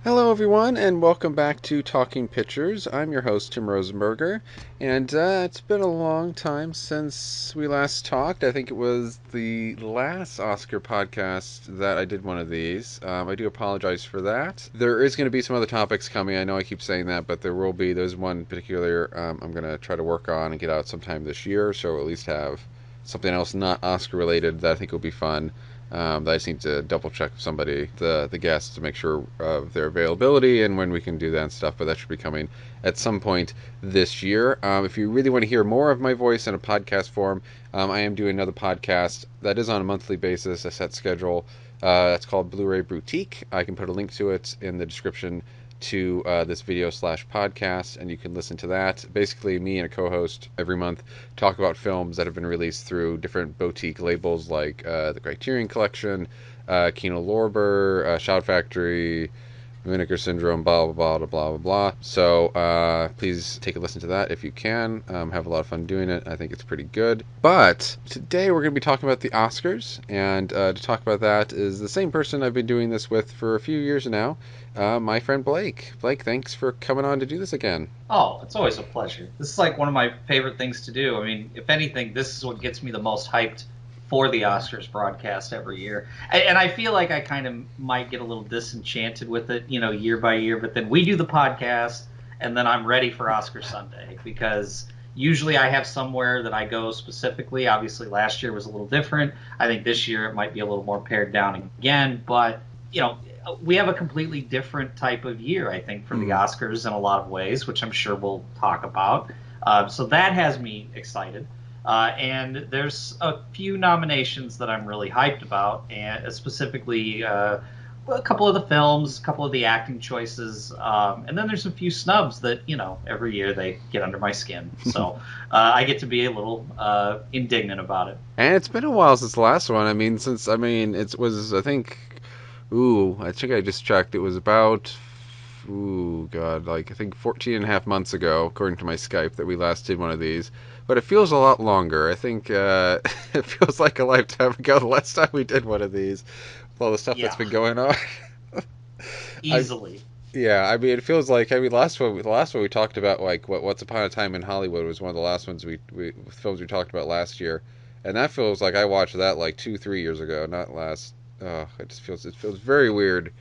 Hello, everyone, and welcome back to Talking Pictures. I'm your host, Tim Rosenberger, and it's been a long time since we last talked. I think it was the last Oscar podcast that I did one of these. I do apologize for that. There is going to be some other topics coming. I know I keep saying that, but there will be. There's one particular I'm going to try to work on and get out sometime this year, so we'll at least have something else not Oscar related that I think will be fun. That I just need to double check with somebody, the guests, to make sure of their availability and when we can do that and stuff. But that should be coming at some point this year. If you really want to hear more of my voice in a podcast form, I am doing another podcast that is on a monthly basis, a set schedule. That's called Blu-ray Boutique. I can put a link to it in the description to this video slash podcast, and you can listen to that. Basically, me and a co-host every month talk about films that have been released through different boutique labels like the Criterion Collection, Kino Lorber, Shout Factory, Vinegar Syndrome, blah blah blah blah blah blah. So please take a listen to that if you can. Have a lot of fun doing it. I think it's pretty good. But today we're going to be talking about the Oscars, and to talk about that is the same person I've been doing this with for a few years now, my friend Blake. Blake, thanks for coming on to do this again. Oh, it's always a pleasure. This is like one of my favorite things to do. I mean, if anything, this is what gets me the most hyped for the Oscars broadcast every year. And I feel like I kind of might get a little disenchanted with it, year by year. But then we do the podcast, and then I'm ready for Oscar Sunday because usually I have somewhere that I go specifically. Obviously, last year was a little different. I think this year it might be a little more pared down again. But, we have a completely different type of year, I think, for the Oscars in a lot of ways, which I'm sure we'll talk about. So that has me excited. And there's a few nominations that I'm really hyped about, and specifically a couple of the films, a couple of the acting choices, and then there's a few snubs that, every year they get under my skin. So I get to be a little indignant about it. And it's been a while since the last one. It was, I think, I think I just checked. It was about, God, like I think 14 and a half months ago, according to my Skype, that we last did one of these. But it feels a lot longer. I think it feels like a lifetime ago the last time we did one of these, with all the stuff that's Yeah, been going on. I easily. Yeah, I mean, it feels like the last one we talked about, like what Once Upon a Time in Hollywood was one of the last ones we films we talked about last year, and that feels like I watched that like 2 3 years ago, not last. Oh, it feels very weird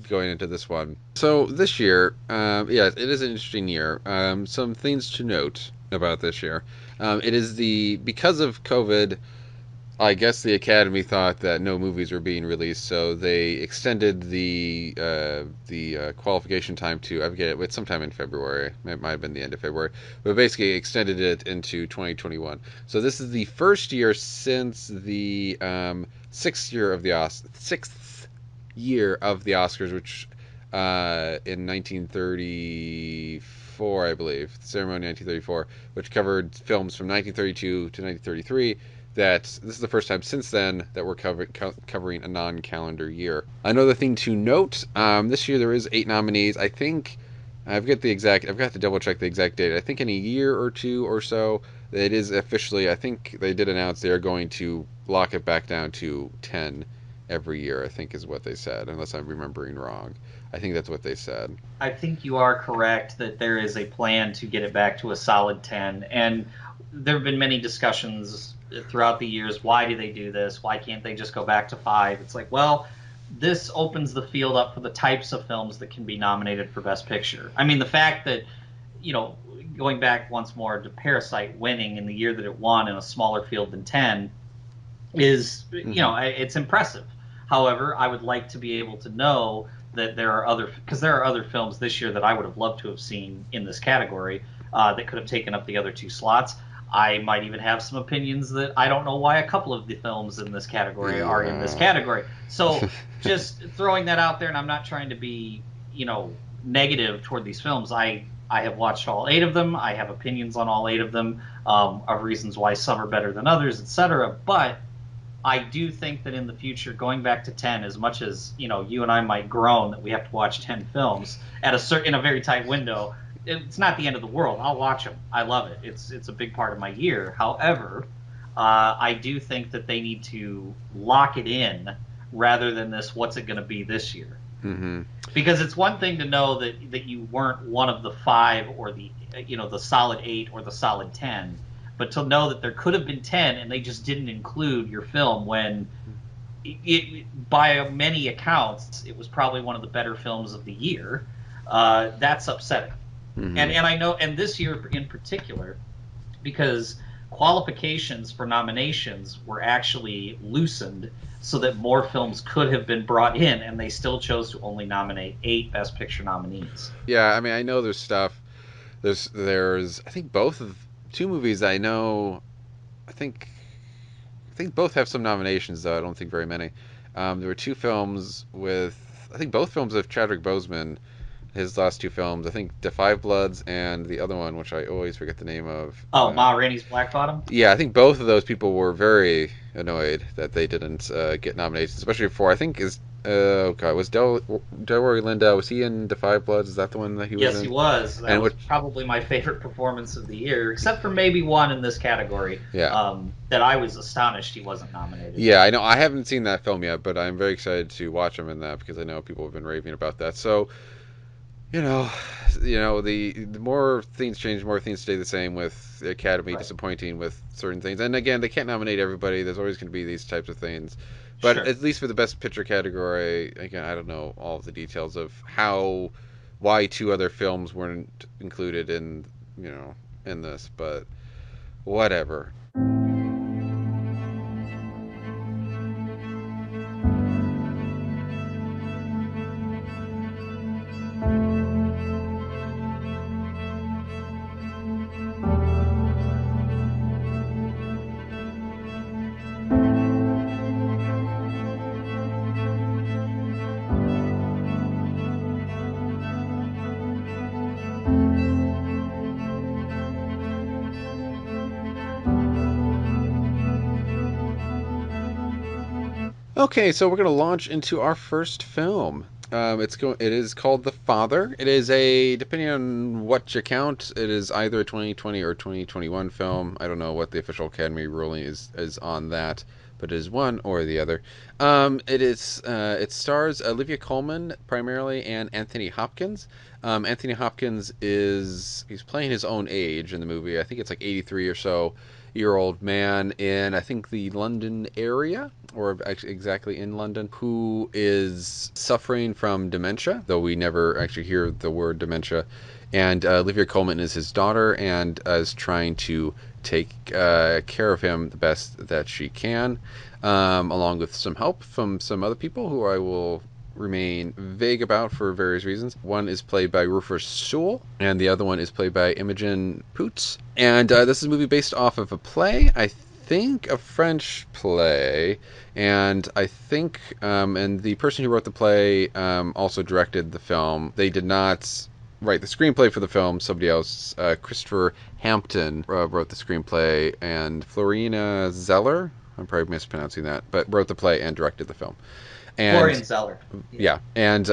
going into this one. So this year, yeah, it is an interesting year. Some things to note about this year. It is the because of COVID. I guess the Academy thought that no movies were being released, so they extended the qualification time to, I forget it, it's sometime in February. It might have been the end of February, but basically extended it into 2021. So this is the first year since the sixth year of the Oscars, which in 1934, I believe, the ceremony 1934, which covered films from 1932 to 1933, that this is the first time since then that we're covering a non-calendar year. Another thing to note: this year there is 8 nominees. I think I've got to double check the exact date. I think in a year or two or so, it is officially. I think they did announce they are going to lock it back down to 10 every year. I think is what they said, unless I'm remembering wrong. I think that's what they said. I think you are correct that there is a plan to get it back to a solid 10. And there have been many discussions throughout the years. Why do they do this? Why can't they just go back to 5? It's like, well, this opens the field up for the types of films that can be nominated for Best Picture. I mean, the fact that, you know, going back once more to Parasite winning in the year that it won in a smaller field than 10 is, it's impressive. However, I would like to be able to know that there are other films this year that I would have loved to have seen in this category that could have taken up the other 2 slots. I might even have some opinions that I don't know why a couple of the films in this category are in this Yeah. category. So just throwing that out there, and I'm not trying to be, negative toward these films. I have watched all 8 of them. I have opinions on all 8 of them, of reasons why some are better than others, etc. But I do think that in the future, going back to 10, as much as you and I might groan that we have to watch 10 films in a very tight window, it's not the end of the world. I'll watch them. I love it. It's a big part of my year. However, I do think that they need to lock it in rather than this. What's it going to be this year? Mm-hmm. Because it's one thing to know that you weren't one of the 5 or the solid 8 or the solid 10, but to know that there could have been 10 and they just didn't include your film when by many accounts it was probably one of the better films of the year. That's upsetting. Mm-hmm. And I know, and this year in particular, because qualifications for nominations were actually loosened so that more films could have been brought in, and they still chose to only nominate 8 Best Picture nominees. Yeah, I mean, I know there's stuff. There's I think both of two movies I know. I think both have some nominations though. I don't think very many. There were two films with I think both films of Chadwick Boseman. His last two films, I think The Five Bloods and the other one, which I always forget the name of. Oh, Ma Rainey's Black Bottom? Yeah, I think both of those people were very annoyed that they didn't get nominations, especially for I think is oh god was Delroy Lindo, was he in The Five Bloods? Is that the one that he was Yes, he in? was. That And was which probably my favorite performance of the year, except for maybe one in this category yeah. that I was astonished he wasn't nominated. Yeah, I know. I haven't seen that film yet, but I'm very excited to watch him in that because I know people have been raving about that. So, you know, the more things change, the more things stay the same with the Academy Right. disappointing with certain things. And again, they can't nominate everybody. There's always going to be these types of things. But Sure. at least for the best picture category, again, I don't know all of the details of why two other films weren't included in this, but whatever. Okay, so we're going to launch into our first film. It is called The Father. It is depending on what you count, it is either a 2020 or 2021 film. I don't know what the official Academy ruling is on that, but it is one or the other. It stars Olivia Colman primarily and Anthony Hopkins. Anthony Hopkins he's playing his own age in the movie. I think it's like 83 or so year old man in I think the London area, or actually exactly in London, who is suffering from dementia, though we never actually hear the word dementia. And Olivia Colman is his daughter and is trying to take care of him the best that she can, along with some help from some other people who I will remain vague about for various reasons. One is played by Rufus Sewell, and the other one is played by Imogen Poots. And this is a movie based off of a play, I think a French play, and I think, and the person who wrote the play also directed the film. They did not write the screenplay for the film. Somebody else, Christopher Hampton, wrote the screenplay, and Florina Zeller, I'm probably mispronouncing that, but wrote the play and directed the film. Florian And Zeller. yeah, and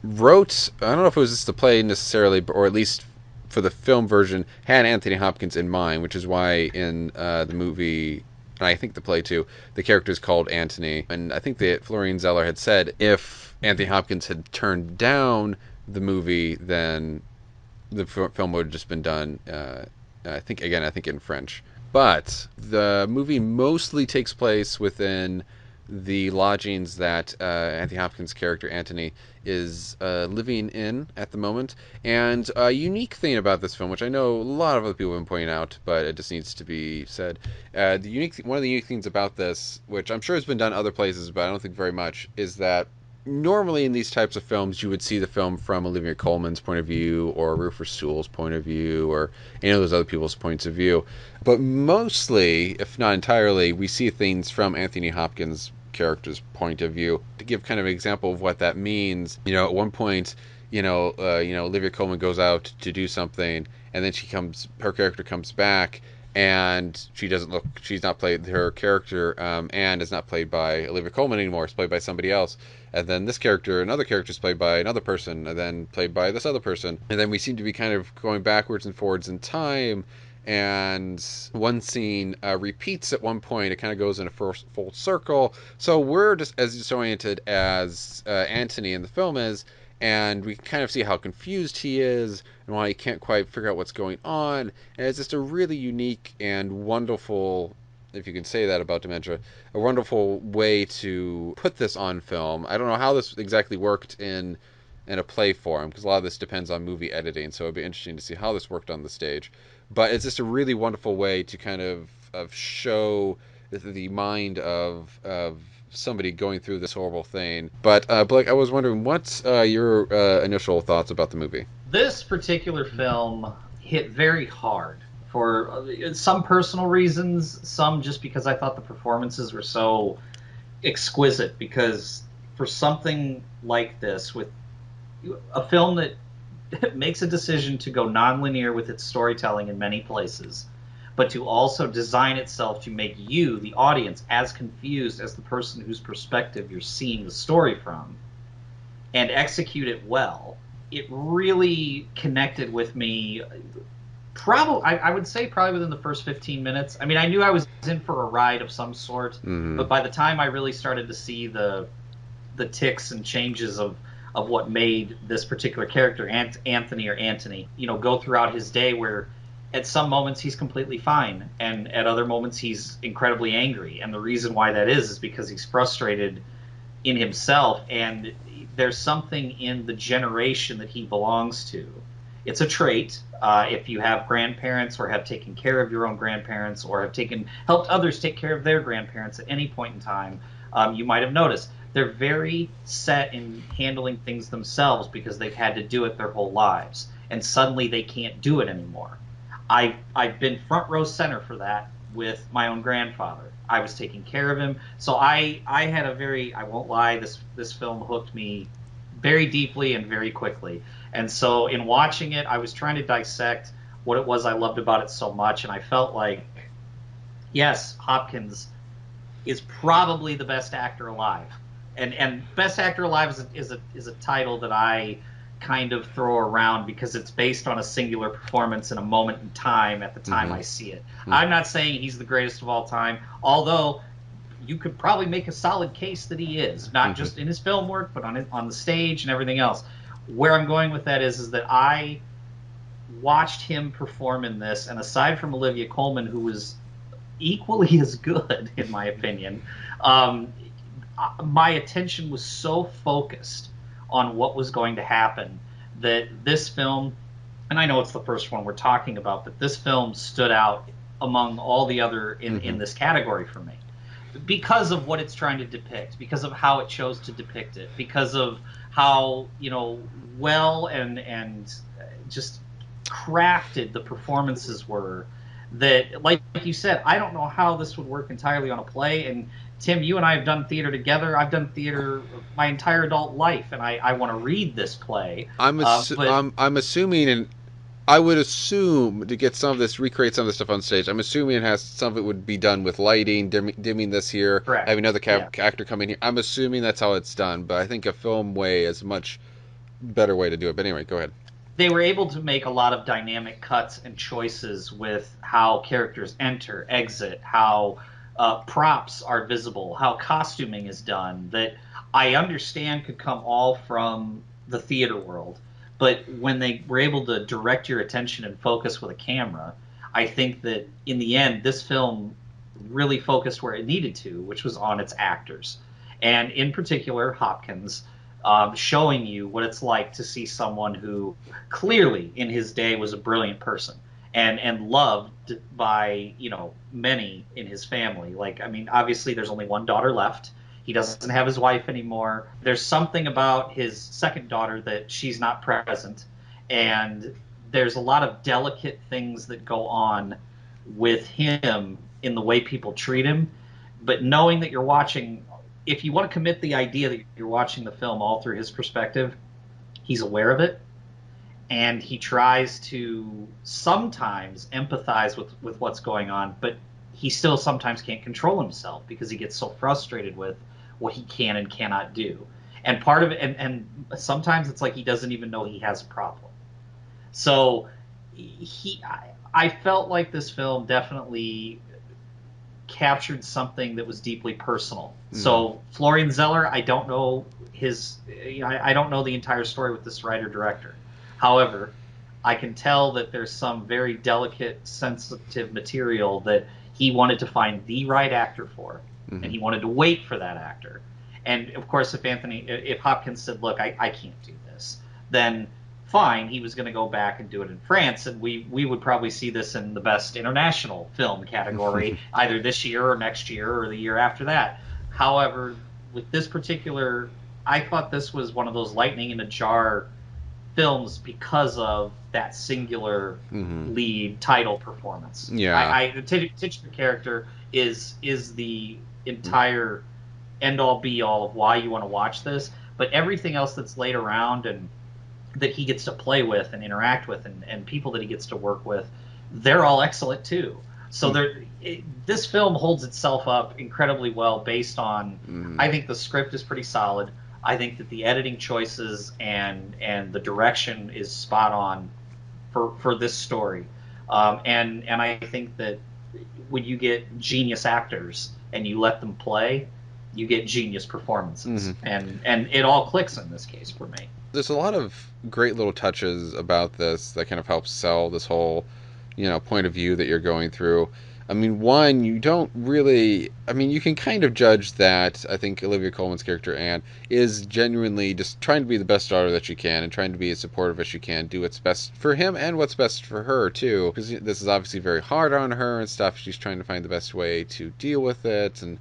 wrote. I don't know if it was just the play necessarily, or at least for the film version, had Anthony Hopkins in mind, which is why in the movie, and I think the play too, the character is called Anthony. And I think that Florian Zeller had said if Anthony Hopkins had turned down the movie, then the film would have just been done. I think in French. But the movie mostly takes place within the lodgings that Anthony Hopkins' character Anthony is living in at the moment. And a unique thing about this film, which I know a lot of other people have been pointing out, but it just needs to be said, one of the unique things about this, which I'm sure has been done other places, but I don't think very much, is that normally in these types of films you would see the film from Olivia Colman's point of view or Rufus Sewell's point of view or any of those other people's points of view, but mostly, if not entirely, we see things from Anthony Hopkins' character's point of view. To give kind of an example of what that means, at one point, Olivia Colman goes out to do something, and then her character comes back, and she's not played, her character, Anne, is not played by Olivia Colman anymore, it's played by somebody else. And then another character is played by another person, and then played by this other person. And then we seem to be kind of going backwards and forwards in time, and one scene repeats at one point. It kind of goes in a full circle. So we're just as disoriented as Antony in the film is, and we kind of see how confused he is and why he can't quite figure out what's going on. And it's just a really unique and wonderful, if you can say that about dementia, a wonderful way to put this on film. I don't know how this exactly worked in a play form, because a lot of this depends on movie editing, so it'd be interesting to see how this worked on the stage. But it's just a really wonderful way to kind of show the mind of somebody going through this horrible thing. But Blake, I was wondering, what's your initial thoughts about the movie? This particular film hit very hard for some personal reasons, some just because I thought the performances were so exquisite. Because for something like this, with a film that makes a decision to go nonlinear with its storytelling in many places, but to also design itself to make you, the audience, as confused as the person whose perspective you're seeing the story from, and execute it well, it really connected with me. Probably, I would say probably within the first 15 minutes. I mean, I knew I was in for a ride of some sort, Mm-hmm. but by the time I really started to see the ticks and changes of what made this particular character, Anthony or Antony, go throughout his day, where at some moments he's completely fine, and at other moments he's incredibly angry. And the reason why that is because he's frustrated in himself, and there's something in the generation that he belongs to. It's a trait. If you have grandparents, or have taken care of your own grandparents, or have helped others take care of their grandparents at any point in time, you might have noticed they're very set in handling things themselves because they've had to do it their whole lives, and suddenly they can't do it anymore. I've been front row center for that with my own grandfather. I was taking care of him, so I had a very, I won't lie, this film hooked me very deeply and very quickly. And so in watching it, I was trying to dissect what it was I loved about it so much, and I felt like, yes, Hopkins is probably the best actor alive. And best actor alive is a title that I kind of throw around because it's based on a singular performance in a moment in time at the time Mm-hmm. I see it. Mm-hmm. I'm not saying he's the greatest of all time, although you could probably make a solid case that he is, not Mm-hmm. just in his film work, but on the stage and everything else. Where I'm going with that is that I watched him perform in this, and aside from Olivia Colman, who was equally as good in my opinion, um, my attention was so focused on what was going to happen that this film, and I know it's the first one we're talking about, but this film stood out among all the other Mm-hmm. in this category for me because of what it's trying to depict, because of how it chose to depict it, because of how well and just crafted the performances were. That, like you said, I don't know how this would work entirely on a play. And Tim, you and I have done theater together. I've done theater my entire adult life, and I want to read this play. But I'm assuming, and I would assume to get some of this, recreate some of this stuff on stage. I'm assuming it has some of it would be done with lighting, dimming this here, correct, having another yeah. actor come in here. I'm assuming that's how it's done, but I think a film way is a much better way to do it. But anyway, go ahead. They were able to make a lot of dynamic cuts and choices with how characters enter, exit, how props are visible, how costuming is done, that I understand could come all from the theater world. But when they were able to direct your attention and focus with a camera, I think that in the end, this film really focused where it needed to, which was on its actors. And in particular, Hopkins, showing you what it's like to see someone who clearly in his day was a brilliant person and loved by many in his family. Like, I mean, obviously there's only one daughter left. He doesn't have his wife anymore. There's something about his second daughter that she's not present, and there's a lot of delicate things that go on with him in the way people treat him. But knowing that you're watching, if you want to commit the idea that you're watching the film all through his perspective, he's aware of it, and he tries to sometimes empathize with what's going on, but he still sometimes can't control himself because he gets so frustrated with what he can and cannot do. And part of it, and sometimes it's like he doesn't even know he has a problem. So he I felt like this film definitely captured something that was deeply personal. Mm-hmm. So Florian Zeller, I don't know I don't know the entire story with this writer director. However, I can tell that there's some very delicate, sensitive material that he wanted to find the right actor for, and Mm-hmm. he wanted to wait for that actor. And of course, if Hopkins said, "Look, I can't do this," then fine, he was going to go back and do it in France, and we would probably see this in the best international film category either this year or next year or the year after that. However, with this particular, I thought this was one of those lightning in a jar films because of that singular Mm-hmm. lead title performance. Yeah. The titular character is the entire end all be all of why you want to watch this, but everything else that's laid around and that he gets to play with and interact with and people that he gets to work with, they're all excellent too. So this film holds itself up incredibly well based on, Mm-hmm. I think the script is pretty solid. I think that the editing choices and the direction is spot on for this story. And I think that when you get genius actors and you let them play, you get genius performances. Mm-hmm. And it all clicks in this case for me. There's a lot of great little touches about this that kind of help sell this whole, point of view that you're going through. I mean, one, you don't really. I mean, you can kind of judge that. I think Olivia Colman's character, Anne, is genuinely just trying to be the best daughter that she can and trying to be as supportive as she can, do what's best for him and what's best for her, too. Because this is obviously very hard on her and stuff. She's trying to find the best way to deal with it and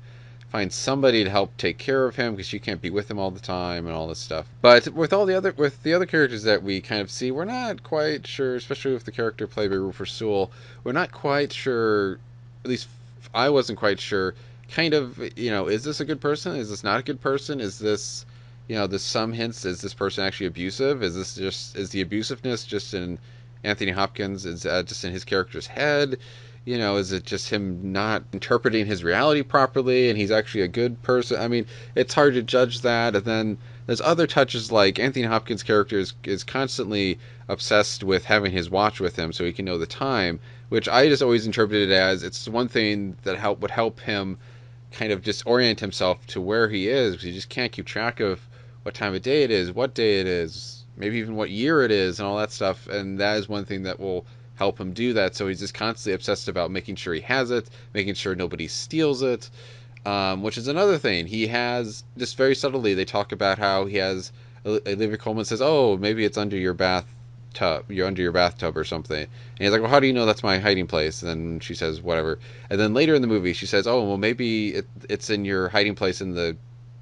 find somebody to help take care of him because she can't be with him all the time and all this stuff. But with the other characters that we kind of see, we're not quite sure, especially with the character played by Rufus Sewell, we're not quite sure. At least I wasn't quite sure. Kind of, is this a good person? Is this not a good person? Is this, there's some hints. Is this person actually abusive? Is the abusiveness just in Anthony Hopkins? Is just in his character's head? Is it just him not interpreting his reality properly and he's actually a good person? I mean, it's hard to judge that. And then there's other touches like Anthony Hopkins' character is constantly obsessed with having his watch with him so he can know the time, which I just always interpreted as it's one thing that would help him kind of just orient himself to where he is because he just can't keep track of what time of day it is, what day it is, maybe even what year it is, and all that stuff. And that is one thing that will help him do that. So he's just constantly obsessed about making sure he has it, making sure nobody steals it, which is another thing. He has, just very subtly, they talk about how he has. Olivia Colman says, "Oh, maybe it's under your bathtub. You're under your bathtub or something." And he's like, "Well, how do you know that's my hiding place?" And then she says, "Whatever." And then later in the movie, she says, "Oh, well, maybe it's in your hiding place in the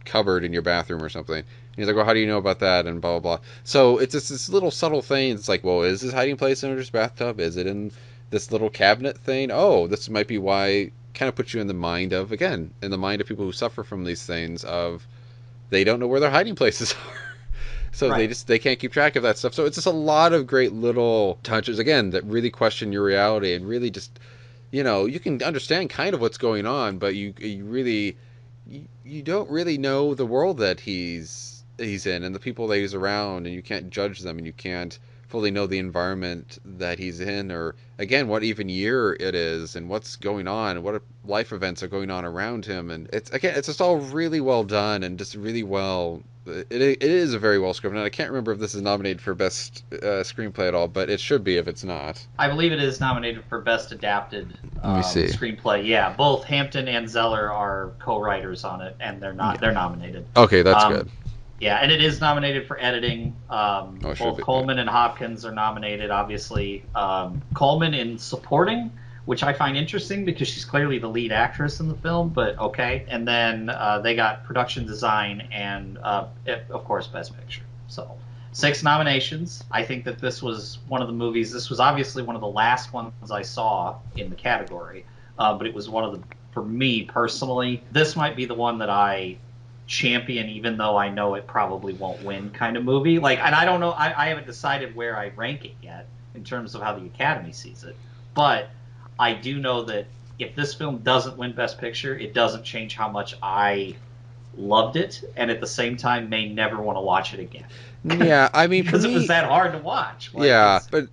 cupboard in your bathroom or something." And he's like, "Well, how do you know about that?" And blah blah blah. So it's just this little subtle thing. It's like, well, is his hiding place under his bathtub? Is it in this little cabinet thing? Oh, this might be why. Kind of puts you in the mind of, again, in the mind of people who suffer from these things of they don't know where their hiding places are. So Right. they can't keep track of that stuff. So it's just a lot of great little touches again that really question your reality and really just, you can understand kind of what's going on, but you really you don't really know the world that he's in and the people that he's around, and you can't judge them, and you can't fully know the environment that he's in, or again what even year it is and what's going on and what life events are going on around him. And it's just all really well done and just really well. It is a very well scripted, and I can't remember if this is nominated for best screenplay at all, but it should be if it's not. I believe it is nominated for Best Adapted Let me see. Screenplay. Yeah, both Hampton and Zeller are co-writers on it, and they're nominated. Okay, that's Um, good. yeah, and it is nominated for editing. Oh, it should Both be. Yeah. Coleman and Hopkins are nominated, obviously. Coleman in supporting, which I find interesting because she's clearly the lead actress in the film, but okay. And then they got production design and, of course, Best Picture. So 6 nominations. I think that this was one of the movies. This was obviously one of the last ones I saw in the category, but it was one of the, for me personally, this might be the one that I champion, even though I know it probably won't win kind of movie. Like, and I don't know, I haven't decided where I rank it yet in terms of how the Academy sees it. But I do know that if this film doesn't win Best Picture, it doesn't change how much I loved it, and at the same time may never want to watch it again Yeah, I mean, for because it was me, that hard to watch. Like yeah, it's but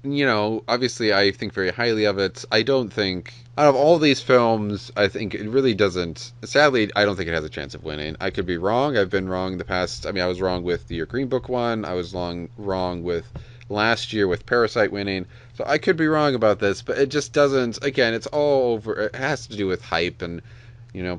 obviously, I think very highly of it. I don't think out of all these films, I think it really doesn't. Sadly, I don't think it has a chance of winning. I could be wrong. I've been wrong in the past. I mean, I was wrong with the Green Book one. I was wrong with last year with Parasite winning. So I could be wrong about this, but it just doesn't. Again, it's all over. It has to do with hype and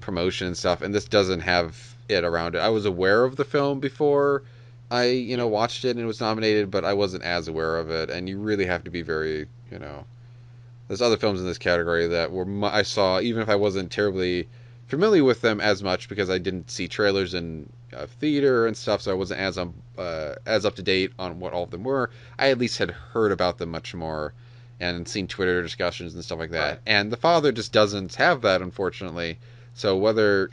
promotion and stuff, and this doesn't have it around it. I was aware of the film before I watched it and it was nominated, but I wasn't as aware of it. And you really have to be very There's other films in this category that I saw even if I wasn't terribly familiar with them as much because I didn't see trailers in theater and stuff, so I wasn't as up to date on what all of them were. I at least had heard about them much more and seen Twitter discussions and stuff like that. right. And The Father just doesn't have that, unfortunately. So whether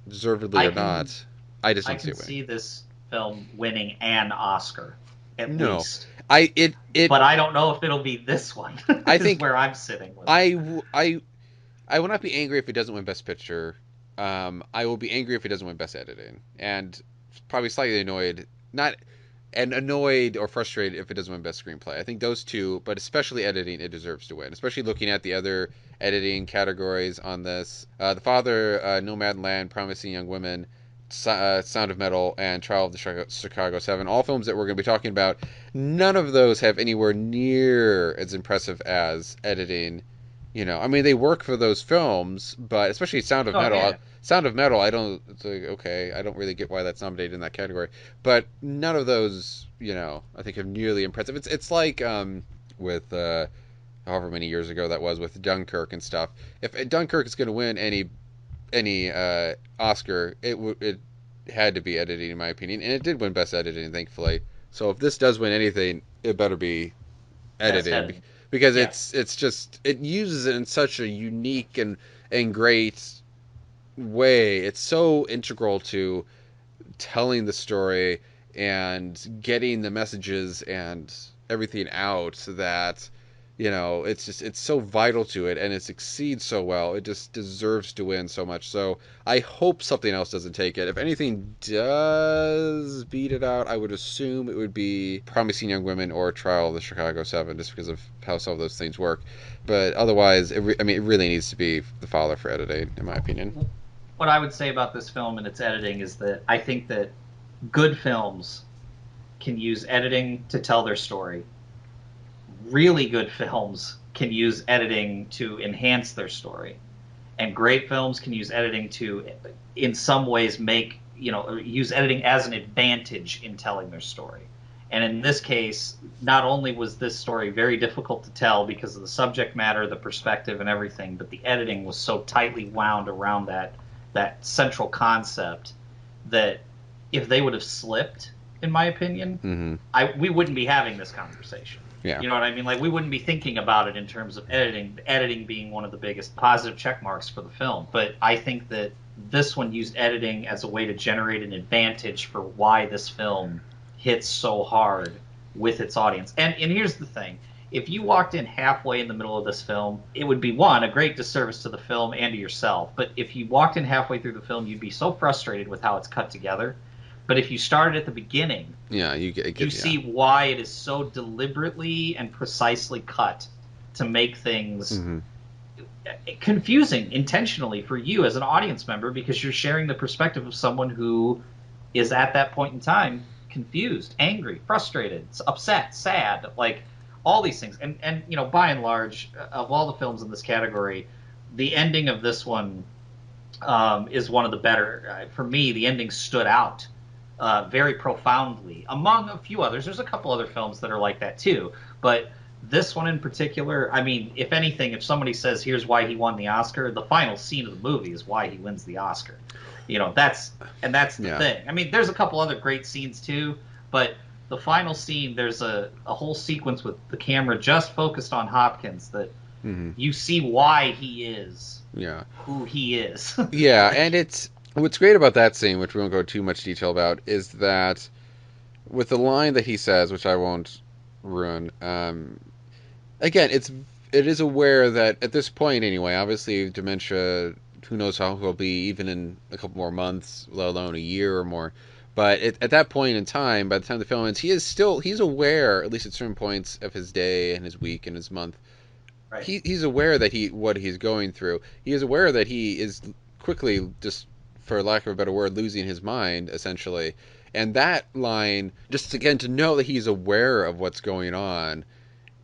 deservedly I or can not, I just I don't see can it winning. see this film winning an Oscar at No, least, I it but I don't know if it'll be this one. I Is think where I'm sitting with it. I will not be angry if it doesn't win Best Picture. I will be angry if it doesn't win Best Editing, and probably slightly annoyed, not and annoyed or frustrated if it doesn't win Best Screenplay. I think those two, but especially editing, it deserves to win. Especially looking at the other editing categories on this. The Father, Nomadland, Promising Young Women, Sound of Metal, and Trial of the Chicago 7, all films that we're going to be talking about. None of those have anywhere near as impressive as editing. I mean, they work for those films, but especially Sound of Oh Metal. yeah, Sound of Metal, I don't. It's like, okay, I don't really get why that's nominated in that category. But none of those, I think have nearly impressive. It's like with however many years ago that was with Dunkirk and stuff. If Dunkirk is going to win any Oscar, it had to be editing in my opinion, and it did win Best Editing, thankfully. So if this does win anything, it better be best editing editing. because Yeah, it's just it uses it in such a unique and great way. It's so integral to telling the story and getting the messages and everything out that it's so vital to it and it succeeds so well. It just deserves to win so much. So I hope something else doesn't take it. If anything does beat it out, I would assume it would be Promising Young Women or Trial of the Chicago 7, just because of how some of those things work. But otherwise, I mean, it really needs to be The Father for editing, in my opinion. what I would say about this film and its editing is that I think that good films can use editing to tell their story. Really good films can use editing to enhance their story. And great films can use editing to, in some ways, use editing as an advantage in telling their story. And in this case, not only was this story very difficult to tell because of the subject matter, the perspective, and everything, but the editing was so tightly wound around that central concept that if they would have slipped, in my opinion, Mm-hmm. we wouldn't be having this conversation. Yeah. You know what I mean? Like we wouldn't be thinking about it in terms of editing being one of the biggest positive check marks for the film. But I think that this one used editing as a way to generate an advantage for why this film hits so hard with its audience. And here's the thing. If you walked in halfway in the middle of this film, it would be one, a great disservice to the film and to yourself. But if you walked in halfway through the film, you'd be so frustrated with how it's cut together. But if you started at the beginning, Yeah, you yeah. see why it is so deliberately and precisely cut to make things Mm-hmm. confusing intentionally for you as an audience member because you're sharing the perspective of someone who is at that point in time confused, angry, frustrated, upset, sad, like all these things. And by and large, of all the films in this category, the ending of this one is one of the better. For me, the ending stood out very profoundly among a few others. There's a couple other films that are like that too, but this one in particular, I mean, if anything, if somebody says here's why he won the Oscar, the final scene of the movie is why he wins the Oscar. That's the Yeah. thing. I mean, there's a couple other great scenes too, but the final scene, there's a whole sequence with the camera just focused on Hopkins that Mm-hmm. you see why he is Yeah. who he is. Yeah, Like, and it's what's great about that scene, which we won't go too much detail about, is that with the line that he says, which I won't ruin. Again, it is aware that at this point, anyway, obviously dementia who knows how he'll be even in a couple more months, let alone a year or more. But at that point in time, by the time the film ends, he's aware, at least at certain points of his day and his week and his month, Right. he's aware that what he's going through. He is aware that he is quickly, just for lack of a better word, losing his mind essentially. And that line, just again to know that he's aware of what's going on,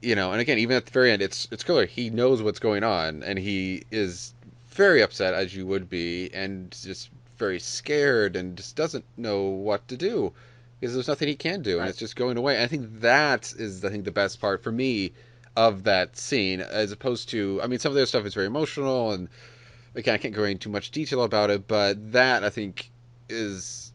and again, even at the very end, it's clear he knows what's going on, and he is very upset, as you would be, and just very scared, and just doesn't know what to do because there's nothing he can do, and Right. it's just going away. And I think that is, I think, the best part for me of that scene, as opposed to, I mean, some of the other stuff is very emotional, and again, I can't go into too much detail about it, but that I think is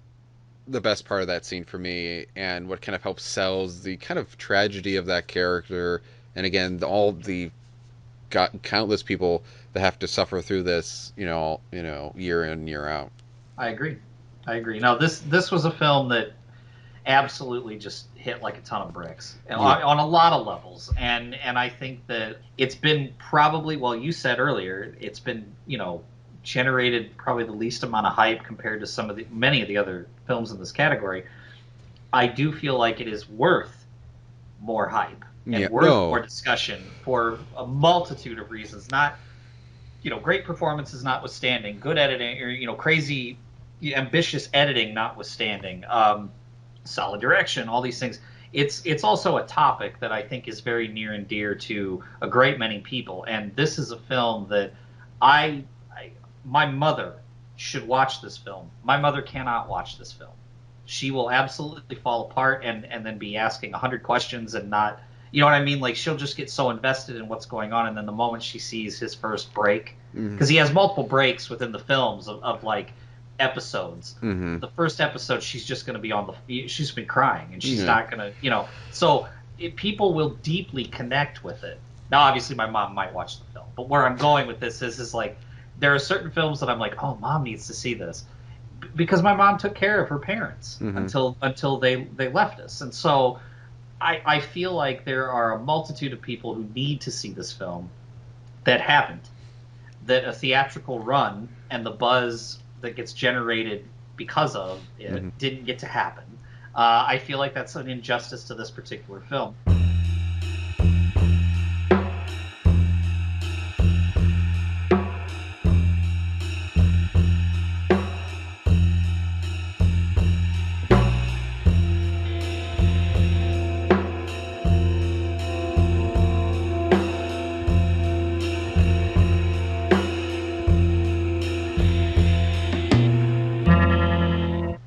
the best part of that scene for me, and what kind of helps sells the kind of tragedy of that character, and again, all the countless people that have to suffer through this, year in year out. I agree. I agree. Now, this was a film that absolutely just hit like a ton of bricks Yeah. on a lot of levels, and I think that it's been probably, well, you said earlier, it's been generated probably the least amount of hype compared to many of the other films in this category. I do feel like it is worth more hype Yeah. and worth more No. discussion for a multitude of reasons. Not, great performances notwithstanding, good editing, or crazy ambitious editing notwithstanding, solid direction, all these things. It's also a topic that I think is very near and dear to a great many people, and this is a film that I my mother should watch this film. My mother cannot watch this film. She will absolutely fall apart and then be asking 100 questions and not, you know what I mean? Like, she'll just get so invested in what's going on, and then the moment she sees his first break, Mm-hmm. because he has multiple breaks within the films of like episodes. Mm-hmm. The first episode, she's just going to be she's been crying, and she's Yeah. not going to, so people will deeply connect with it. Now, obviously, my mom might watch the film, but where I'm going with this is like, there are certain films that I'm like, oh, mom needs to see this, because my mom took care of her parents Mm-hmm. until they left us, and so I feel like there are a multitude of people who need to see this film that haven't, that a theatrical run and the buzz that gets generated because of Mm-hmm. it didn't get to happen. I feel like that's an injustice to this particular film.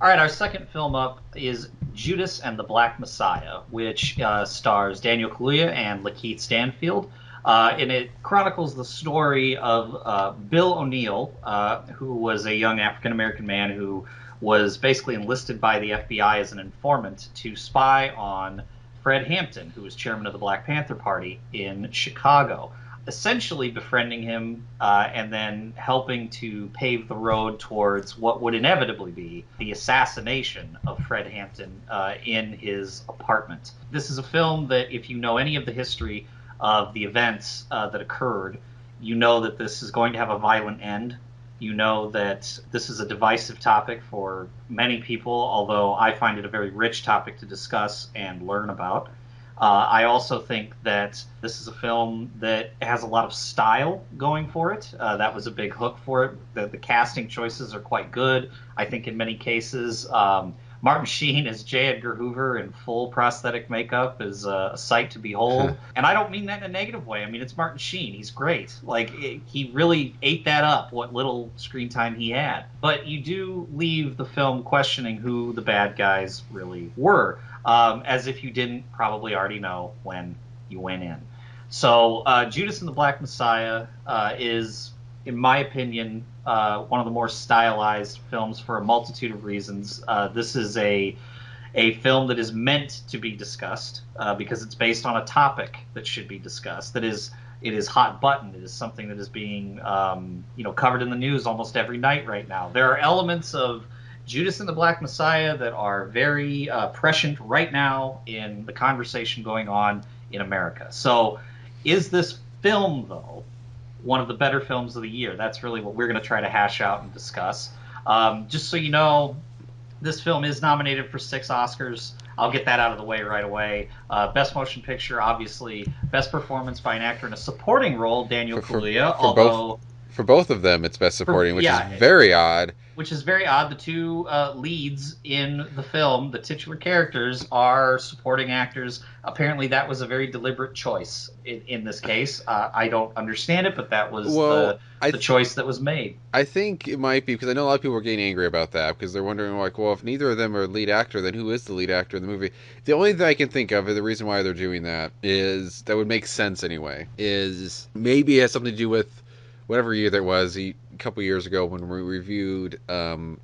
All right, our second film up is Judas and the Black Messiah, which stars Daniel Kaluuya and Lakeith Stanfield. And it chronicles the story of Bill O'Neill, who was a young African American man who was basically enlisted by the FBI as an informant to spy on Fred Hampton, who was chairman of the Black Panther Party in Chicago, essentially befriending him and then helping to pave the road towards what would inevitably be the assassination of Fred Hampton in his apartment. This is a film that, if you know any of the history of the events that occurred, you know that this is going to have a violent end. You know that this is a divisive topic for many people, although I find it a very rich topic to discuss and learn about. I also think that this is a film that has a lot of style going for it. That was a big hook for it. The casting choices are quite good, I think, in many cases. Martin Sheen as J. Edgar Hoover in full prosthetic makeup is a sight to behold. And I don't mean that in a negative way. I mean, it's Martin Sheen. He's great. Like, he really ate that up, what little screen time he had. But you do leave the film questioning who the bad guys really were, as if you didn't probably already know when you went in. So, Judas and the Black Messiah is, in my opinion, one of the more stylized films for a multitude of reasons. This is a film that is meant to be discussed because it's based on a topic that should be discussed. It is hot button. It is something that is being covered in the news almost every night right now. There are elements of Judas and the Black Messiah that are very prescient right now in the conversation going on in America. So, is this film, though, one of the better films of the year. That's really what we're going to try to hash out and discuss. Just so you know, this film is nominated for 6 Oscars. I'll get that out of the way right away. Best Motion Picture, obviously. Best Performance by an Actor in a Supporting Role, Daniel For for Kaluuya. for both Although, for both of them, it's best supporting, which is yeah, very odd. which is very odd. The two leads in the film, the titular characters, are supporting actors. Apparently, that was a very deliberate choice in this case. I don't understand it, but that was Well, the choice that was made. I think it might be because I know a lot of people are getting angry about that because they're wondering like, well, if neither of them are lead actor, then who is the lead actor in the movie? The only thing I can think of, and the reason why they're doing that is that would make sense anyway. Is maybe it has something to do with whatever year that was a couple years ago when we reviewed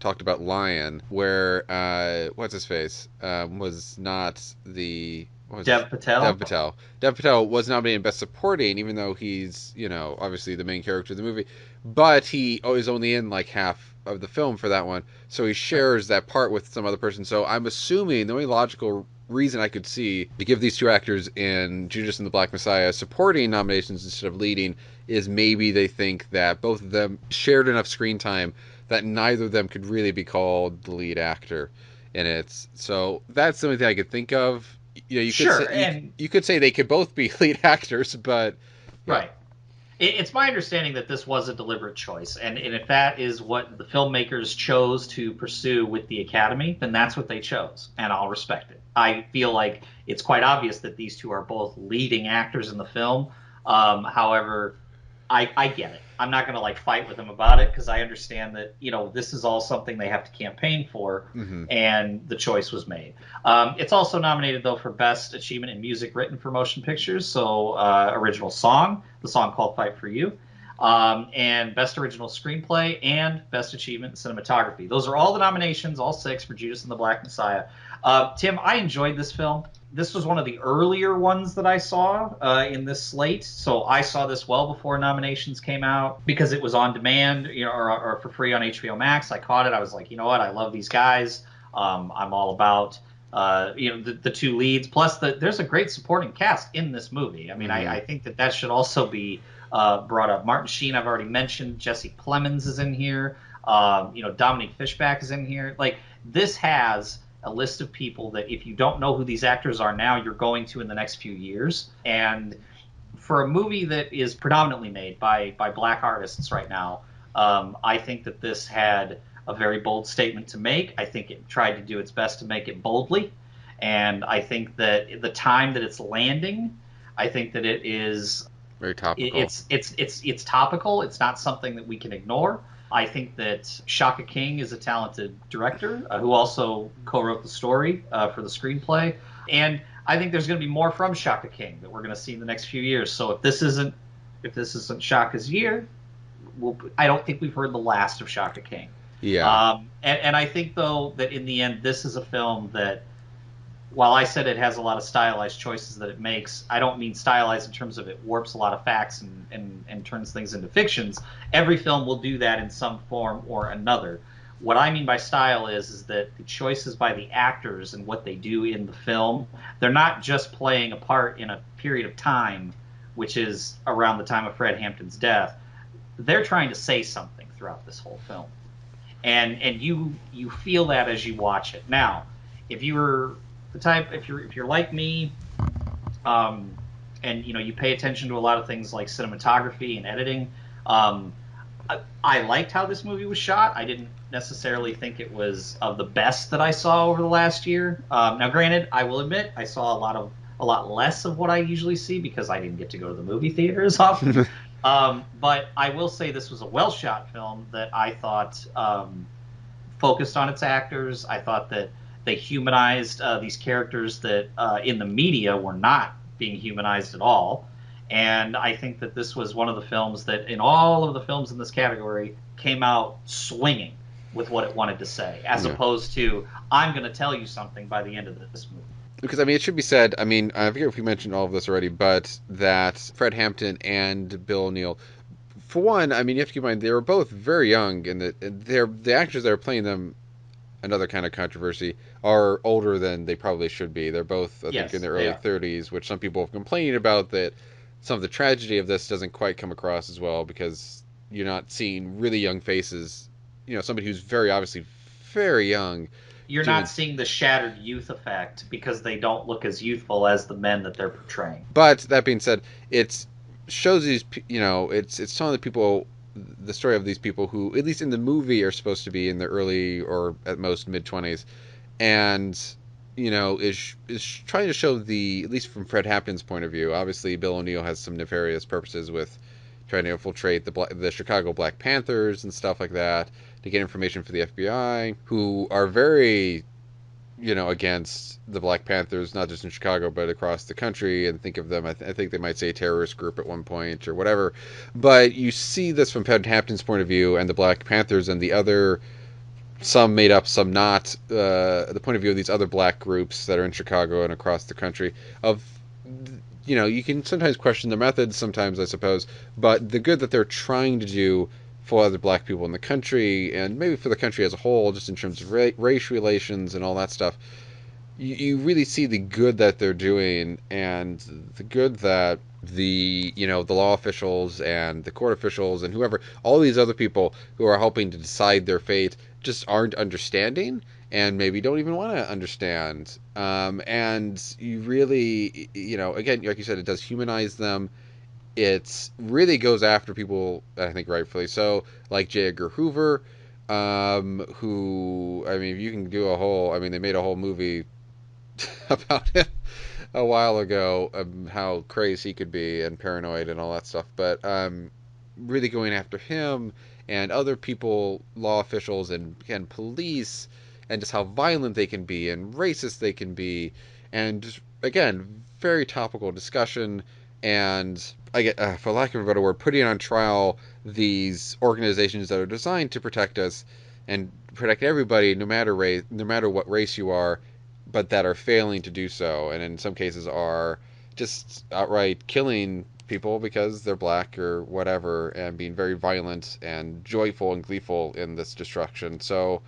talked about Lion, where what's his face was not the what was Dev Dev Patel. Patel. Dev Patel was nominated Best Supporting, even though he's, obviously the main character of the movie. But he is only in like half of the film for that one, so he Right. shares that part with some other person. So I'm assuming the only logical reason I could see to give these two actors in Judas and the Black Messiah supporting nominations instead of leading is maybe they think that both of them shared enough screen time that neither of them could really be called the lead actor in it. So that's the only thing I could think of. You could say Sure, and you could say they could both be lead actors, but yeah, right. It's my understanding that this was a deliberate choice, and if that is what the filmmakers chose to pursue with the Academy, then that's what they chose, and I'll respect it. I feel like it's quite obvious that these two are both leading actors in the film. However, I get it. I'm not going to like fight with them about it because I understand that this is all something they have to campaign for, mm-hmm. and the choice was made. It's also nominated though for best achievement in music written for motion pictures, so original song, the song called "Fight for You," and best original screenplay and best achievement in cinematography. Those are all the nominations, all 6 for Judas and the Black Messiah. Tim, I enjoyed this film. This was one of the earlier ones that I saw in this slate, so I saw this well before nominations came out because it was on demand, or for free on HBO Max. I caught it. I was like, you know what? I love these guys. I'm all about the two leads. Plus, there's a great supporting cast in this movie. I mean, Mm-hmm. I think that should also be brought up. Martin Sheen, I've already mentioned. Jesse Plemons is in here. Dominique Fishback is in here. Like, this has a list of people that if you don't know who these actors are now, you're going to in the next few years. And for a movie that is predominantly made by black artists right now, I think that this had a very bold statement to make. I think it tried to do its best to make it boldly, and I think that the time that it's landing, I think that it is Very topical. it's topical. It's not something that we can ignore. I think that Shaka King is a talented director who also co-wrote the story for the screenplay, and I think there's going to be more from Shaka King that we're going to see in the next few years. So if this isn't Shaka's year, I don't think we've heard the last of Shaka King. Yeah. And I think though that in the end, this is a film that while I said it has a lot of stylized choices that it makes, I don't mean stylized in terms of it warps a lot of facts and turns things into fictions. Every film will do that in some form or another. What I mean by style is that the choices by the actors and what they do in the film, they're not just playing a part in a period of time, which is around the time of Fred Hampton's death. They're trying to say something throughout this whole film, and you feel that as you watch it. Now, if you're if you're like me, um, and you pay attention to a lot of things like cinematography and editing, I liked how this movie was shot. I didn't necessarily think it was of the best that I saw over the last year. Now, granted, I will admit I saw a lot less of what I usually see because I didn't get to go to the movie theater as often. But I will say this was a well shot film that I thought focused on its actors. I thought that they humanized these characters that in the media were not being humanized at all. And I think that this was one of the films that, in all of the films in this category, came out swinging with what it wanted to say, as Yeah. opposed to, I'm going to tell you something by the end of this movie. Because I mean, it should be said. I mean, I forget if we mentioned all of this already, but that Fred Hampton and Bill O'Neill, for one, I mean, you have to keep in mind they were both very young, and they're the actors that are playing them. Another kind of controversy are older than they probably should be. They're both, I think, in Yes, their they early are. 30s, which some people have complained about that some of the tragedy of this doesn't quite come across as well because you're not seeing really young faces. Somebody who's very obviously very young You're not doing. seeing the shattered youth effect because they don't look as youthful as the men that they're portraying. But that being said, it shows these. It's telling the people the story of these people who, at least in the movie, are supposed to be in their early or at most mid 20s, and is trying to show the, at least from Fred Hampton's point of view. Obviously, Bill O'Neill has some nefarious purposes with trying to infiltrate the Chicago Black Panthers and stuff like that to get information for the FBI, who are very against the Black Panthers, not just in Chicago but across the country, and think of them. I think they might say a terrorist group at one point or whatever. But you see this from Fred Hampton's point of view, and the Black Panthers and the other, some made up, some not, the point of view of these other black groups that are in Chicago and across the country. Of you can sometimes question their methods, sometimes I suppose, but the good that they're trying to do for other black people in the country, and maybe for the country as a whole, just in terms of race relations and all that stuff, you really see the good that they're doing, and the good that the law officials and the court officials and whoever, all these other people who are helping to decide their fate, just aren't understanding, and maybe don't even want to understand. And you really, again, like you said, it does humanize them. It really goes after people, I think rightfully so, like J. Edgar Hoover, who, I mean, you can do a whole, I mean, they made a whole movie about him a while ago, how crazy he could be and paranoid and all that stuff. But really going after him and other people, law officials and police, and just how violent they can be and racist they can be, and just, again, very topical discussion. And I get, for lack of a better word, putting on trial these organizations that are designed to protect us and protect everybody, no matter race, no matter what race you are, but that are failing to do so, and in some cases are just outright killing people because they're black or whatever, and being very violent and joyful and gleeful in this destruction. So,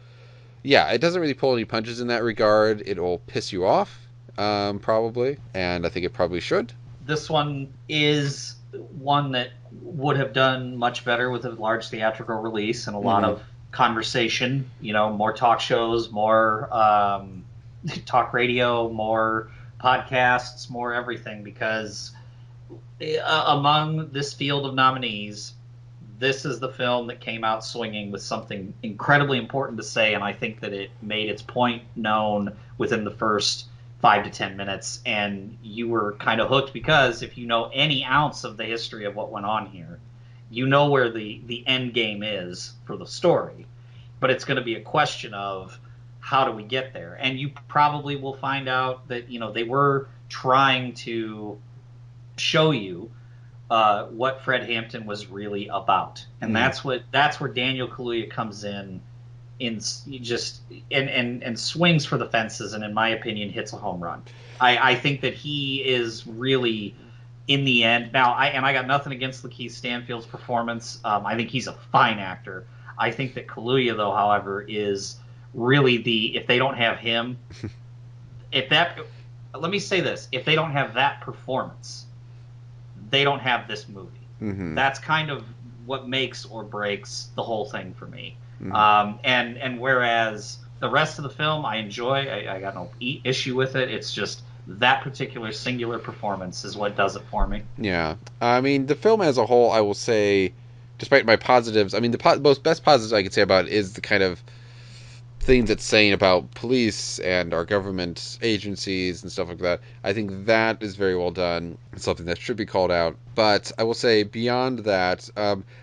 yeah, it doesn't really pull any punches in that regard. It'll piss you off, probably, and I think it probably should. This one is one that would have done much better with a large theatrical release and a lot Mm-hmm. of conversation. More talk shows, more talk radio, more podcasts, more everything. Because among this field of nominees, this is the film that came out swinging with something incredibly important to say, and I think that it made its point known within the first 5 to 10 minutes, and you were kind of hooked because if you know any ounce of the history of what went on here, you know where the end game is for the story, but it's going to be a question of how do we get there, and you probably will find out that they were trying to show you what Fred Hampton was really about, and Mm-hmm. that's where Daniel Kaluuya comes in just and swings for the fences, and in my opinion, hits a home run. I think that he is really in the end. Now, I got nothing against Lakeith Stanfield's performance. I think he's a fine actor. I think that Kaluuya, though, however, is really if they don't have him, if that, let me say this, if they don't have that performance, they don't have this movie. Mm-hmm. That's kind of what makes or breaks the whole thing for me. Mm-hmm. And whereas the rest of the film I enjoy, I got no issue with it. It's just that particular singular performance is what does it for me. Yeah, I mean, the film as a whole, I will say, despite my positives, I mean, the most best positives I could say about it is the kind of things it's saying about police and our government agencies and stuff like that. I think that is very well done. It's something that should be called out. But I will say, beyond that,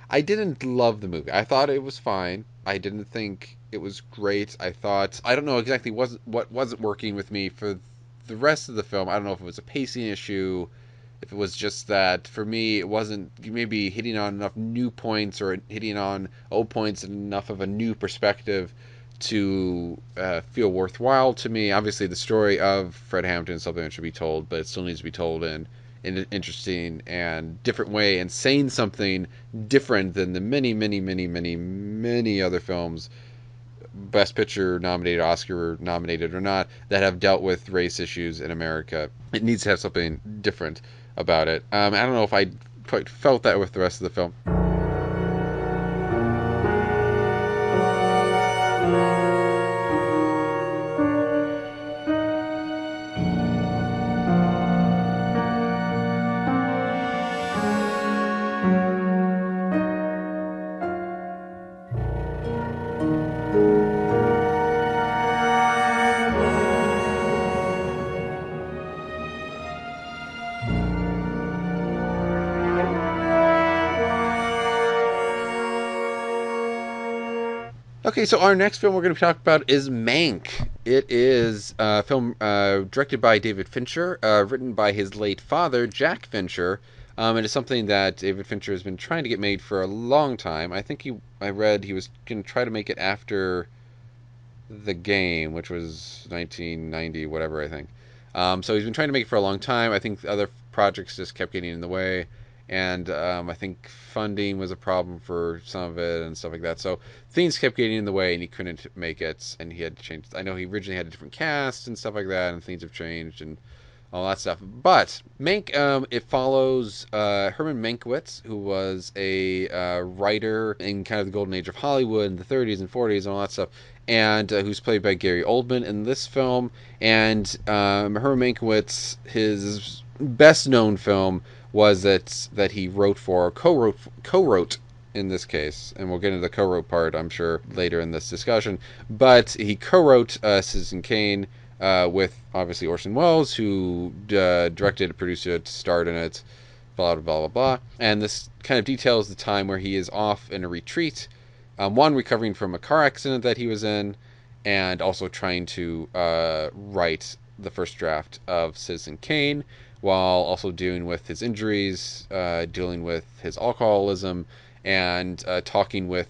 I didn't love the movie. I thought it was fine. I didn't think it was great. I thought, I don't know exactly what wasn't working with me for the rest of the film. I don't know if it was a pacing issue, if it was just that for me it wasn't maybe hitting on enough new points or hitting on old points in enough of a new perspective to feel worthwhile to me. Obviously, the story of Fred Hampton is something that should be told, but it still needs to be told in an interesting and different way, and saying something different than the many, many, many, many, many other films, Best Picture nominated, Oscar nominated or not, that have dealt with race issues in America. It needs to have something different. about it. I don't know if I quite felt that with the rest of the film. Okay, so our next film we're going to talk about is Mank. It is a film directed by David Fincher, written by his late father, Jack Fincher. It is something that David Fincher has been trying to get made for a long time. I read he was going to try to make it after The Game, which was 1990, whatever, I think. So he's been trying to make it for a long time. I think other projects just kept getting in the way, and I think funding was a problem for some of it and stuff like that. So things kept getting in the way, and he couldn't make it, and he had to change. I know he originally had a different cast and stuff like that, and things have changed and all that stuff. But Mank, it follows Herman Mankiewicz, who was a writer in kind of the golden age of Hollywood in the 30s and 40s and all that stuff, and who's played by Gary Oldman in this film. And Herman Mankiewicz, his best known film was that he wrote for co-wrote in this case, and we'll get into the co-wrote part, I'm sure, later in this discussion. But he co-wrote Citizen Kane with obviously Orson Welles, who directed it, produced it, starred in it, blah, blah, blah, blah. And this kind of details the time where he is off in a retreat, one, recovering from a car accident that he was in, and also trying to write the first draft of Citizen Kane, while also dealing with his injuries, dealing with his alcoholism, and talking with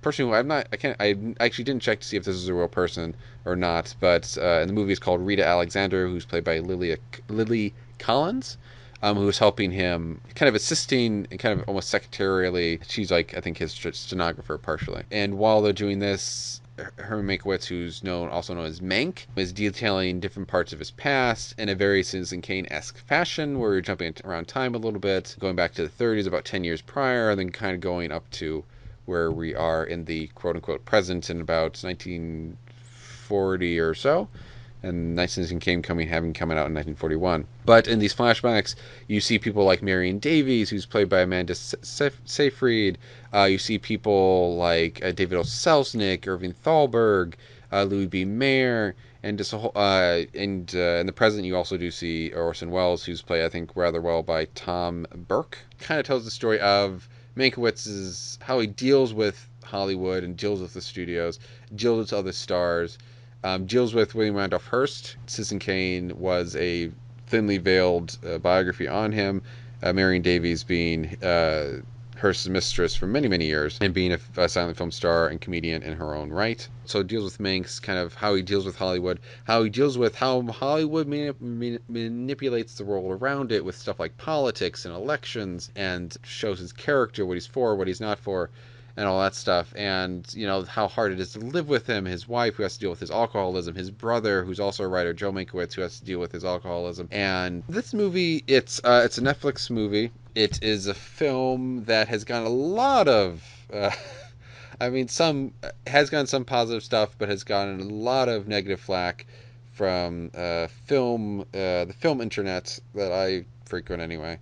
person who I actually didn't check to see if this is a real person or not, but in the movie it's called Rita Alexander, who's played by Lily Collins, who was helping him, kind of assisting and kind of almost secretarially. She's like, I think, his stenographer partially. And while they're doing this, Herman Mankiewicz, who's also known as Mank, is detailing different parts of his past in a very Citizen Kane-esque fashion, where you're jumping around time a little bit, going back to the 30s, about 10 years prior, and then kind of going up to where we are in the quote-unquote present in about 1940 or so, and Citizen Kane having come out in 1941. But in these flashbacks, you see people like Marion Davies, who's played by Amanda Seyfried. You see people like David O. Selznick, Irving Thalberg, Louis B. Mayer, and just a whole, in the present, you also do see Orson Welles, who's played, I think, rather well by Tom Burke. Kind of tells the story of Mankiewicz's, how he deals with Hollywood and deals with the studios, deals with other stars, deals with William Randolph Hearst. Citizen Kane was a thinly veiled biography on him, Marion Davies being Hearst's mistress for many, many years, and being a silent film star and comedian in her own right. So it deals with Manx, kind of how he deals with Hollywood, how he deals with how Hollywood manipulates the world around it with stuff like politics and elections, and shows his character, what he's for, what he's not for, and all that stuff, and how hard it is to live with him, his wife who has to deal with his alcoholism, his brother who's also a writer, Joe Mankiewicz, who has to deal with his alcoholism. And this movie, it's a Netflix movie. It is a film that has gotten a lot of I mean, some has gotten some positive stuff, but has gotten a lot of negative flack from the film internet that I frequent anyway.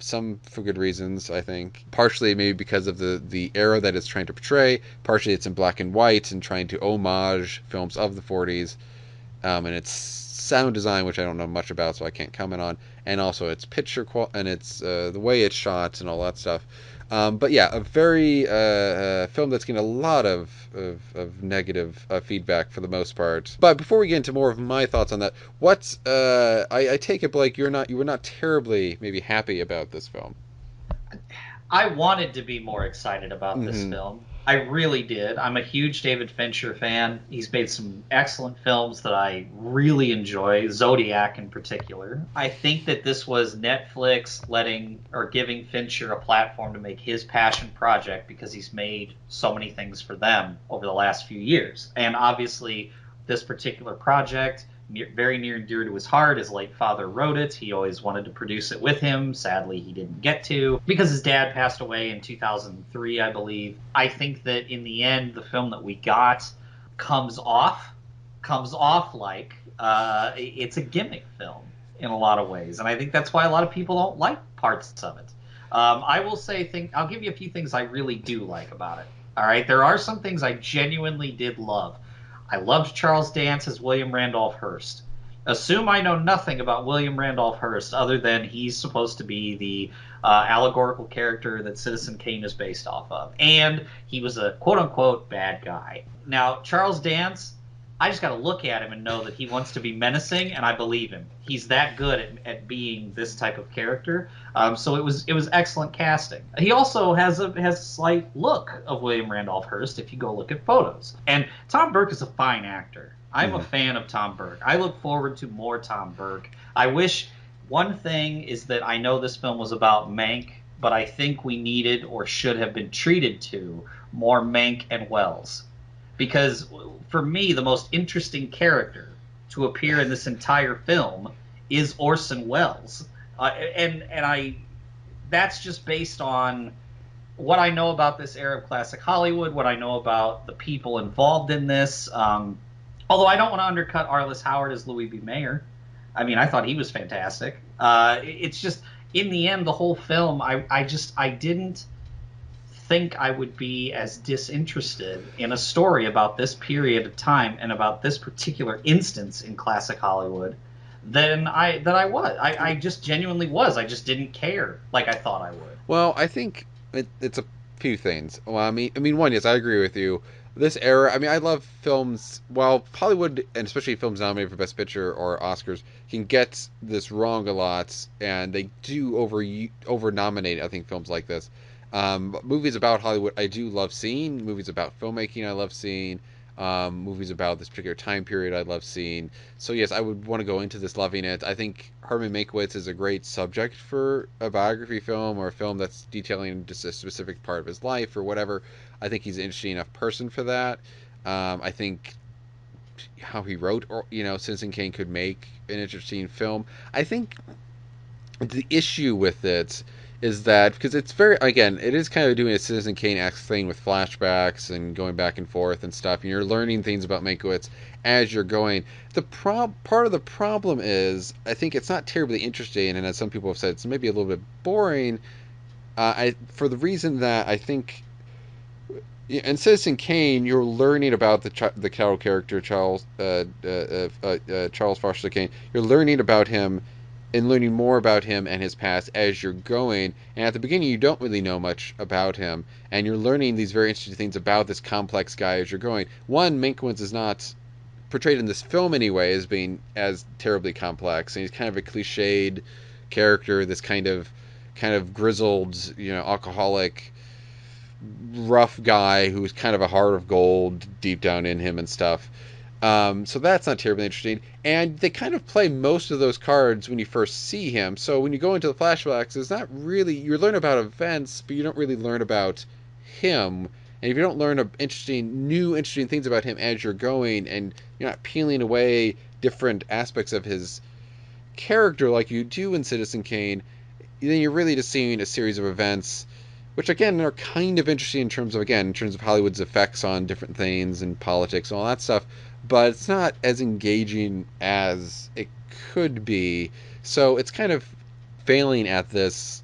Some for good reasons, I think. Partially maybe because of the era that it's trying to portray. Partially it's in black and white and trying to homage films of the 40s. And its sound design, which I don't know much about, so I can't comment on. And also its picture and its the way it's shot and all that stuff. But yeah, a very film that's getting a lot of negative feedback for the most part. But before we get into more of my thoughts on that, I take it, Blake, you were not terribly maybe happy about this film. I wanted to be more excited about this Mm-hmm. film. I really did. I'm a huge David Fincher fan. He's made some excellent films that I really enjoy, Zodiac in particular. I think that this was Netflix giving Fincher a platform to make his passion project, because he's made so many things for them over the last few years. And obviously, this particular project very near and dear to his heart. His late father wrote it. He always wanted to produce it with him. Sadly, he didn't get to because his dad passed away in 2003, I believe. I think that in the end, the film that we got comes off like it's a gimmick film in a lot of ways, and I think that's why a lot of people don't like parts of it. I will say, I'll give you a few things I really do like about it. All right, there are some things I genuinely did love. I loved Charles Dance as William Randolph Hearst. Assume I know nothing about William Randolph Hearst other than he's supposed to be the allegorical character that Citizen Kane is based off of. And he was a quote-unquote bad guy. Now, Charles Dance, I just got to look at him and know that he wants to be menacing, and I believe him. He's that good at being this type of character. So it was excellent casting. He also has a slight look of William Randolph Hearst if you go look at photos. And Tom Burke is a fine actor. I'm a fan of Tom Burke. I look forward to more Tom Burke. I wish one thing is that I know this film was about Mank, but I think we needed or should have been treated to more Mank and Wells. Because for me, the most interesting character to appear in this entire film is Orson Welles, and I that's just based on what I know about this era of classic Hollywood, what I know about the people involved in this. Although I don't want to undercut Arliss Howard as Louis B. Mayer. I mean, I thought he was fantastic. It's just in the end, the whole film, I didn't think I would be as disinterested in a story about this period of time and about this particular instance in classic Hollywood than I was. I just genuinely was. I just didn't care like I thought I would. Well, I think it's a few things. Well, I mean, one, yes, I agree with you. This era, I mean, I love films. Well, Hollywood, and especially films nominated for Best Picture or Oscars, can get this wrong a lot, and they do over nominate. I think films like this. Movies about Hollywood, I do love seeing. Movies about filmmaking, I love seeing. Movies about this particular time period, I love seeing. So yes, I would want to go into this loving it. I think Herman Mankiewicz is a great subject for a biography film or a film that's detailing just a specific part of his life or whatever. I think he's an interesting enough person for that. I think how he wrote, or Citizen Kane could make an interesting film. I think the issue with it is that because it's very, again, it is kind of doing a Citizen Kane-esque thing with flashbacks and going back and forth and stuff, and you're learning things about Mankiewicz as you're going. Part of the problem is I think it's not terribly interesting, and as some people have said, it's maybe a little bit boring. For the reason that I think in Citizen Kane, you're learning about the title character Charles Foster Kane. You're learning about him and learning more about him and his past as you're going. And at the beginning, you don't really know much about him, and you're learning these very interesting things about this complex guy as you're going. One, Mankiewicz is not portrayed in this film anyway as being as terribly complex, and he's kind of a cliched character, this kind of grizzled, alcoholic rough guy who's kind of a heart of gold deep down in him and stuff. So that's not terribly interesting. And they kind of play most of those cards when you first see him. So when you go into the flashbacks, it's not really, you learn about events, but you don't really learn about him. And if you don't learn new interesting things about him as you're going, and you're not peeling away different aspects of his character like you do in Citizen Kane, then you're really just seeing a series of events which again are kind of interesting in terms of Hollywood's effects on different things and politics and all that stuff, but it's not as engaging as it could be. So it's kind of failing at this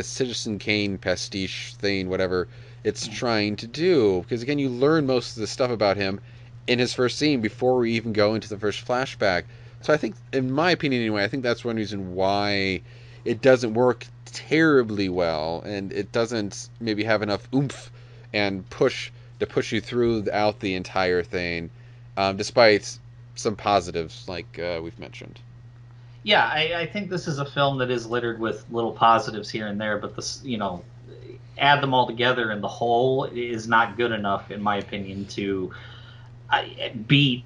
Citizen Kane pastiche thing, whatever it's trying to do. Because again, you learn most of the stuff about him in his first scene before we even go into the first flashback. So I think, in my opinion anyway, I think that's one reason why it doesn't work terribly well, and it doesn't maybe have enough oomph and push you throughout the entire thing, despite some positives like we've mentioned. Yeah, I think this is a film that is littered with little positives here and there, but add them all together, and the whole is not good enough, in my opinion, to beat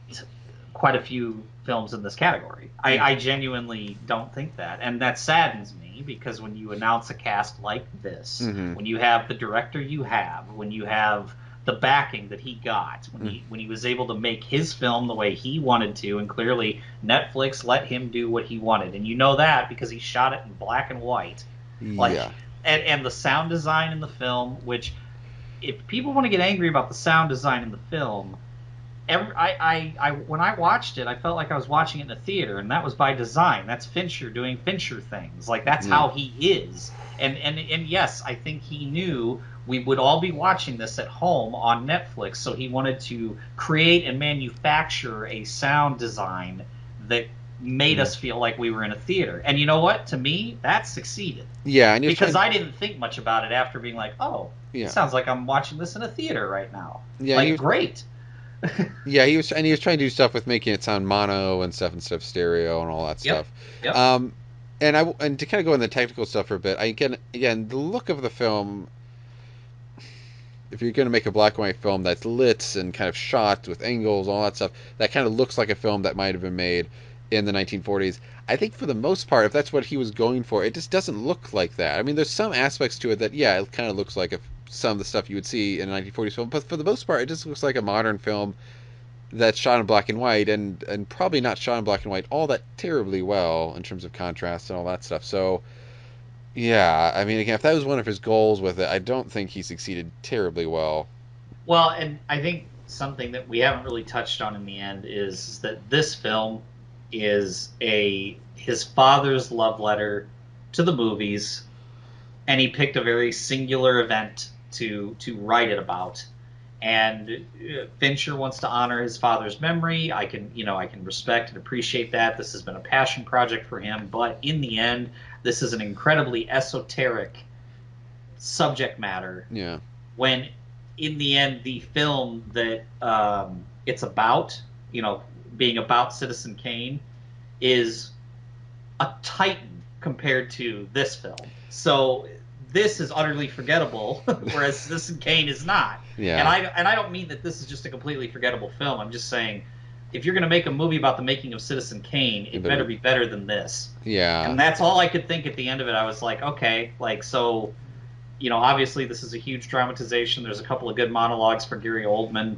quite a few films in this category. I genuinely don't think that, and that saddens me because when you announce a cast like this, Mm-hmm. when you have the director you have, when you have the backing that he got when he was able to make his film the way he wanted to, and clearly Netflix let him do what he wanted, and you know that because he shot it in black and white, like, Yeah. and the sound design in the film, which if people want to get angry about the sound design in the film, when I watched it, I felt like I was watching it in a theater, and that was by design. That's Fincher doing Fincher things. Like that's Yeah. how he is. And yes, I think he knew we would all be watching this at home on Netflix, so he wanted to create and manufacture a sound design that made Mm. us feel like we were in a theater. And you know what? To me, that succeeded Yeah, and he was because trying. I didn't think much about it after being like, "Oh, it Yeah. sounds like I'm watching this in a theater right now." Yeah, and he Like, was. great. Yeah, he was trying to do stuff with making it sound mono and stuff instead of stereo and all that Yep. stuff. Yep. Um, and to kind of go into the technical stuff for a bit, I again the look of the film. If you're going to make a black and white film that's lit and kind of shot with angles, all that stuff, that kind of looks like a film that might have been made in the 1940s. I think for the most part, if that's what he was going for, it just doesn't look like that. I mean, there's some aspects to it that, yeah, it kind of looks like some of the stuff you would see in a 1940s film, but for the most part, it just looks like a modern film that's shot in black and white, and probably not shot in black and white all that terribly well in terms of contrast and all that stuff. So yeah, I mean, again, if that was one of his goals with it, I don't think he succeeded terribly well. Well, and I think something that we haven't really touched on in the end is that this film is a his father's love letter to the movies, and he picked a very singular event to write it about. And Fincher wants to honor his father's memory. I can respect and appreciate that. This has been a passion project for him, but in the end, this is an incredibly esoteric subject matter Yeah, when in the end the film that it's about, you know, being about Citizen Kane, is a titan compared to this film. So this is utterly forgettable, whereas Citizen Kane is not. And yeah, I don't mean that this is just a completely forgettable film. I'm just saying if you're going to make a movie about the making of Citizen Kane, it it better better be. be better than this. Yeah, And that's all I could think at the end of it. I was like, okay, like so obviously this is a huge dramatization. There's a couple of good monologues for Gary Oldman,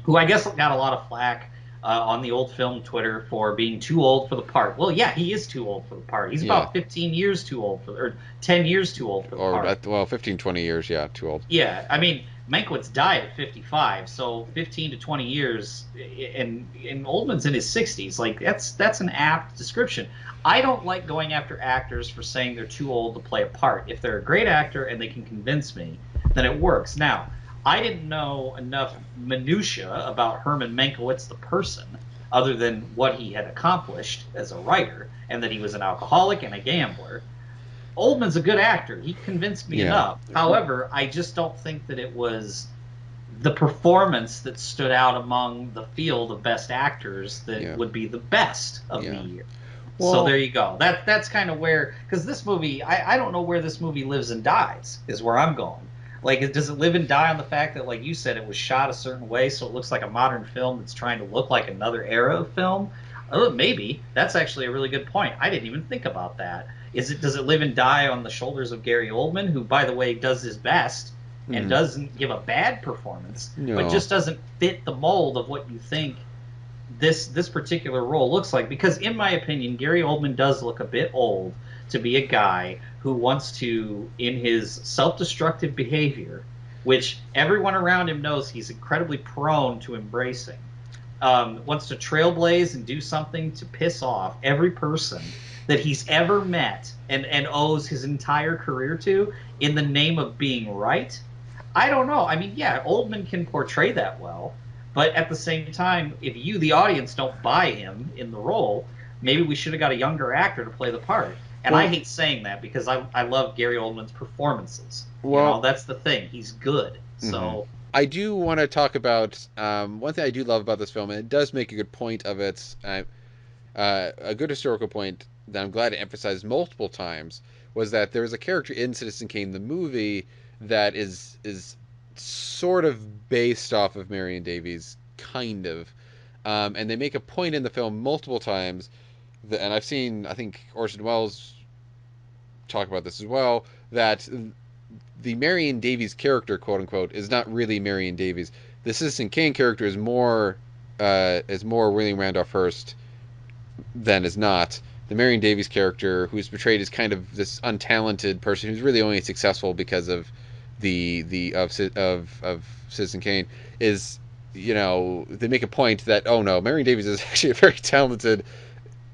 who I guess got a lot of flack on the old film Twitter for being too old for the part. Well, yeah, he is too old for the part. He's yeah, about 15 years too old or 10 years too old for the or part. well, 15, 20 years. Yeah, too old. Yeah, I mean, Mankiewicz died at 55, so 15 to 20 years, and Oldman's in his 60s. Like that's an apt description. I don't like going after actors for saying they're too old to play a part. If they're a great actor and they can convince me, then it works. Now, I didn't know enough minutia about Herman Mankiewicz the person, other than what he had accomplished as a writer, and that he was an alcoholic and a gambler. Oldman's a good actor. He convinced me Yeah, enough. However, I just don't think that it was the performance that stood out among the field of best actors that yeah, would be the best of the yeah. year. So Well, there you go. That's kind of where, because this movie, I don't know where this movie lives and dies, is where I'm going. Like, does it live and die on the fact that, like you said, it was shot a certain way, so it looks like a modern film that's trying to look like another era of film? Oh, maybe. That's actually a really good point. I didn't even think about that. Does it live and die on the shoulders of Gary Oldman, who, by the way, does his best and mm, doesn't give a bad performance, but no, just doesn't fit the mold of what you think this particular role looks like? Because in my opinion, Gary Oldman does look a bit old to be a guy who wants to, in his self-destructive behavior, which everyone around him knows he's incredibly prone to embracing, wants to trailblaze and do something to piss off every person that he's ever met and owes his entire career to in the name of being right. I don't know. I mean, yeah, Oldman can portray that well, but at the same time, if you, the audience, don't buy him in the role, maybe we should have got a younger actor to play the part. And I well, hate saying that because I love Gary Oldman's performances. well. That's the thing. He's good. Hmm. So, I do want to talk about one thing I do love about this film, and it does make a good point of its a good historical point that I'm glad to emphasize multiple times was that there is a character in Citizen Kane the movie that is sort of based off of Marion Davies, kind of, and they make a point in the film multiple times. And I think Orson Welles talk about this as well, that the Marion Davies character, quote unquote, is not really Marion Davies. The Citizen Kane character is more William Randolph Hearst than is not. The Marion Davies character, who's portrayed as kind of this untalented person who's really only successful because of of Citizen Kane, is, they make a point that, oh no, Marion Davies is actually a very talented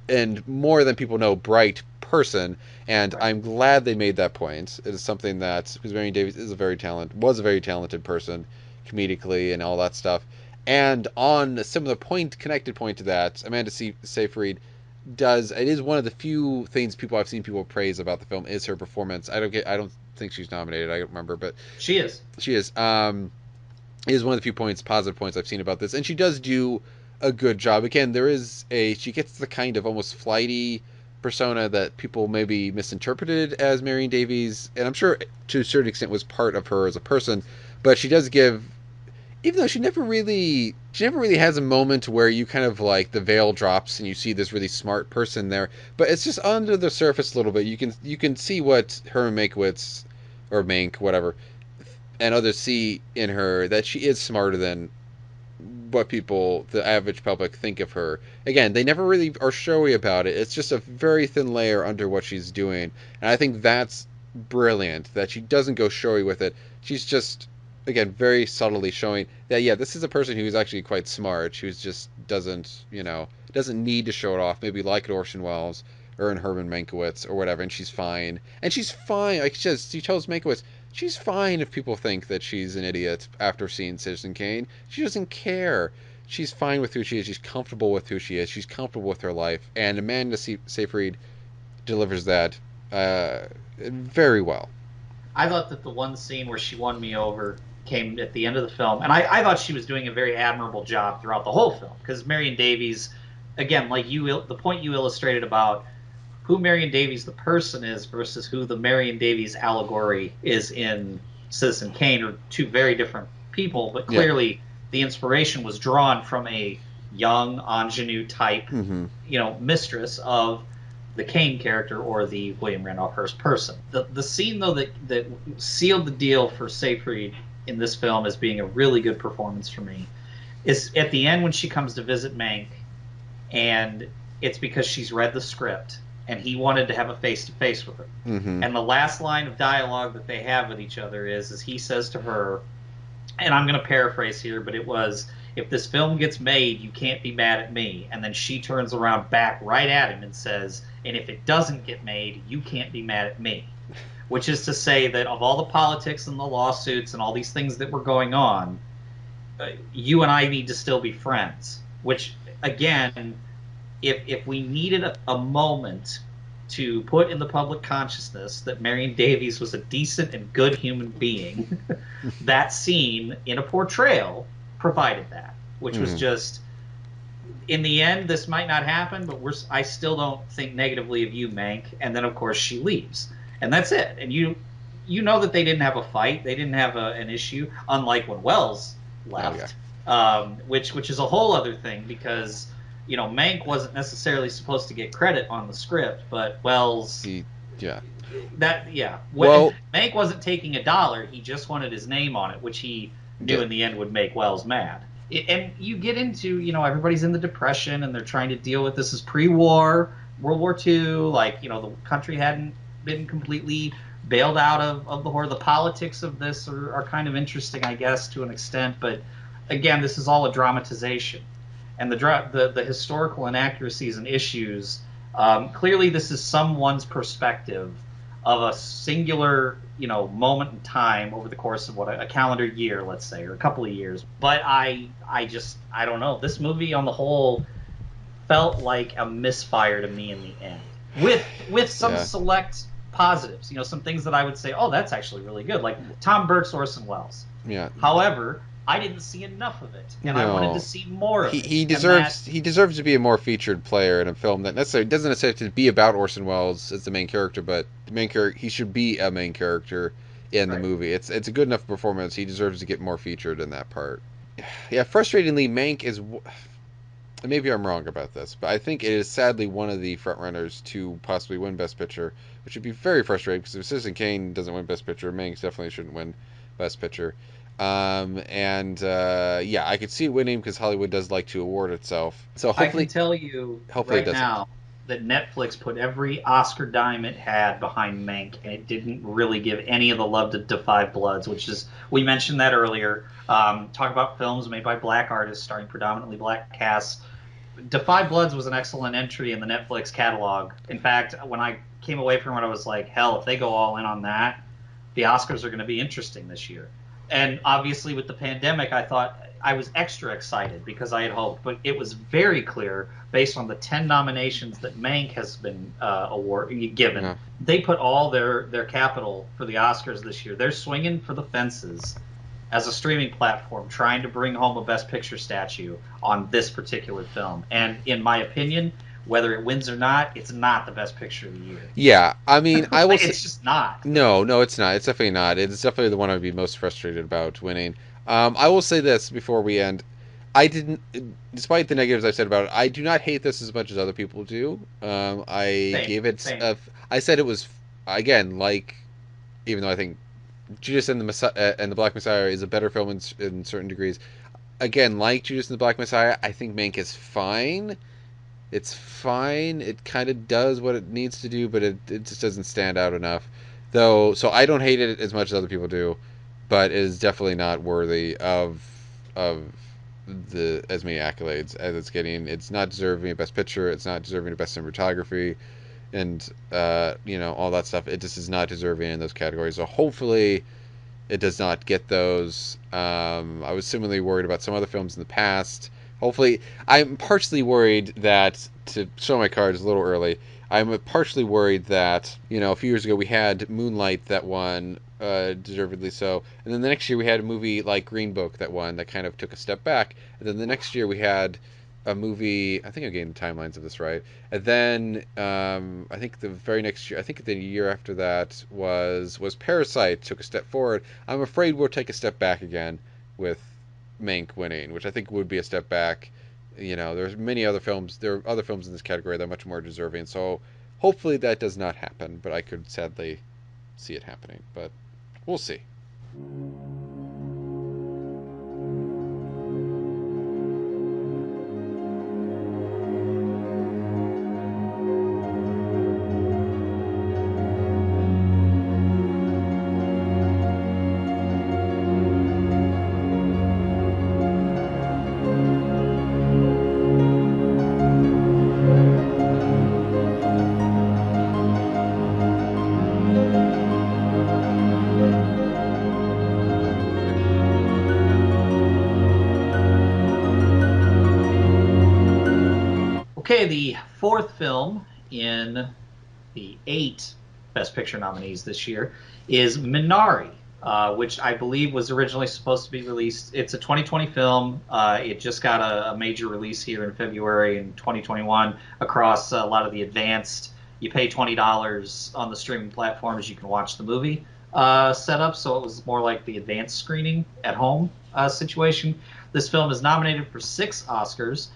and, more than people know, bright person, and Right. I'm glad they made that point. It is something that, because Marion Davies was a very talented person, comedically and all that stuff. And on a similar connected point to that, Amanda Seyfried it is one of the few things I've seen people praise about the film is her performance. I don't think she's nominated. I don't remember, but She is. she is. It is one of the few positive points I've seen about this, and she does do a good job. Again, she gets the kind of almost flighty persona that people maybe misinterpreted as Marion Davies, and I'm sure to a certain extent was part of her as a person, but she does give, even though she never really has a moment where you kind of like the veil drops and you see this really smart person there, but it's just under the surface a little bit. You can see what Herman Mankiewicz, or Mank, whatever, and others see in her, that she is smarter than what people, the average public, think of her. Again, they never really are showy about it. It's just a very thin layer under what she's doing, and I think that's brilliant. That she doesn't go showy with it. She's just, again, very subtly showing that, yeah, this is a person who's actually quite smart. Who's just doesn't need to show it off. Maybe like an Orson Welles or in Herman Mankiewicz or whatever, and she's fine. And she's fine. Like she tells Mankiewicz, she's fine if people think that she's an idiot after seeing Citizen Kane. She doesn't care. She's fine with who she is. She's comfortable with who she is. She's comfortable with her life. And Amanda Seyfried delivers that very well. I thought that the one scene where she won me over came at the end of the film, and I thought she was doing a very admirable job throughout the whole film, because Marion Davies, again, like the point you illustrated about who Marion Davies the person is versus who the Marion Davies allegory is in Citizen Kane, are two very different people, but Yeah. clearly the inspiration was drawn from a young ingenue type, Mm-hmm. mistress of the Kane character, or the William Randolph Hearst person. The scene though that sealed the deal for Seyfried in this film as being a really good performance for me is at the end when she comes to visit Mank, and it's because she's read the script and he wanted to have a face to face with her. Mm-hmm. And the last line of dialogue that they have with each other is he says to her, and I'm going to paraphrase here, but it was, if this film gets made, you can't be mad at me. And then she turns around back right at him and says, and if it doesn't get made, you can't be mad at me. Which is to say that of all the politics and the lawsuits and all these things that were going on, you and I need to still be friends. Which, again, if we needed a moment to put in the public consciousness that Marion Davies was a decent and good human being, that scene in a portrayal provided that, which was Mm-hmm. just, in the end, this might not happen, but I still don't think negatively of you, Mank. And then, of course, she leaves, and that's it. And you know that they didn't have a fight, they didn't have an issue, unlike when Wells Oh yeah. left, which is a whole other thing, because Mank wasn't necessarily supposed to get credit on the script, but Wells, Yeah. that yeah, Well, Mank wasn't taking $1; he just wanted his name on it, which he knew yeah. in the end would make Wells mad. And you get into, everybody's in the Depression and they're trying to deal with this as pre-war, World War II, like, the country hadn't been completely bailed out of the horror. The politics of this are kind of interesting, I guess, to an extent, but again, this is all a dramatization. And the historical inaccuracies and issues, clearly this is someone's perspective of a singular, moment in time over the course of a calendar year, let's say, or a couple of years. But I don't know. This movie on the whole felt like a misfire to me in the end, with some Yeah. select positives. Some things that I would say, oh, that's actually really good, like Tom Burke's Orson Welles. Yeah. However, I didn't see enough of it, and I wanted to No. see more of He it, he and that deserves he deserves to be a more featured player in a film that necessarily doesn't necessarily have to be about Orson Welles as the main character, but the main character, he should be a main character in the right. movie. It's a good enough performance. He deserves to get more featured in that part. Yeah, frustratingly, Mank is. Maybe I'm wrong about this, but I think it is sadly one of the frontrunners to possibly win Best Picture, which would be very frustrating because if Citizen Kane doesn't win Best Picture, Mank definitely shouldn't win Best Picture. Yeah, I could see it winning because Hollywood does like to award itself. So I can hopefully, tell you it right doesn't. now that Netflix put every Oscar dime it had behind Mank, and it didn't really give any of the love to Defy Bloods, which is, we mentioned that earlier. Talk about films made by black artists starring predominantly black casts. Defy Bloods was an excellent entry in the Netflix catalog. In fact, when I came away from it, I was like, hell, if they go all in on that, the Oscars are going to be interesting this year. And obviously, with the pandemic, I thought I was extra excited because I had hoped, but it was very clear based on the 10 nominations that Mank has been given. Yeah. They put all their capital for the Oscars this year. They're swinging for the fences as a streaming platform, trying to bring home a Best Picture statue on this particular film. And in my opinion, whether it wins or not, it's not the Best Picture of the year. Yeah, I mean, I will Like, say it's just not. no, no, it's not. It's definitely not. It's definitely the one I'd be most frustrated about winning. I will say this before we end. I didn't, despite the negatives I said about it, I do not hate this as much as other people do. I Same, gave it, same. I said it was, again, like, even though I think Judas and the and the Black Messiah is a better film in certain degrees. Again, like Judas and the Black Messiah, I think Mank is fine. It's fine. It kind of does what it needs to do, but it just doesn't stand out enough. Though, so I don't hate it as much as other people do, but it is definitely not worthy of the as many accolades as it's getting. It's not deserving of Best Picture. It's not deserving of Best Cinematography, and all that stuff. It just is not deserving in those categories. So hopefully, it does not get those. I was similarly worried about some other films in the past. Hopefully, I'm partially worried that, to show my cards a little early, I'm partially worried that, a few years ago we had Moonlight that won, deservedly so, and then the next year we had a movie like Green Book that won that kind of took a step back, and then the next year we had a movie. I think I'm getting the timelines of this right. And then I think the very next year, I think the year after that was Parasite took a step forward. I'm afraid we'll take a step back again with Mank winning, which I think would be a step back. There's many other films. There are other films in this category that are much more deserving. So hopefully that does not happen. But I could sadly see it happening. But we'll see. Okay, the fourth film in the 8 Best Picture nominees this year is Minari, which I believe was originally supposed to be released. It's a 2020 film. It just got a major release here in February in 2021 across a lot of the advanced. You pay $20 on the streaming platforms, you can watch the movie setup. So it was more like the advanced screening at home situation. This film is nominated for 6 Oscars.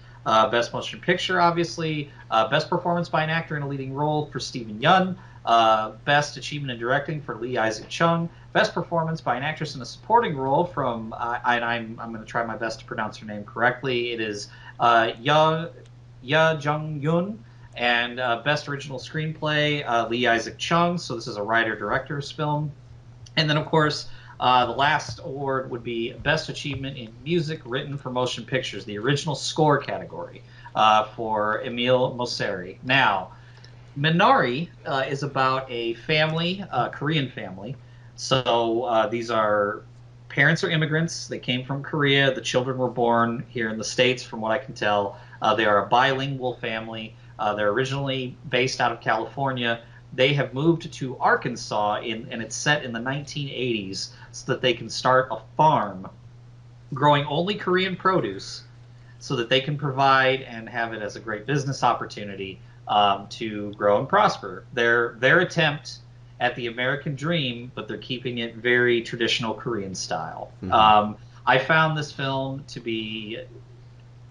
Best Motion Picture, obviously. Best Performance by an Actor in a Leading Role for Stephen Yeun. Best Achievement in Directing for Lee Isaac Chung. Best Performance by an Actress in a Supporting Role from, I'm going to try my best to pronounce her name correctly. It is Ya Jung Yoon. And Best Original Screenplay, Lee Isaac Chung. So this is a writer-director's film. And then, of course, the last award would be Best Achievement in Music Written for Motion Pictures, the original score category for Emile Mosseri. Now, Minari is about a family, a Korean family. So these are parents are immigrants. They came from Korea. The children were born here in the States, from what I can tell. They are a bilingual family. They're originally based out of California. They have moved to Arkansas, and it's set in the 1980s so that they can start a farm growing only Korean produce so that they can provide and have it as a great business opportunity to grow and prosper. Their attempt at the American dream, but they're keeping it very traditional Korean style. Mm-hmm. I found this film to be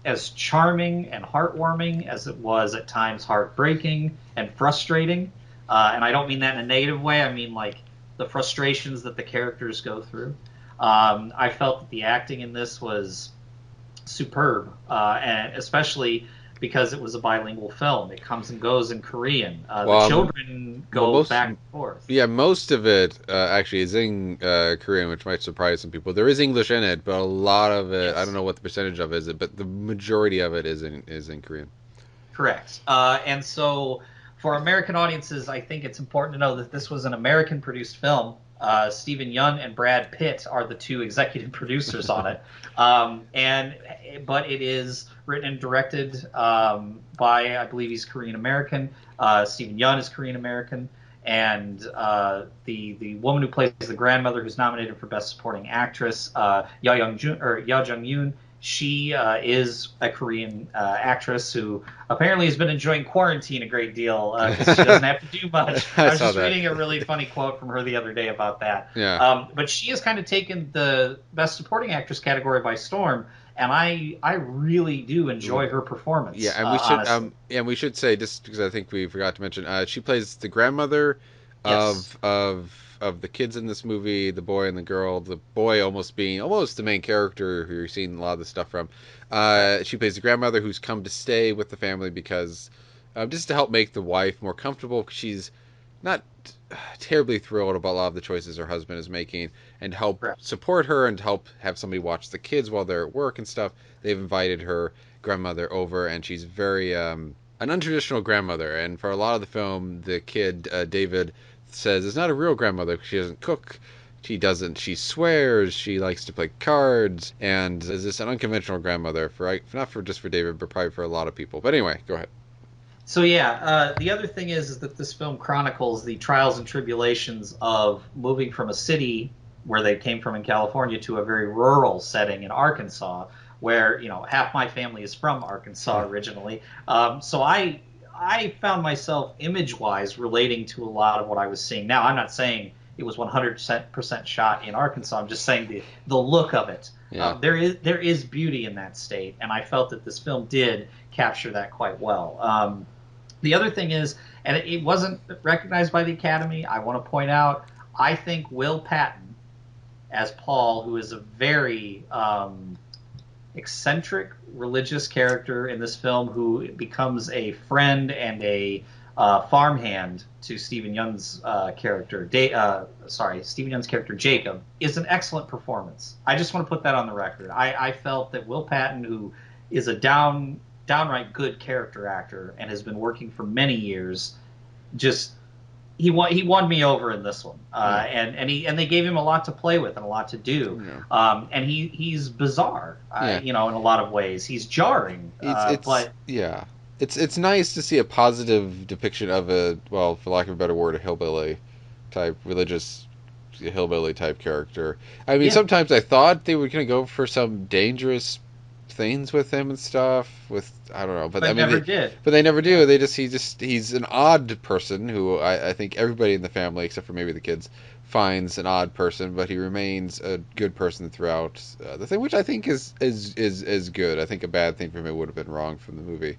as charming and heartwarming as it was at times heartbreaking and frustrating. and I don't mean that in a negative way. I mean like the frustrations that the characters go through. I felt that the acting in this was superb, and especially because it was a bilingual film. It comes and goes in Korean. The Well, children well, go back and forth. most of it actually is in Korean, which might surprise some people. There is English in it, but a lot of it, I don't Yes. know what the percentage of it is, but the majority of it is in Korean. Correct. And so, for American audiences, I think it's important to know that this was an American produced film. Stephen Yeun and Brad Pitt are the two executive producers on it. And but it is written and directed by, I believe he's Korean American. Stephen Yeun is Korean American, and the woman who plays the grandmother, who's nominated for Best Supporting Actress, Ya Jung Yoon, she is a Korean actress who apparently has been enjoying quarantine a great deal because she doesn't have to do much. I I was saw just that. reading a really funny quote from her the other day about that. Yeah. But she has kind of taken the Best Supporting Actress category by storm, and I really do enjoy her Yeah, performance, and honestly. we should say, just because I think we forgot to mention, she plays the grandmother Yes. of the kids in this movie, the boy and the girl. The boy almost being almost the main character who you're seeing a lot of the stuff from. Correct. She plays the grandmother who's come to stay with the family because just to help make the wife more comfortable. 'Cause she's not terribly thrilled about a lot of the choices her husband is making, and help Correct. support her and help have somebody watch the kids while they're at work and stuff. They've invited her grandmother over, and she's very an untraditional grandmother. And for a lot of the film, the kid David says it's not a real grandmother because she doesn't cook. She doesn't. She swears. She likes to play cards, and is this an unconventional grandmother for not for just for David, but probably for a lot of people. But anyway, go ahead. So yeah, the other thing is that this film chronicles the trials and tribulations of moving from a city where they came from in California to a very rural setting in Arkansas, where half my family is from Arkansas originally. So I found myself image wise relating to a lot of what I was seeing. Now I'm not saying it was 100% shot in Arkansas. I'm just saying the look of it. Yeah. There is beauty in that state, and I felt that this film did capture that quite well. The other thing is, and it wasn't recognized by the Academy, I want to point out, I think Will Patton as Paul, who is a very eccentric religious character in this film, who becomes a friend and a farmhand to Stephen Yeun's character. Stephen Yeun's character Jacob is an excellent performance. I just want to put that on the record. I felt that Will Patton, who is a downright good character actor and has been working for many years, just he won me over in this one, Yeah. and they gave him a lot to play with and a lot to do, Yeah. and he's bizarre, Yeah. in a lot of ways. He's jarring, It's but yeah. It's nice to see a positive depiction of a, well, for lack of a better word, a hillbilly type religious hillbilly type character. I mean, yeah, sometimes I thought they were gonna go for some dangerous things with him and stuff. With I don't know, but I but mean, never did. but they never Yeah, do. He's an odd person who I think everybody in the family except for maybe the kids finds an odd person, but he remains a good person throughout the thing, which I think is good. I think a bad thing from it would have been wrong from the movie.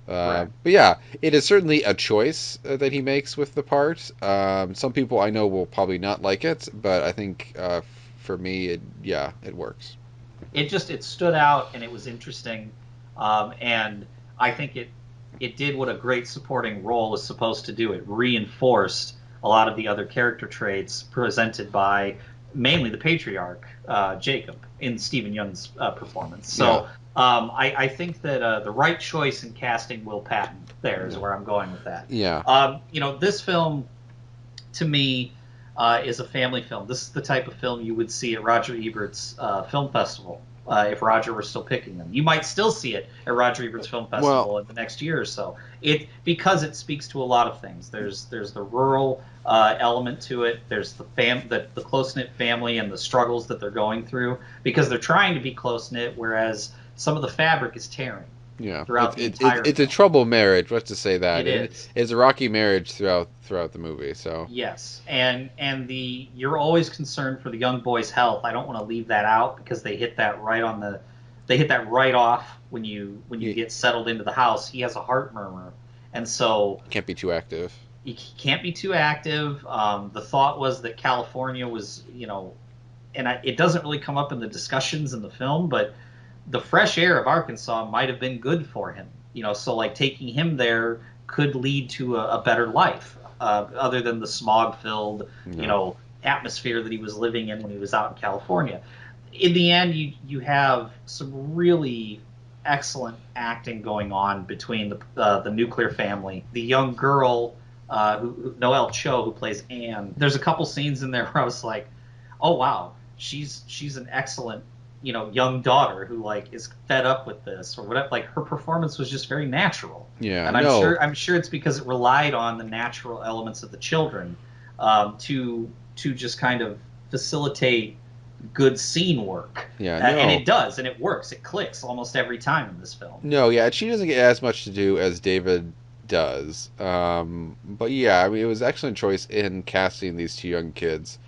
correct. But yeah, it is certainly a choice that he makes with the part. Some people I know will probably not like it, but I think for me, yeah, it works. It stood out and it was interesting, and I think it did what a great supporting role is supposed to do. It reinforced a lot of the other character traits presented by mainly the patriarch Jacob in Stephen Young's performance. Yeah, So I think that the right choice in casting Will Patton there is yeah, where I'm going with that. yeah, This film to me is a family film. This is the type of film you would see at Roger Ebert's film festival if Roger were still picking them. You might still see it at Roger Ebert's film well, festival in the next year or so. Because it speaks to a lot of things. There's the rural element to it. There's the close knit family and the struggles that they're going through because they're trying to be close knit, whereas some of the fabric is tearing yeah. throughout the entire It's a film. trouble marriage. Let's just say that It is. it's a rocky marriage throughout the movie. So Yes, and the you're always concerned for the young boy's health. I don't want to leave that out because they hit that right off when you you get settled into the house. He has a heart murmur, and so can't be too active. he can't be too active. The thought was that California was, and it doesn't really come up in the discussions in the film, but the fresh air of Arkansas might have been good for him. So like taking him there could lead to a better life, other than the smog-filled, Yeah. atmosphere that he was living in when he was out in California. In the end, you have some really excellent acting going on between the nuclear family, the young girl, Noelle Cho, who plays Anne. There's a couple scenes in there where I was like, oh wow, she's an excellent young daughter who like is fed up with this or whatever. Like her performance was just very natural, Yeah. and I'm No. sure I'm sure it's because it relied on the natural elements of the children, to just kind of facilitate good scene work. Yeah. And No. it does, and it works. It clicks almost every time in this film. No. Yeah. She doesn't get as much to do as David does. But yeah, I mean, it was an excellent choice in casting these two young kids.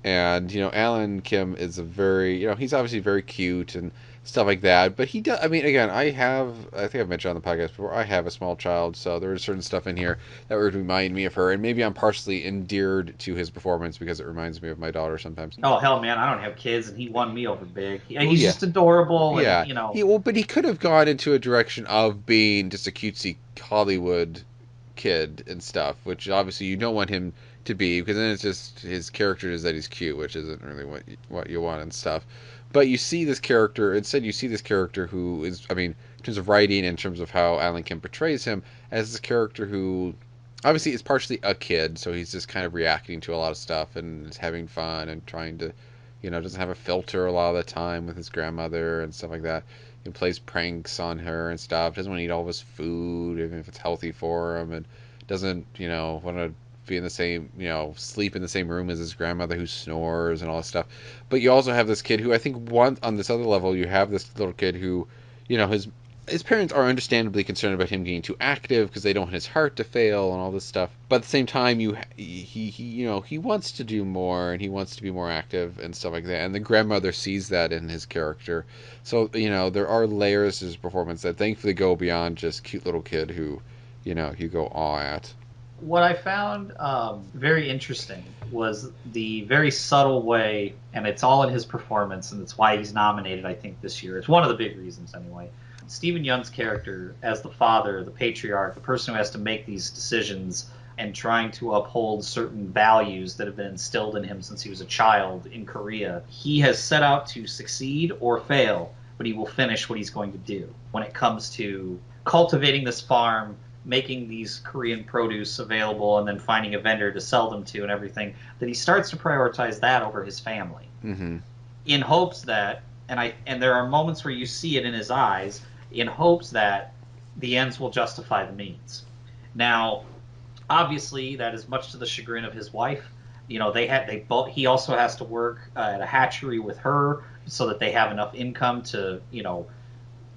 And Alan Kim is a very he's obviously very cute and stuff like that, but he does. I mean, again, I think I've mentioned on the podcast before, I have a small child, so there is certain stuff in here that would remind me of her, and maybe I'm partially endeared to his performance because it reminds me of my daughter sometimes. Oh hell, man! I don't have kids, and he won me over big. Oh He's yeah. just adorable, and Yeah, but he could have gone into a direction of being just a cutesy Hollywood kid and stuff, which obviously you don't want him to be, because then it's just his character is that he's cute, which isn't really what you want and stuff. But you see this character instead. You see this character who is, I mean, in terms of writing, in terms of how Alan Kim portrays him, as this character who obviously is partially a kid, so he's just kind of reacting to a lot of stuff and is having fun and trying to, doesn't have a filter a lot of the time with his grandmother and stuff like that. He plays pranks on her and stuff. Doesn't want to eat all of his food, even if it's healthy for him, and doesn't, want to be in the same, sleep in the same room as his grandmother who snores and all this stuff. But you also have this kid who I think on this other level, you have this little kid who, his parents are understandably concerned about him getting too active because they don't want his heart to fail and all this stuff. But at the same time, he wants to do more and he wants to be more active and stuff like that. And the grandmother sees that in his character. So there are layers to his performance that thankfully go beyond just cute little kid who, you go awe at. what I found very interesting was the very subtle way, and it's all in his performance, and it's why he's nominated, I think, this year. It's one of the big reasons, anyway. Stephen Yeun's character as the father, the patriarch, the person who has to make these decisions and trying to uphold certain values that have been instilled in him since he was a child in Korea. He has set out to succeed or fail, but he will finish what he's going to do when it comes to cultivating this farm, making these Korean produce available, and then finding a vendor to sell them to and everything, that he starts to prioritize that over his family, Mm-hmm. in hopes that, and there are moments where you see it in his eyes, in hopes that the ends will justify the means. Now, obviously, that is much to the chagrin of his wife. They both. He also has to work at a hatchery with her so that they have enough income to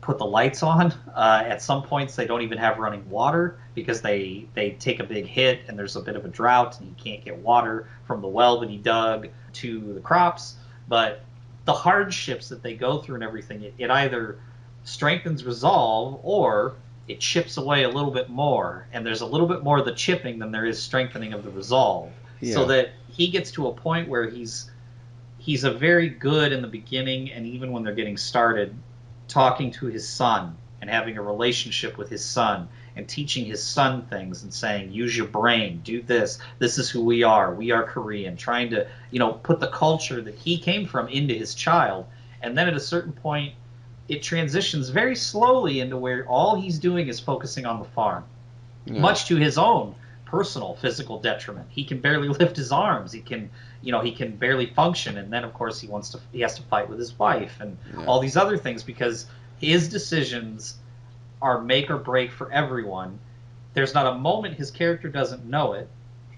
put the lights on. At some points, they don't even have running water because they take a big hit and there's a bit of a drought and he can't get water from the well that he dug to the crops. But the hardships that they go through and everything, it either strengthens resolve or it chips away a little bit more, and there's a little bit more of the chipping than there is strengthening of the resolve, so Yeah. that he gets to a point where he's a very good in the beginning, and even when they're getting started, talking to his son and having a relationship with his son and teaching his son things and saying, use your brain, do this is who we are Korean, trying to put the culture that he came from into his child. And then at a certain point it transitions very slowly into where all he's doing is focusing on the farm, Yeah. much to his own personal physical detriment. He can barely lift his arms. He can barely function. And then, of course, he has to fight with his wife and Yeah. all these other things because his decisions are make or break for everyone. There's not a moment his character doesn't know it.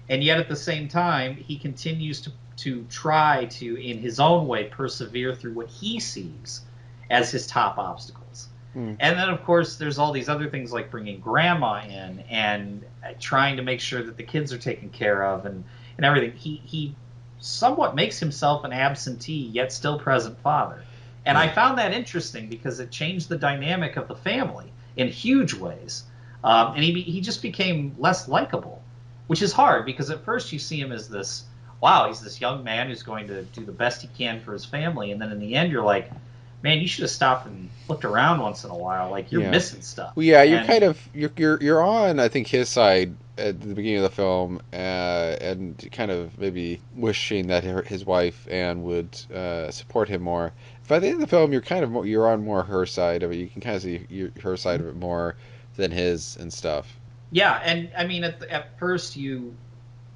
And yet, at the same time, he continues to try to, in his own way, persevere through what he sees as his top obstacles. Mm. And then, of course, there's all these other things like bringing grandma in and trying to make sure that the kids are taken care of and everything. He somewhat makes himself an absentee yet still present father. And I Yeah. found that interesting because it changed the dynamic of the family in huge ways. And he just became less likable. which is hard because at first you see him as this, wow, he's this young man who's going to do the best he can for his family, and then in the end you're like, man, you should have stopped and looked around once in a while. Like you're Yeah. missing stuff. Well, yeah, you're kind And of you're on, I think, his side at the beginning of the film, and kind of maybe wishing that his wife Anne would support him more. By the end of the film, you're kind of you're on more her side of it. You can kind of see her side of it more than his and stuff. yeah, and I mean at first you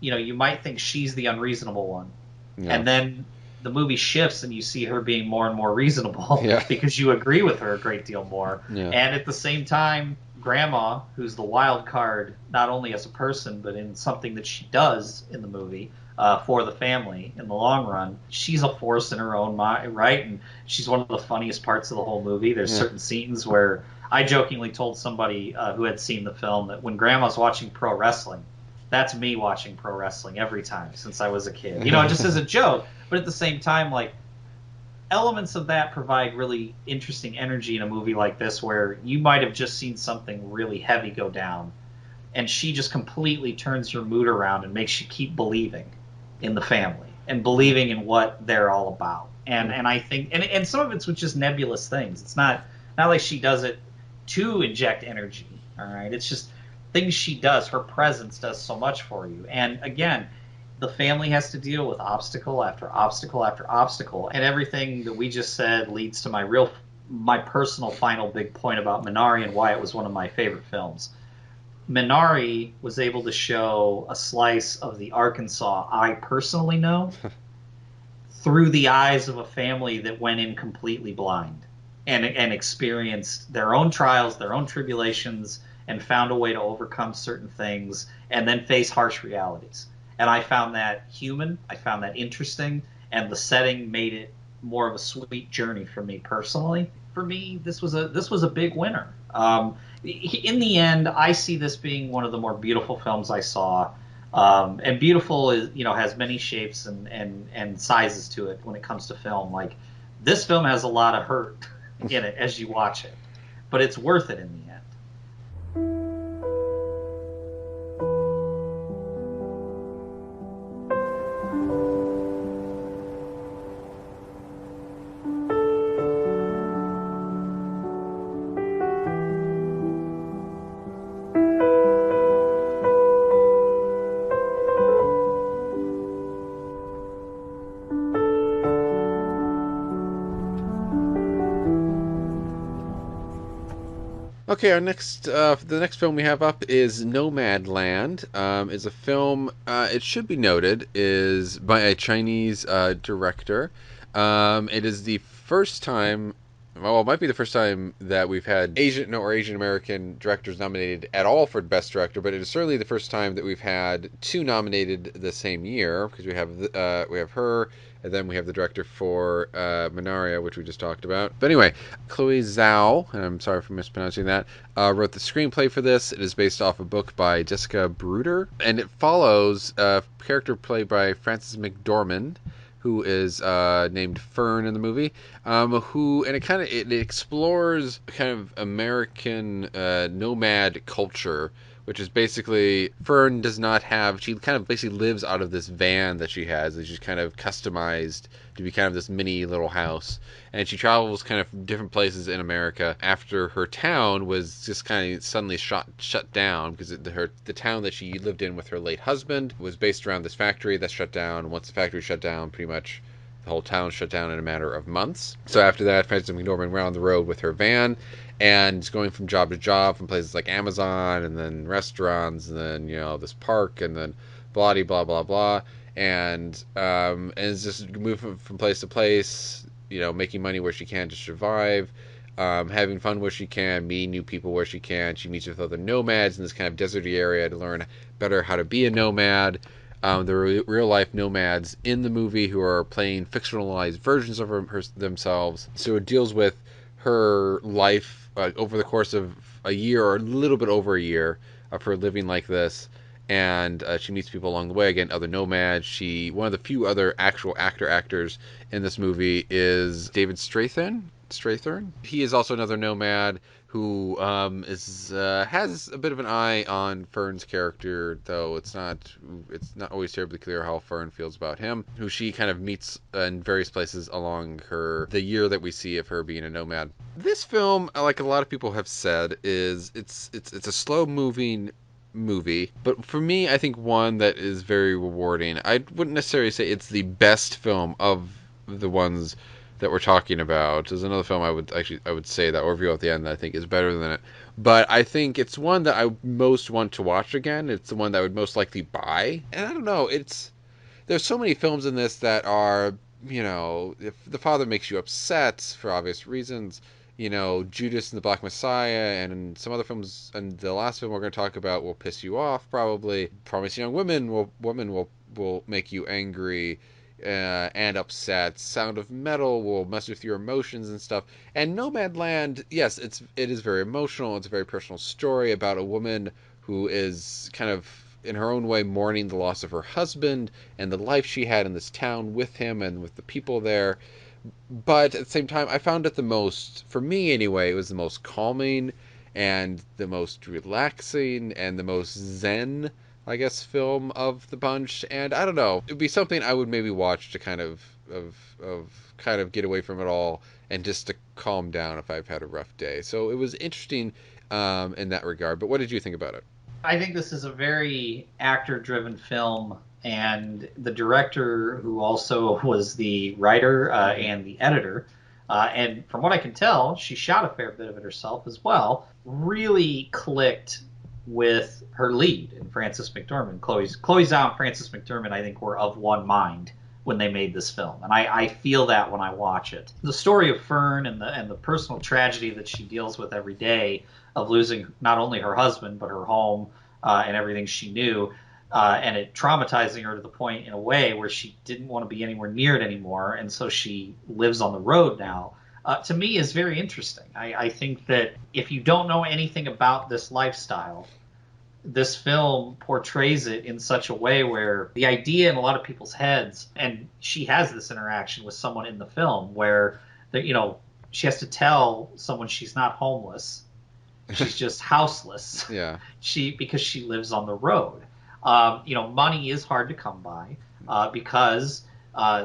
know, you might think she's the unreasonable one. Yeah, And then the movie shifts and you see her being more and more reasonable yeah, because you agree with her a great deal more. yeah. And at the same time, Grandma, who's the wild card, not only as a person, but in something that she does in the movie for the family in the long run, she's a force in her own mind, right? And she's one of the funniest parts of the whole movie. There's Yeah. certain scenes where I jokingly told somebody who had seen the film that when Grandma's watching pro wrestling, that's me watching pro wrestling every time since I was a kid. You know, just as a joke, but at the same time, like elements of that provide really interesting energy in a movie like this where you might have just seen something really heavy go down and she just completely turns your mood around and makes you keep believing in the family and believing in what they're all about. And I think and some of it's with just nebulous things. It's not like she does it to inject energy. All right. It's just things she does. Her presence does so much for you. And again, the family has to deal with obstacle after obstacle after obstacle, and everything that we just said leads to my personal final big point about Minari and why it was one of my favorite films. Minari was able to show a slice of the Arkansas I personally know through the eyes of a family that went in completely blind and experienced their own trials, their own tribulations, and found a way to overcome certain things and then face harsh realities. And I found that human, I found that interesting, and the setting made it more of a sweet journey for me personally. For me, this was a big winner. In the end, I see this being one of the more beautiful films I saw. And beautiful is, you know, has many shapes and sizes to it when it comes to film. Like this film has a lot of hurt in it as you watch it, but it's worth it in the end. Okay, the next film we have up is Nomadland. Is a film. It should be noted is by a Chinese director. It is the first time. Well, it might be the first time that we've had Asian American directors nominated at all for Best Director, but it is certainly the first time that we've had two nominated the same year because we have her, and then we have the director for Minaria, which we just talked about. But anyway, Chloe Zhao, and I'm sorry for mispronouncing that, wrote the screenplay for this. It is based off a book by Jessica Bruder, and it follows a character played by Frances McDormand, who is named Fern in the movie, who and it explores kind of American nomad culture, which is basically Fern does not have. She kind of basically lives out of this van that she has, that she's kind of customized to be kind of this mini little house, and she travels kind of different places in America after her town was just kind of suddenly shut down because the town that she lived in with her late husband was based around this factory that shut down. Once the factory shut down, pretty much the whole town shut down in a matter of months. So after that, Frances McDormand went on the road with her van and going from job to job, from places like Amazon and then restaurants and then this park and then blah blah blah blah, and it's just moving from place to place, making money where she can to survive, having fun where she can, meeting new people where she can. She meets with other nomads in this kind of deserty area to learn better how to be a nomad. The real life nomads in the movie who are playing fictionalized versions of themselves. So it deals with her life over the course of a year or a little bit over a year of her living like this, and she meets people along the way. Again, other nomads. One of the few other actual actors in this movie is David Strathern. He is also another nomad who is has a bit of an eye on Fern's character, though it's not always terribly clear how Fern feels about him, who she kind of meets in various places along the year that we see of her being a nomad. This film, like a lot of people have said, it's a slow movie, but for me, I think one that is very rewarding. I wouldn't necessarily say it's the best film of the ones that we're talking about. There's another film I would say that, or review at the end, that I think is better than it. But I think it's one that I most want to watch again. It's the one that I would most likely buy. And I don't know, there's so many films in this that are, if the father makes you upset for obvious reasons, Judas and the Black Messiah, and some other films, and the last film we're going to talk about will piss you off probably. Promising Young Woman will make you angry and upset. Sound of Metal will mess with your emotions and stuff. And Nomadland, yes, it is very emotional. It's a very personal story about a woman who is kind of in her own way mourning the loss of her husband and the life she had in this town with him and with the people there. But at the same time, I found it for me anyway, it was the most calming and the most relaxing and the most zen, I guess, film of the bunch. And I don't know, it'd be something I would maybe watch to kind of get away from it all and just to calm down if I've had a rough day. So it was interesting in that regard. But what did you think about it? I think this is a very actor-driven film, and the director, who also was the writer and the editor, and from what I can tell, she shot a fair bit of it herself as well, really clicked with her lead in Frances McDormand. Chloe Zhao and Frances McDormand, I think, were of one mind when they made this film, and I feel that when I watch it. The story of Fern and the personal tragedy that she deals with every day of losing not only her husband but her home and everything she knew, and it traumatizing her to the point in a way where she didn't want to be anywhere near it anymore, and so she lives on the road now. To me, is very interesting. I think that if you don't know anything about this lifestyle, this film portrays it in such a way where the idea in a lot of people's heads, and she has this interaction with someone in the film where, she has to tell someone she's not homeless, she's just houseless. Yeah. Because she lives on the road. Money is hard to come by because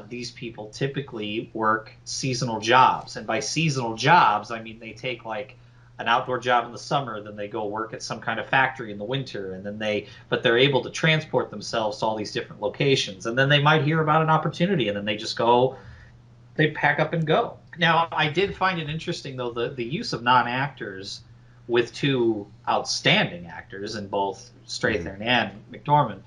these people typically work seasonal jobs, and by seasonal jobs, I mean they take like an outdoor job in the summer, then they go work at some kind of factory in the winter, and then they're able to transport themselves to all these different locations, and then they might hear about an opportunity, and then they pack up and go. Now, I did find it interesting though the use of non-actors with two outstanding actors in both Strathern and McDormand.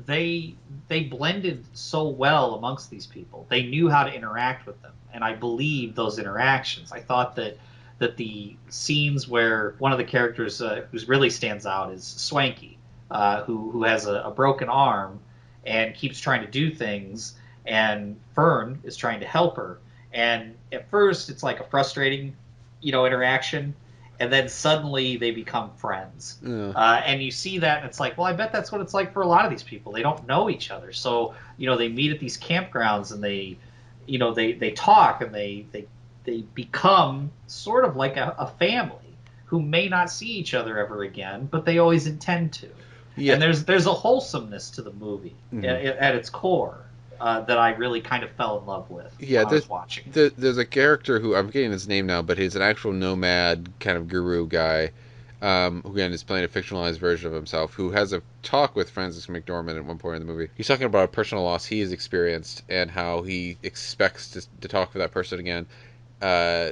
They blended so well amongst these people. They knew how to interact with them, and I believe those interactions. I thought that the scenes where one of the characters who really stands out is Swanky, who has a broken arm and keeps trying to do things, and Fern is trying to help her. And at first, it's like a frustrating, interaction, and then suddenly they become friends. Yeah. And you see that, and it's like, well, I bet that's what it's like for a lot of these people. They don't know each other, so they meet at these campgrounds, and they talk, and they become sort of like a family who may not see each other ever again, but they always intend to. Yeah. And there's a wholesomeness to the movie Mhm. at its core that I really kind of fell in love with Yeah, when I was watching. there's a character who I'm forgetting his name now, but he's an actual nomad kind of guru guy, who again is playing a fictionalized version of himself, who has a talk with Frances McDormand at one point in the movie. He's talking about a personal loss he has experienced and how he expects to talk with that person again,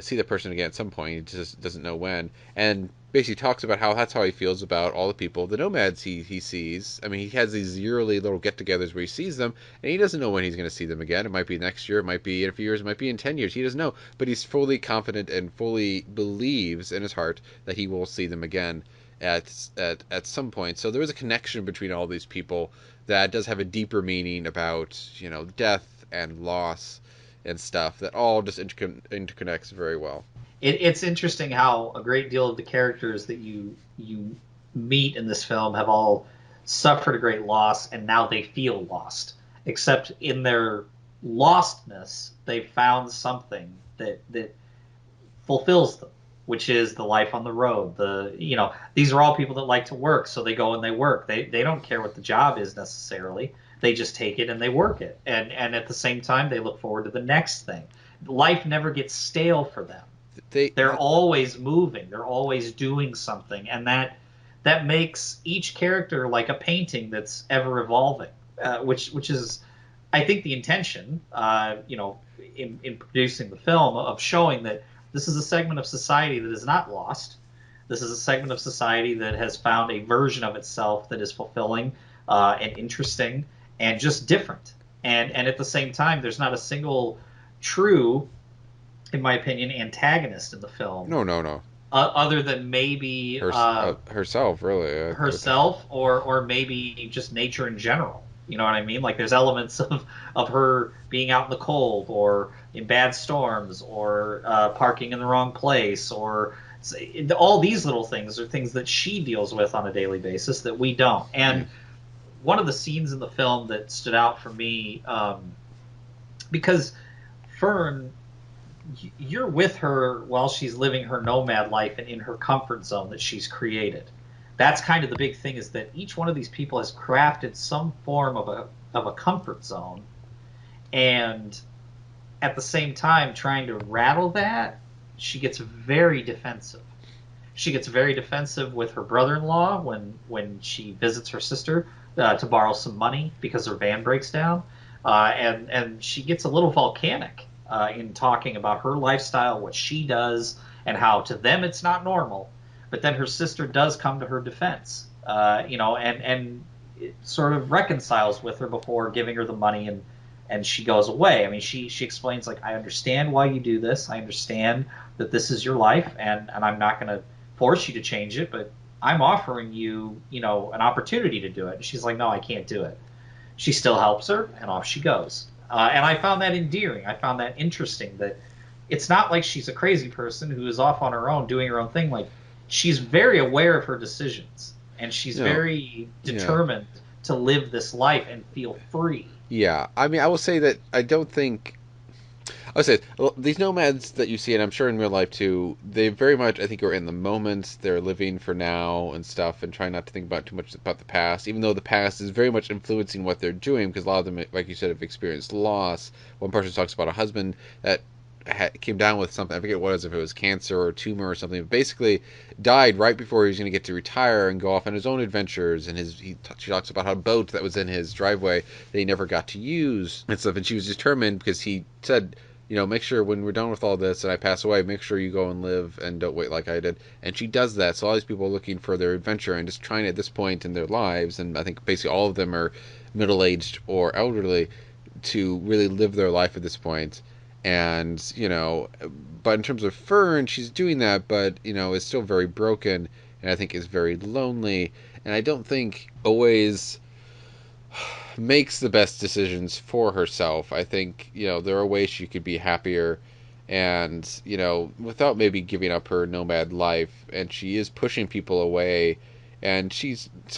see that person again at some point. He just doesn't know when, and basically talks about how that's how he feels about all the people, the nomads he sees. I mean, he has these yearly little get-togethers where he sees them, and he doesn't know when he's going to see them again. It might be next year, it might be in a few years, it might be in 10 years. He doesn't know, but he's fully confident and fully believes in his heart that he will see them again at some point. So there is a connection between all these people that does have a deeper meaning about death and loss and stuff that all just interconnects very well. It's interesting how a great deal of the characters that you meet in this film have all suffered a great loss, and now they feel lost. Except in their lostness, they found something that fulfills them, which is the life on the road. These are all people that like to work, so they go and they work. They don't care what the job is necessarily. They just take it and they work it. And at the same time, they look forward to the next thing. Life never gets stale for them. They're always moving. They're always doing something, and that makes each character like a painting that's ever evolving, which is, I think, the intention, in producing the film, of showing that this is a segment of society that is not lost. This is a segment of society that has found a version of itself that is fulfilling and interesting and just different. And at the same time, there's not a single true, in my opinion, antagonist in the film, No, no, no. other than maybe Herself, really. herself, or maybe just nature in general. You know what I mean? Like, there's elements of her being out in the cold, or in bad storms, or parking in the wrong place, or all these little things are things that she deals with on a daily basis that we don't. And one of the scenes in the film that stood out for me, because Fern, you're with her while she's living her nomad life and in her comfort zone that she's created. That's kind of the big thing, is that each one of these people has crafted some form of a comfort zone, and at the same time trying to rattle that, she gets very defensive. She gets very defensive with her brother-in-law when she visits her sister to borrow some money because her van breaks down, and she gets a little volcanic in talking about her lifestyle, what she does, and how to them it's not normal. But then her sister does come to her defense, and it sort of reconciles with her before giving her the money, and she goes away. I mean, she explains, like, I understand why you do this. I understand that this is your life, and I'm not going to force you to change it, but I'm offering you, an opportunity to do it. And she's like, no, I can't do it. She still helps her, and off she goes. And I found that endearing. I found that interesting, that it's not like she's a crazy person who is off on her own doing her own thing. Like, she's very aware of her decisions, and she's very determined to live this life and feel free. Yeah, I mean, I will say that I don't think. I would say these nomads that you see, and I'm sure in real life too, they very much, I think, are in the moment. They're living for now and stuff, and trying not to think about too much about the past, even though the past is very much influencing what they're doing, because a lot of them, like you said, have experienced loss. One person talks about a husband that came down with something. I forget what it was, if it was cancer or tumor or something. But basically, died right before he was going to get to retire and go off on his own adventures. And she talks about how a boat that was in his driveway that he never got to use and stuff. And she was determined, because he said, make sure when we're done with all this and I pass away, make sure you go and live and don't wait like I did. And she does that. So all these people are looking for their adventure and just trying at this point in their lives, and I think basically all of them are middle-aged or elderly, to really live their life at this point. And but in terms of Fern, she's doing that, but is still very broken, and I think is very lonely, and I don't think always makes the best decisions for herself. I think there are ways she could be happier, and without maybe giving up her nomad life. And she is pushing people away, and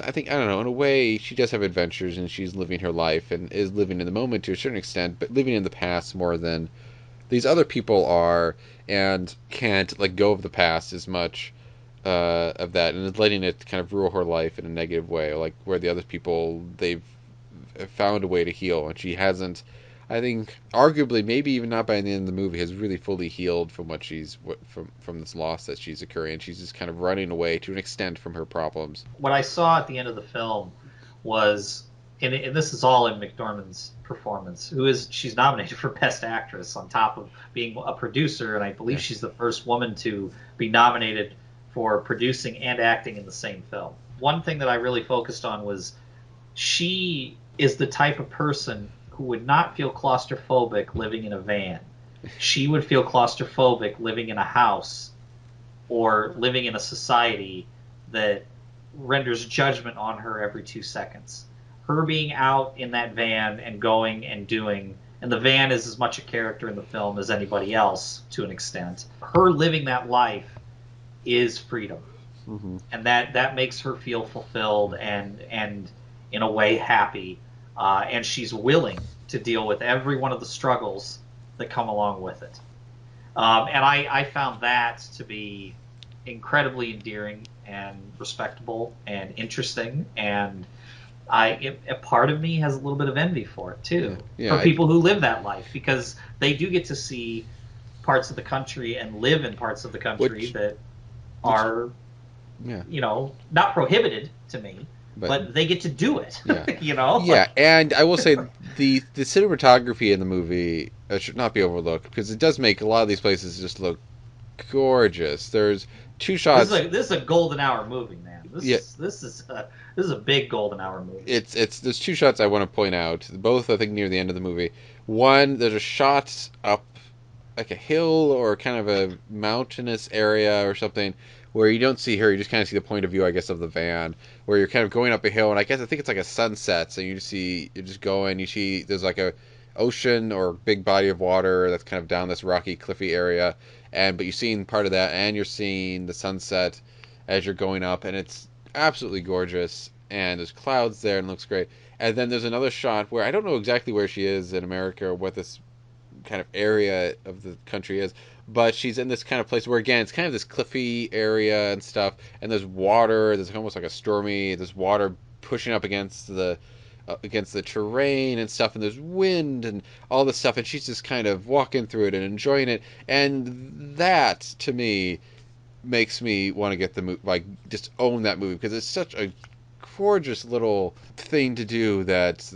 I think, I don't know, in a way she does have adventures, and she's living her life and is living in the moment to a certain extent, but living in the past more than these other people are, and can't let go of the past as much of that, and is letting it kind of rule her life in a negative way, like where the other people, they've found a way to heal, and she hasn't. I think arguably, maybe even not by the end of the movie, has really fully healed from from this loss that she's occurring. She's just kind of running away to an extent from her problems. What I saw at the end of the film was, and this is all in McDormand's performance, she's nominated for Best Actress on top of being a producer, and I believe she's the first woman to be nominated for producing and acting in the same film. One thing that I really focused on was, she is the type of person who would not feel claustrophobic living in a van. She would feel claustrophobic living in a house, or living in a society that renders judgment on her every 2 seconds. Her being out in that van and going and doing, and the van is as much a character in the film as anybody else to an extent. Her living that life is freedom, Mm-hmm. and that makes her feel fulfilled, and in a way happy, and she's willing to deal with every one of the struggles that come along with it. And I found that to be incredibly endearing and respectable and interesting, and a part of me has a little bit of envy for it too, Yeah, for people who live that life, because they do get to see parts of the country and live in parts of the country which that which are, yeah, not prohibited to me, but but they get to do it. yeah, yeah, Like, and I will say the cinematography in the movie should not be overlooked because it does make a lot of these places just look gorgeous. There's two shots. this is a golden hour movie, man. Yeah, This is a big golden hour movie. it's there's two shots I want to point out. Both I think near the end of the movie. One, there's a shot up like a hill or kind of a mountainous area or something where you don't see her. You just kind of see the point of view, I guess, of the van where you're kind of going up a hill, and I think it's like a sunset. So you're just going. You see there's like a ocean or big body of water that's kind of down this rocky, cliffy area, but you're seeing part of that, and you're seeing the sunset as you're going up, and it's absolutely gorgeous. And there's clouds there, and it looks great. And then there's another shot where I don't know exactly where she is in America or what this kind of area of the country is, but she's in this kind of place where again it's kind of this cliffy area and stuff, and there's water. There's almost like a stormy. There's water pushing up against the terrain and stuff, and there's wind and all this stuff, and she's just kind of walking through it and enjoying it, and that to me makes me want to get the movie, like just own that movie because it's such a gorgeous little thing to do that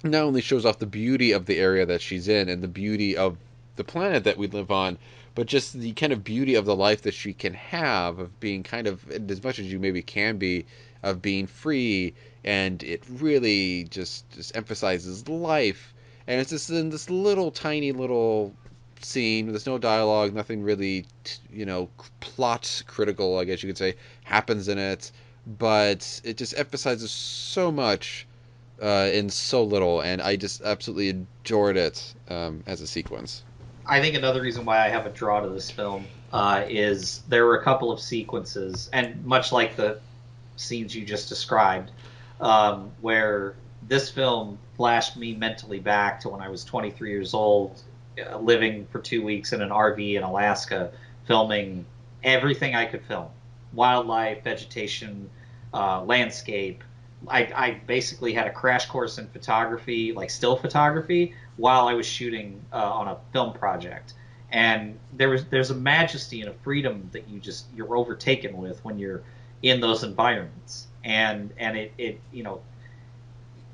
not only shows off the beauty of the area that she's in and the beauty of the planet that we live on, but just the kind of beauty of the life that she can have of being kind of as much as you maybe can be of being free, and it really just emphasizes life, and it's just in this little tiny little scene. There's no dialogue, nothing really, plot critical, I guess you could say, happens in it, but it just emphasizes so much in so little, and I just absolutely adored it as a sequence. I think another reason why I have a draw to this film is there were a couple of sequences, and much like the scenes you just described, where this film flashed me mentally back to when I was 23 years old, living for 2 weeks in an RV in Alaska, filming everything I could film: wildlife, vegetation, landscape. I basically had a crash course in photography, like still photography, while I was shooting on a film project. And there's a majesty and a freedom that you're overtaken with when you're in those environments. And it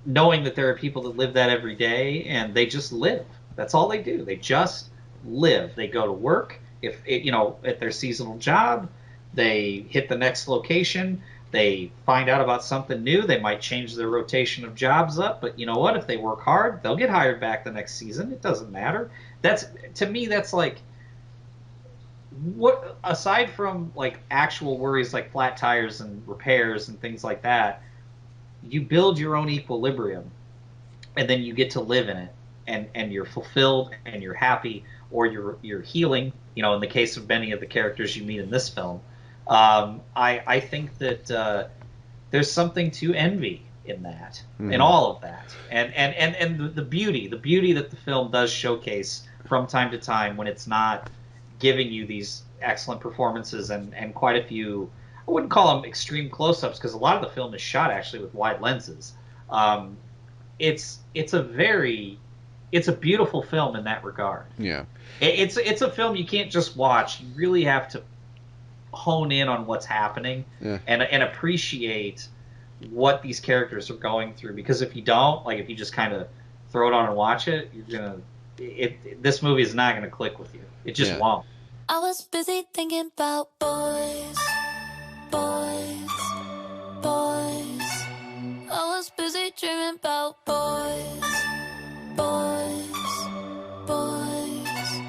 knowing that there are people that live that every day and they just live. That's all they do. They just live. They go to work at their seasonal job, they hit the next location, they find out about something new, they might change their rotation of jobs up, but you know what? If they work hard, they'll get hired back the next season. It doesn't matter. That's To me that's like, what, aside from like actual worries like flat tires and repairs and things like that, you build your own equilibrium and then you get to live in it, and you're fulfilled and you're happy, or you're healing. In the case of many of the characters you meet in this film, I think that there's something to envy in that, in Mm-hmm. all of that, and the beauty that the film does showcase from time to time when it's not giving you these excellent performances and quite a few. I wouldn't call them extreme close-ups because a lot of the film is shot actually with wide lenses. Um, it's a beautiful film in that regard. Yeah, It's a film you can't just watch. You really have to hone in on what's happening yeah, and appreciate what these characters are going through. Because if you don't, like if you just kind of throw it on and watch it, this movie is not gonna click with you. It just yeah. won't. I was busy thinking about boys, boys, boys. I was busy dreaming about boys, boys, boys.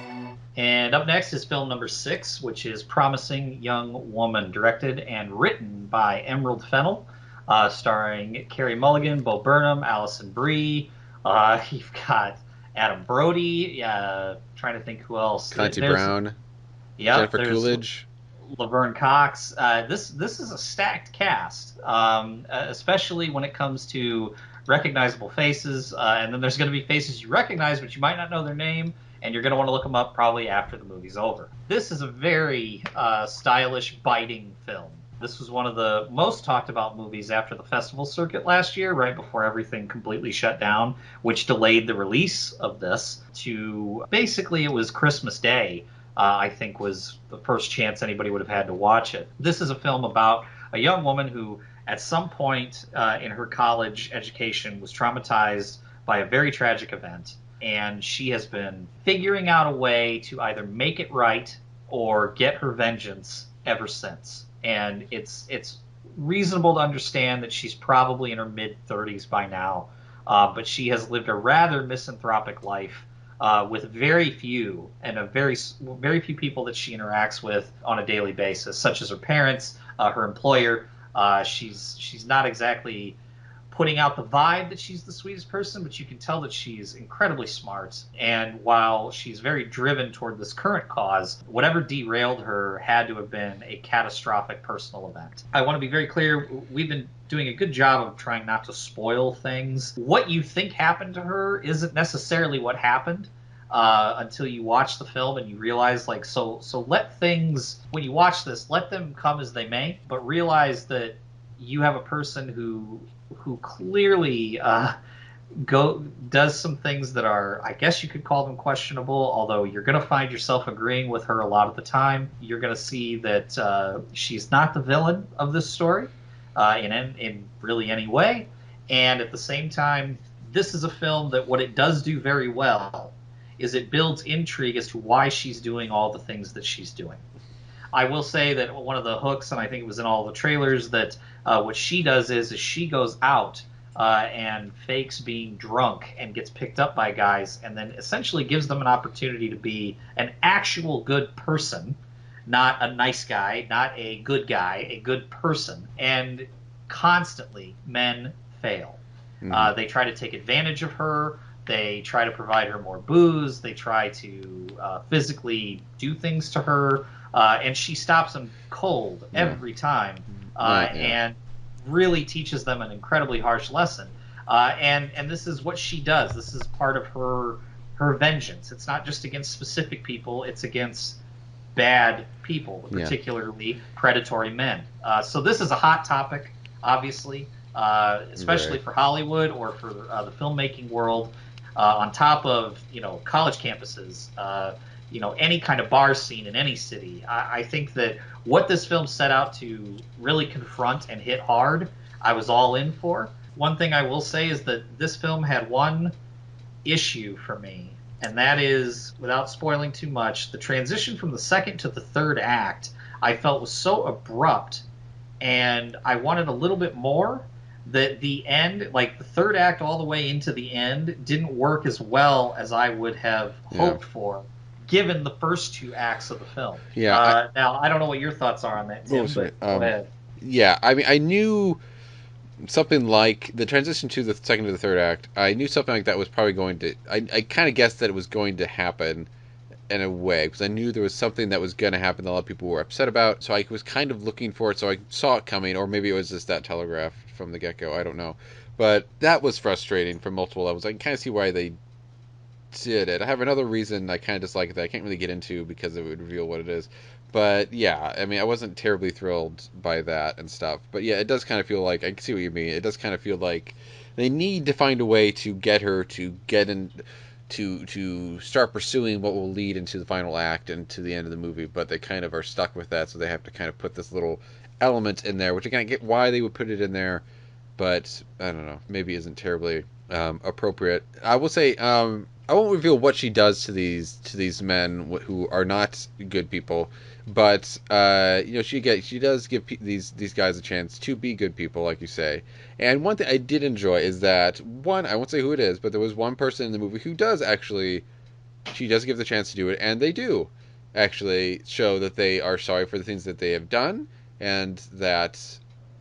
And up next is film number 6, which is Promising Young Woman, directed and written by Emerald Fennell, starring Carey Mulligan, Bo Burnham, Alison Brie. You've got Adam Brody. Trying to think who else. Clancy Brown, Yep. Jennifer There's Coolidge. Laverne Cox. This is a stacked cast, especially when it comes to recognizable faces. And then there's going to be faces you recognize, but you might not know their name, and you're going to want to look them up probably after the movie's over. This is a very stylish, biting film. This was one of the most talked about movies after the festival circuit last year, right before everything completely shut down, which delayed the release of this to basically it was Christmas Day. I think was the first chance anybody would have had to watch it. This is a film about a young woman who, at some point in her college education, was traumatized by a very tragic event, and she has been figuring out a way to either make it right or get her vengeance ever since. And it's reasonable to understand that she's probably in her mid 30s by now, but she has lived a rather misanthropic life with very few and a very few people that she interacts with on a daily basis, such as her parents, her employer. She's not exactly putting out the vibe that she's the sweetest person, but you can tell that she's incredibly smart. And while she's very driven toward this current cause, whatever derailed her had to have been a catastrophic personal event. I want to be very clear. We've been doing a good job of trying not to spoil things. What you think happened to her isn't necessarily what happened. Until you watch the film and you realize, like, so let things, when you watch this, let them come as they may, but realize that you have a person who clearly does some things that are, I guess you could call them questionable, although you're going to find yourself agreeing with her a lot of the time. You're going to see that she's not the villain of this story in really any way. And at the same time, this is a film that what it does do very well is it builds intrigue as to why she's doing all the things that she's doing. I will say that one of the hooks, and I think it was in all the trailers, that what she does is she goes out and fakes being drunk and gets picked up by guys and then essentially gives them an opportunity to be an actual good person, not a nice guy, not a good guy, a good person. And constantly men fail. Mm-hmm. They try to take advantage of her. They try to provide her more booze. They try to physically do things to her. And she stops them cold every time, and really teaches them an incredibly harsh lesson. And this is what she does. This is part of her vengeance. It's not just against specific people. It's against bad people, particularly predatory men. So this is a hot topic, obviously, especially for Hollywood or for the filmmaking world. On top of college campuses, any kind of bar scene in any city. I think that what this film set out to really confront and hit hard, I was all in for. One thing I will say is that this film had one issue for me, and that is, without spoiling too much, the transition from the second to the third act I felt was so abrupt, and I wanted a little bit more. That the end, like the third act all the way into the end, didn't work as well as I would have hoped for, given the first two acts of the film. Now, I don't know what your thoughts are on that, Tim, but go ahead. Yeah, I mean, I knew something like the transition to the second to the third act. I knew something like that was probably going to. I kind of guessed that it was going to happen in a way because I knew there was something that was going to happen that a lot of people were upset about. So I was kind of looking for it. So I saw it coming, or maybe it was just that telegraph from the get go. I don't know, but that was frustrating from multiple levels. I can kind of see why they did it. I have another reason I kind of dislike that I can't really get into because it would reveal what it is. But yeah, I mean, I wasn't terribly thrilled by that and stuff. But yeah, it does kind of feel like I can see what you mean. It does kind of feel like they need to find a way to get her to get in to start pursuing what will lead into the final act and to the end of the movie. But they kind of are stuck with that, so they have to kind of put this little element in there, which I can't get why they would put it in there. But I don't know, maybe isn't terribly appropriate. I will say I won't reveal what she does to these men who are not good people, but she does give these guys a chance to be good people, like you say. And one thing I did enjoy is that one, I won't say who it is, but there was one person in the movie who does actually, she does give the chance to do it, and they do actually show that they are sorry for the things that they have done, and that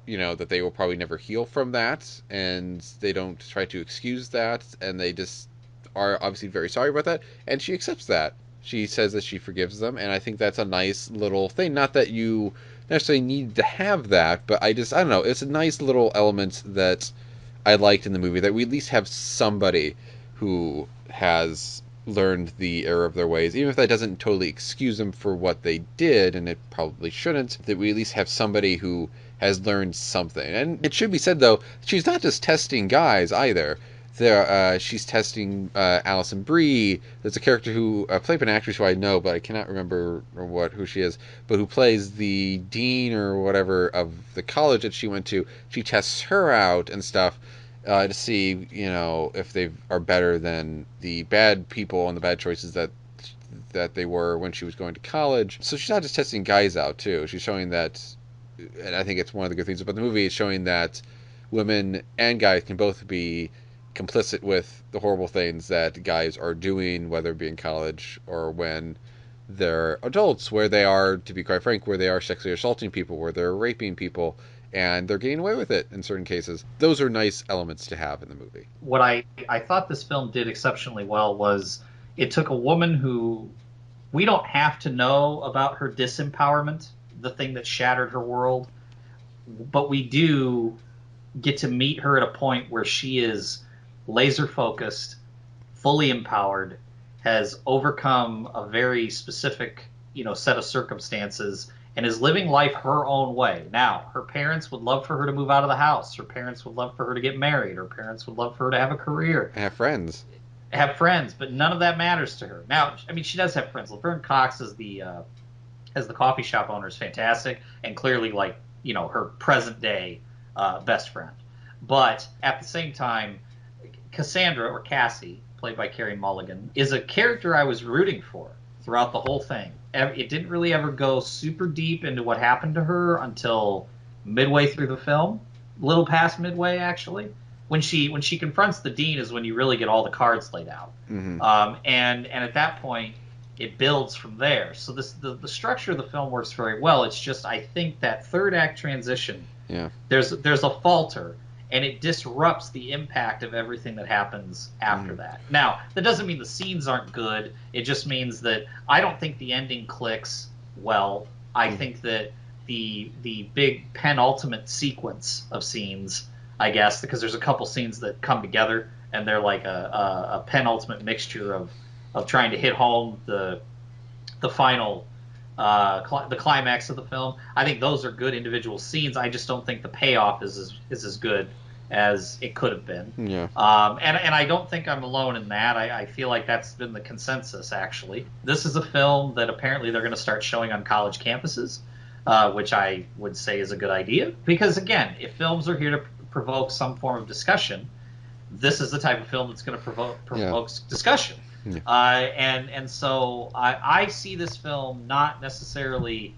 that they will probably never heal from that, and they don't try to excuse that, and they just are obviously very sorry about that, and she accepts that. She says that she forgives them, and I think that's a nice little thing. Not that you necessarily need to have that, but I don't know. It's a nice little element that I liked in the movie, that we at least have somebody who has learned the error of their ways, even if that doesn't totally excuse them for what they did, and it probably shouldn't, that we at least have somebody who has learned something. And it should be said, though, she's not just testing guys either. She's testing Alison Brie. There's a character who played by an actress who I know, but I cannot remember who she is, but who plays the dean or whatever of the college that she went to. She tests her out and stuff to see, if they are better than the bad people and the bad choices that they were when she was going to college. So she's not just testing guys out too. She's showing that, and I think it's one of the good things about the movie, is showing that women and guys can both be complicit with the horrible things that guys are doing, whether it be in college or when they're adults, where they are, to be quite frank, where they are sexually assaulting people, where they're raping people, and they're getting away with it in certain cases. Those are nice elements to have in the movie. What I thought this film did exceptionally well was it took a woman who we don't have to know about her disempowerment, the thing that shattered her world, but we do get to meet her at a point where she is laser focused, fully empowered, has overcome a very specific, set of circumstances, and is living life her own way. Now, her parents would love for her to move out of the house. Her parents would love for her to get married. Her parents would love for her to have a career. Have friends. But none of that matters to her. Now, I mean, she does have friends. Laverne Cox as the coffee shop owner is fantastic, and clearly, her present day best friend. But at the same time, Cassandra, or Cassie, played by Carey Mulligan, is a character I was rooting for throughout the whole thing. It didn't really ever go super deep into what happened to her until midway through the film, a little past midway, actually. When she confronts the dean is when you really get all the cards laid out. Mm-hmm. And at that point, it builds from there. So the structure of the film works very well. It's just, I think, that third act transition, there's a falter, and it disrupts the impact of everything that happens after that. Now, that doesn't mean the scenes aren't good. It just means that I don't think the ending clicks well. I think that the big penultimate sequence of scenes, I guess, because there's a couple scenes that come together, and they're like a penultimate mixture of trying to hit home the final the climax of the film. I think those are good individual scenes. I just don't think the payoff is as good as it could have been. Yeah. And I don't think I'm alone in that. I feel like that's been the consensus, actually. This is a film that apparently they're going to start showing on college campuses, which I would say is a good idea. Because, again, if films are here to provoke some form of discussion, this is the type of film that's going to provoke discussion. Yeah. And so I see this film not necessarily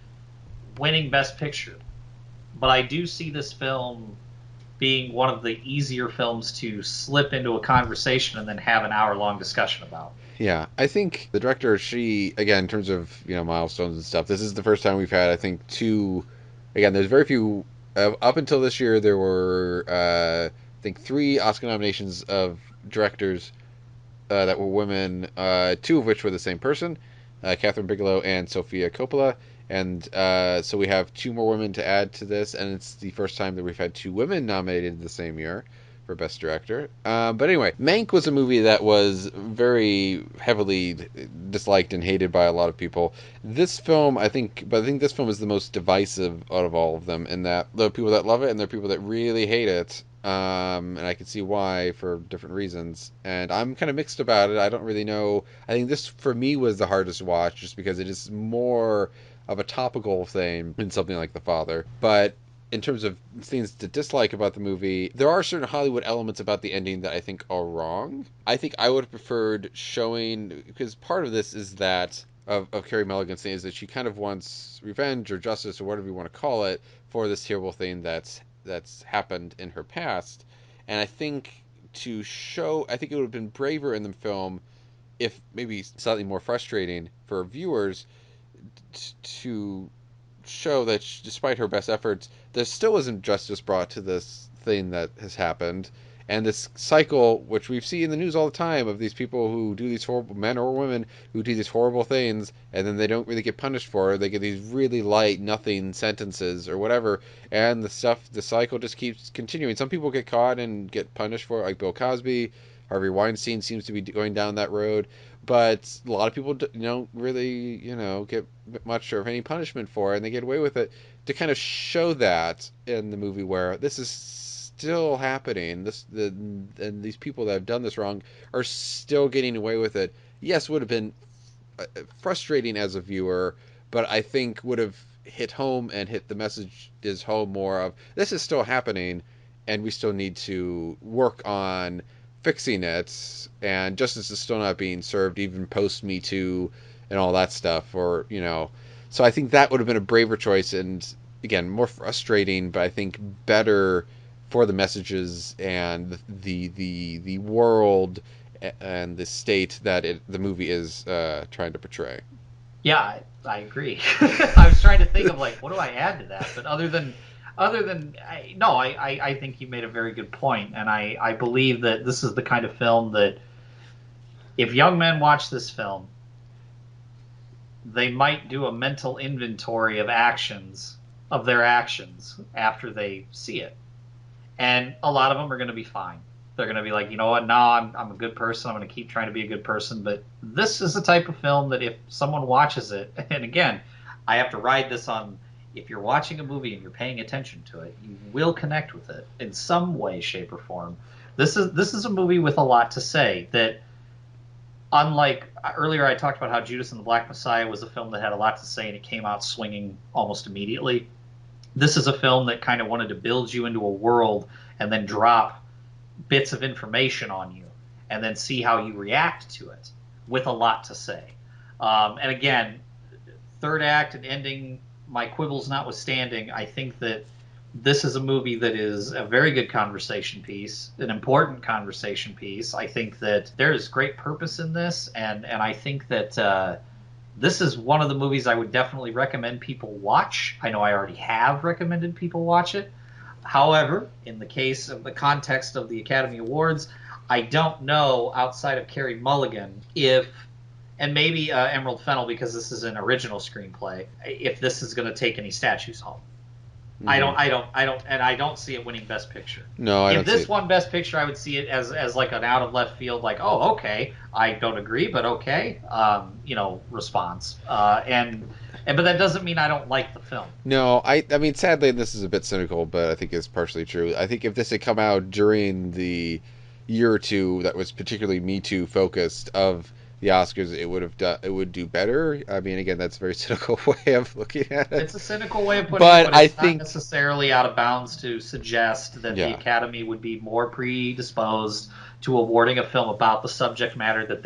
winning Best Picture, but I do see this film being one of the easier films to slip into a conversation and then have an hour-long discussion about. Yeah, I think the director, she, again, in terms of, milestones and stuff, this is the first time we've had, I think, two, again, there's very few, up until this year, there were, I think, 3 Oscar nominations of directors that were women, 2 of which were the same person, Catherine Bigelow and Sofia Coppola. And so we have 2 more women to add to this, and it's the first time that we've had 2 women nominated the same year for Best Director. But anyway, Mank was a movie that was very heavily disliked and hated by a lot of people. This film, I think this film is the most divisive out of all of them, in that there are people that love it and there are people that really hate it. And I can see why for different reasons. And I'm kind of mixed about it. I don't really know. I think this, for me, was the hardest to watch just because it is more of a topical thing than something like The Father. But in terms of things to dislike about the movie, there are certain Hollywood elements about the ending that I think are wrong. I think I would have preferred showing, because part of this is that of Carey Mulligan's thing is that she kind of wants revenge or justice or whatever you want to call it for this terrible thing that's happened in her past. And I think I think it would have been braver in the film, if maybe slightly more frustrating for viewers, to show that despite her best efforts, there still isn't justice brought to this thing that has happened, And this cycle, which we see in the news all the time, of these people who do these horrible, men or women, who do these horrible things, and then they don't really get punished for it. They get these really light, nothing sentences or whatever, and the cycle just keeps continuing. Some people get caught and get punished for it, like Bill Cosby. Harvey Weinstein seems to be going down that road, but a lot of people don't really, get much or any punishment for it, and they get away with it, to kind of show that in the movie where this is still happening. And these people that have done this wrong are still getting away with it. Yes, would have been frustrating as a viewer, but I think would have hit home and hit the message is home more of this is still happening, and we still need to work on fixing it, and justice is still not being served even post Me Too and all that stuff, or so I think that would have been a braver choice, and again more frustrating, but I think better for the messages and the world and the state that the movie is trying to portray. Yeah, I agree. I was trying to think of like, what do I add to that? But I think you made a very good point, and I believe that this is the kind of film that if young men watch this film, they might do a mental inventory of their actions after they see it, and a lot of them are going to be fine. They're going to be like, you know what? No, I'm a good person. I'm going to keep trying to be a good person. But this is the type of film that if someone watches it, and again, I have to ride this on, if you're watching a movie and you're paying attention to it, you will connect with it in some way, shape, or form. This is a movie with a lot to say that, unlike earlier I talked about how Judas and the Black Messiah was a film that had a lot to say and it came out swinging almost immediately. This is a film that kind of wanted to build you into a world and then drop bits of information on you and then see how you react to it with a lot to say. And again, third act and ending, my quibbles notwithstanding, I think that this is a movie that is a very good conversation piece, an important conversation piece. I think that there is great purpose in this, and I think that this is one of the movies I would definitely recommend people watch. I know I already have recommended people watch it. However, in the case of the context of the Academy Awards, I don't know, outside of Carey Mulligan, and maybe Emerald Fennell, because this is an original screenplay, if this is going to take any statues home. Mm-hmm. I don't see it winning Best Picture. No, I don't see it. If this won Best Picture, I would see it as like an out of left field, like, oh, okay, I don't agree, but okay, response. But that doesn't mean I don't like the film. No, I mean, sadly, this is a bit cynical, but I think it's partially true. I think if this had come out during the year or two that was particularly Me Too focused of the Oscars, it would do better. I mean, again, that's a very cynical way of looking at it. It's a cynical way of putting it, but it's not necessarily out of bounds to suggest that the Academy would be more predisposed to awarding a film about the subject matter that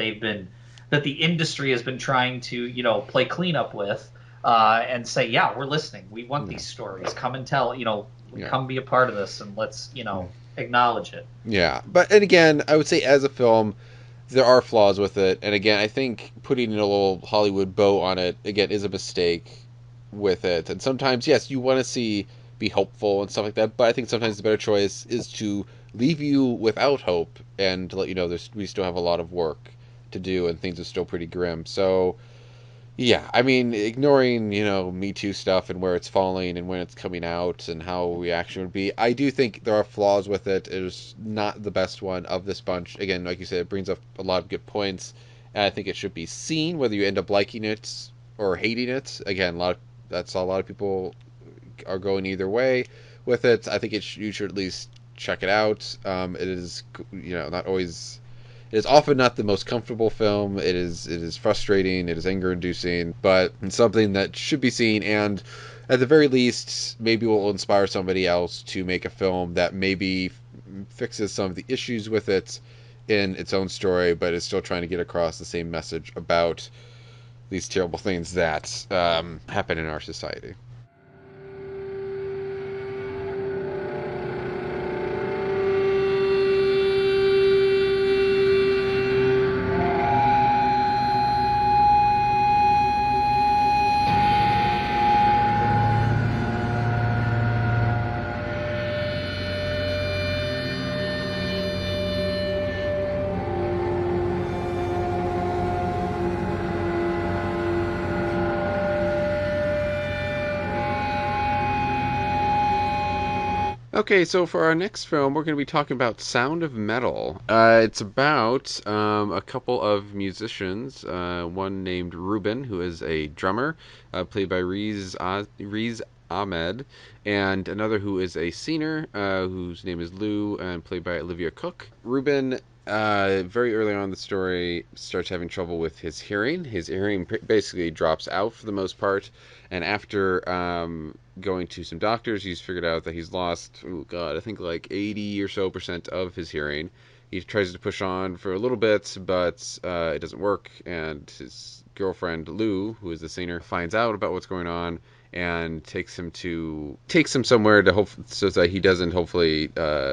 the industry has been trying to, play cleanup with, and say, yeah, we're listening. We want these stories. Come and tell, come be a part of this, and let's, acknowledge it. Yeah, and again, I would say as a film, there are flaws with it, and again, I think putting a little Hollywood bow on it, again, is a mistake with it. And sometimes, yes, you want to be hopeful and stuff like that, but I think sometimes the better choice is to leave you without hope and to let you know we still have a lot of work to do and things are still pretty grim. So, yeah, I mean, ignoring, Me Too stuff and where it's falling and when it's coming out and how reaction would be, I do think there are flaws with it. It is not the best one of this bunch. Again, like you said, it brings up a lot of good points, and I think it should be seen, whether you end up liking it or hating it. Again, a lot of people are going either way with it. I think you should at least check it out. It is, not always... It is often not the most comfortable film. It is frustrating. It is anger-inducing, but it's something that should be seen, and at the very least, maybe will inspire somebody else to make a film that maybe fixes some of the issues with it in its own story, but is still trying to get across the same message about these terrible things that happen in our society. Okay, so for our next film, we're going to be talking about Sound of Metal. It's about a couple of musicians, one named Ruben, who is a drummer, played by Riz Ahmed, and another who is a singer, whose name is Lou, and played by Olivia Cook. Ruben, very early on in the story, starts having trouble with his hearing. His hearing basically drops out for the most part, and after going to some doctors, he's figured out that he's lost, oh god, I think like 80 or so percent of his hearing. He tries to push on for a little bit, but it doesn't work, and his girlfriend Lou, who is the singer, finds out about what's going on and takes him somewhere to hope so that he doesn't hopefully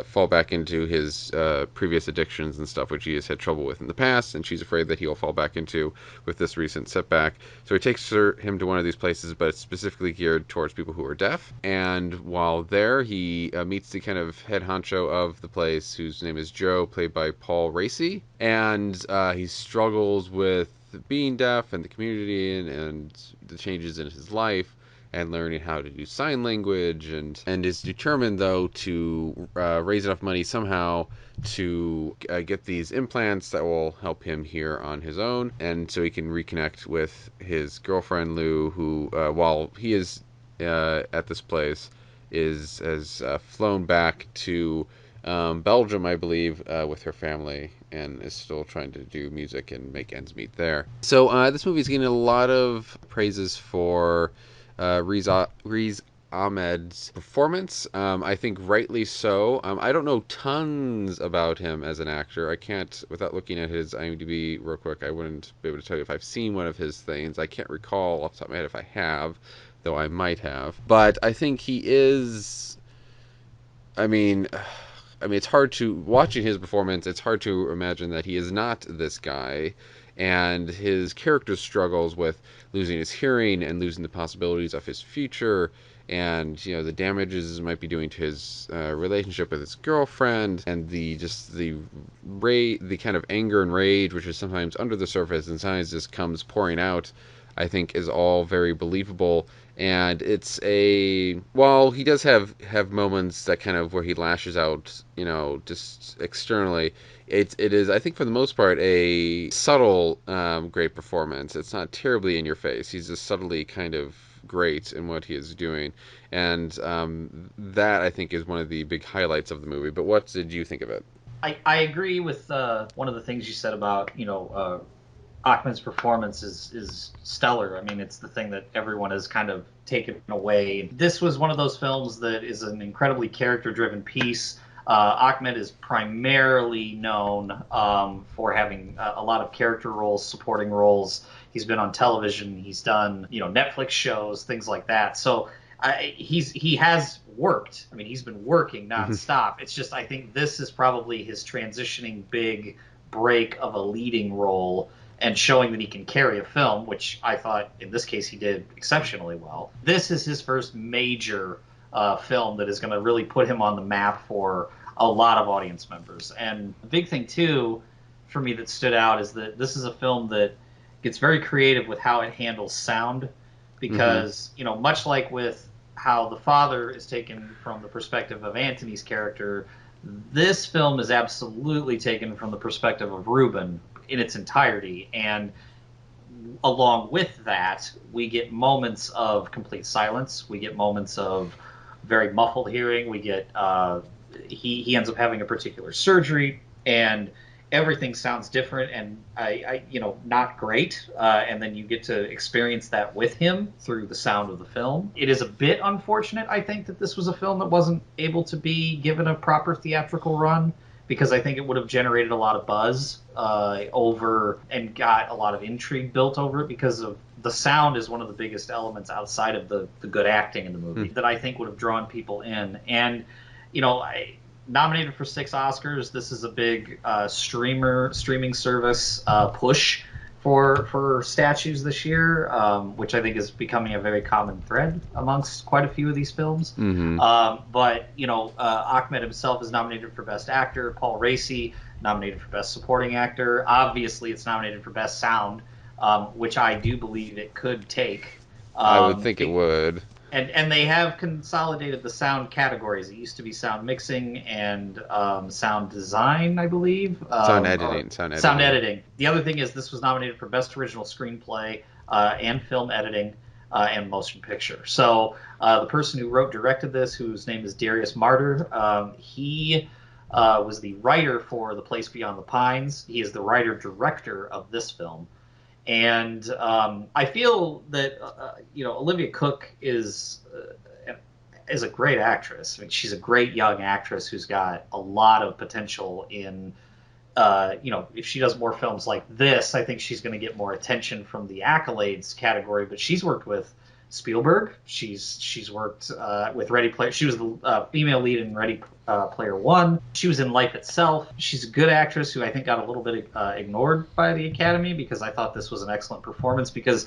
fall back into his previous addictions and stuff, which he has had trouble with in the past, and she's afraid that he'll fall back into with this recent setback. So he takes him to one of these places, but it's specifically geared towards people who are deaf. And while there, he meets the kind of head honcho of the place, whose name is Joe, played by Paul Raci, and he struggles with being deaf and the community and the changes in his life, and learning how to do sign language, and is determined, though, to raise enough money somehow to get these implants that will help him hear on his own, and so he can reconnect with his girlfriend Lou, who, while he is at this place, has flown back to Belgium, I believe, with her family, and is still trying to do music and make ends meet there. So this movie is getting a lot of praises for Riz Ahmed's performance. I think rightly so. I don't know tons about him as an actor. I can't, without looking at his IMDb real quick, I wouldn't be able to tell you if I've seen one of his things. I can't recall off the top of my head if I have, though I might have. But I think he is. I mean, it's hard to, watching his performance, it's hard to imagine that he is not this guy, and his character struggles with losing his hearing and losing the possibilities of his future, and the damages it might be doing to his relationship with his girlfriend, and the kind of anger and rage, which is sometimes under the surface and sometimes just comes pouring out, I think is all very believable. And it's while he does have moments that kind of where he lashes out, just externally, it is, I think, for the most part, a subtle, great performance. It's not terribly in your face. He's just subtly kind of great in what he is doing, and that, I think, is one of the big highlights of the movie. But what did you think of it? I agree with one of the things you said about Achman's performance is stellar. I mean, it's the thing that everyone has kind of taken away. This was one of those films that is an incredibly character-driven piece. Ahmed is primarily known for having a lot of character roles, supporting roles. He's been on television. He's done, Netflix shows, things like that. So he has worked. I mean, he's been working nonstop. It's just, I think this is probably his transitioning big break of a leading role and showing that he can carry a film, which I thought in this case he did exceptionally well. This is his first major film that is going to really put him on the map for a lot of audience members. And the big thing, too, for me that stood out is that this is a film that gets very creative with how it handles sound, because, much like with how The Father is taken from the perspective of Antony's character, this film is absolutely taken from the perspective of Ruben in its entirety. And along with that, we get moments of complete silence. We get moments of very muffled hearing. We get he ends up having a particular surgery, and everything sounds different and not great. And then you get to experience that with him through the sound of the film. It is a bit unfortunate, I think, that this was a film that wasn't able to be given a proper theatrical run, because I think it would have generated a lot of buzz over and got a lot of intrigue built over it, because of the sound is one of the biggest elements outside of the good acting in the movie that I think would have drawn people in. And, nominated for 6 Oscars, this is a big streaming service push for statues this year, which I think is becoming a very common thread amongst quite a few of these films. But Ahmed himself is nominated for Best Actor. Paul Raci nominated for Best Supporting Actor. Obviously, it's nominated for Best Sound, which I do believe it could take. I would think it would. And they have consolidated the sound categories. It used to be sound mixing and sound design, I believe. Or Sound sound editing. editing. The other thing is this was nominated for Best Original Screenplay and Film Editing and Motion Picture. So the person who directed this, whose name is Darius Martyr, he was the writer for The Place Beyond the Pines. He is the writer-director of this film. And I feel that Olivia Cooke is a great actress. I mean, she's a great young actress who's got a lot of potential in. If she does more films like this, I think she's going to get more attention from the accolades category. But she's worked with Spielberg. She's worked with Ready Player. She was the female lead in Ready Player One. She was in Life Itself. She's a good actress who I think got a little bit ignored by the Academy because I thought this was an excellent performance. Because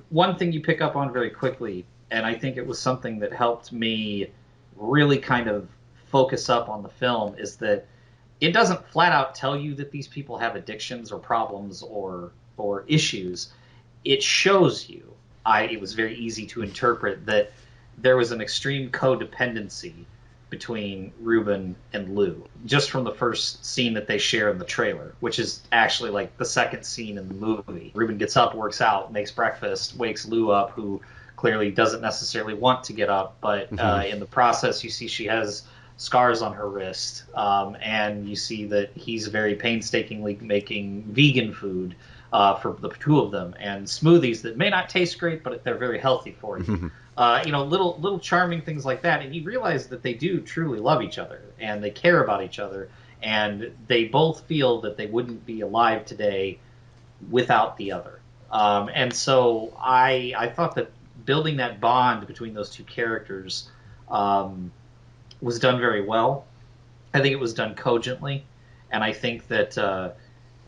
one thing you pick up on very quickly, and I think it was something that helped me really kind of focus up on the film, is that it doesn't flat out tell you that these people have addictions or problems or issues. It shows you. It was very easy to interpret that there was an extreme codependency between Ruben and Lou, just from the first scene that they share in the trailer, which is actually like the second scene in the movie. Ruben gets up, works out, makes breakfast, wakes Lou up, who clearly doesn't necessarily want to get up, but in the process, you see she has scars on her wrist, and you see that he's very painstakingly making vegan food for the two of them, and smoothies that may not taste great, but they're very healthy for you. Little charming things like that, and you realize that they do truly love each other, and they care about each other, and they both feel that they wouldn't be alive today without the other. And so I thought that building that bond between those two characters was done very well. I think it was done cogently, and I think that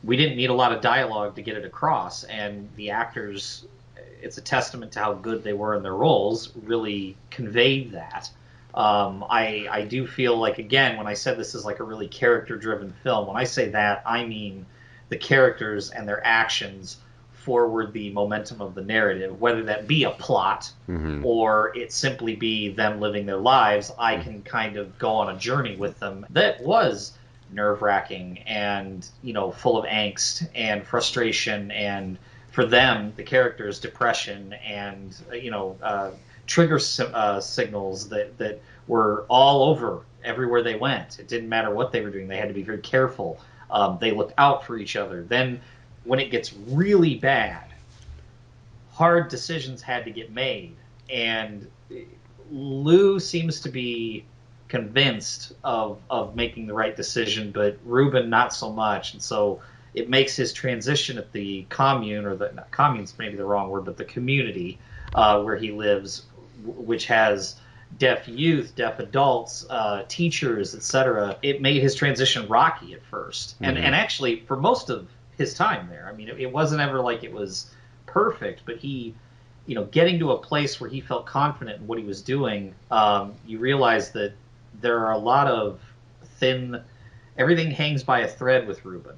we didn't need a lot of dialogue to get it across, and the actors, it's a testament to how good they were in their roles, really conveyed that. I do feel like, again, when I said this is like a really character-driven film, when I say that, I mean the characters and their actions forward the momentum of the narrative, whether that be a plot or it simply be them living their lives. I can kind of go on a journey with them that was nerve-wracking and full of angst and frustration, and for them, the characters, depression and trigger signals that were all over everywhere they went. It didn't matter what they were doing; they had to be very careful. They looked out for each other. Then, when it gets really bad, hard decisions had to get made, and Lou seems to be convinced of making the right decision, but Ruben not so much, and so it makes his transition at the commune, or the commune's maybe the wrong word, but the community where he lives, which has deaf youth, deaf adults, teachers, etc. It made his transition rocky at first, and actually for most of his time there. I mean, it wasn't ever like it was perfect, but he, getting to a place where he felt confident in what he was doing, you realize that there are a lot of everything hangs by a thread with Ruben.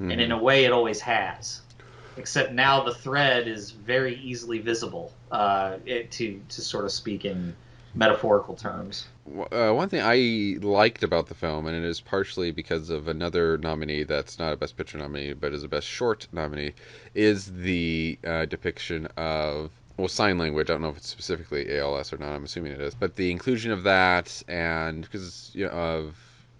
And in a way it always has. Except now the thread is very easily visible, to sort of speak in metaphorical terms. One thing I liked about the film, and it is partially because of another nominee that's not a Best Picture nominee, but is a Best Short nominee, is the depiction of, well, sign language. I don't know if it's specifically ALS or not. I'm assuming it is. But the inclusion of that, and because of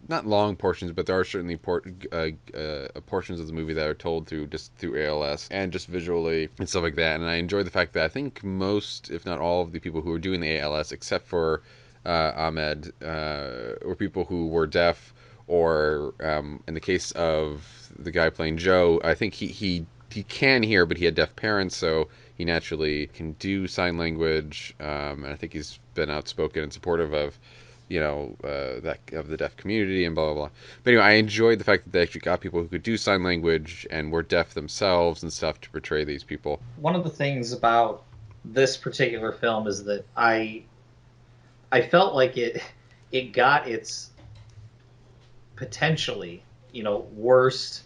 not long portions, but there are certainly portions of the movie that are told through ALS and just visually and stuff like that. And I enjoy the fact that I think most, if not all, of the people who were doing the ALS, except for Ahmed, were people who were deaf, or in the case of the guy playing Joe, I think he can hear, but he had deaf parents, so he naturally can do sign language, and I think he's been outspoken and supportive of that of the deaf community and blah blah blah. But anyway, I enjoyed the fact that they actually got people who could do sign language and were deaf themselves and stuff to portray these people. One of the things about this particular film is that I felt like it got its potentially worst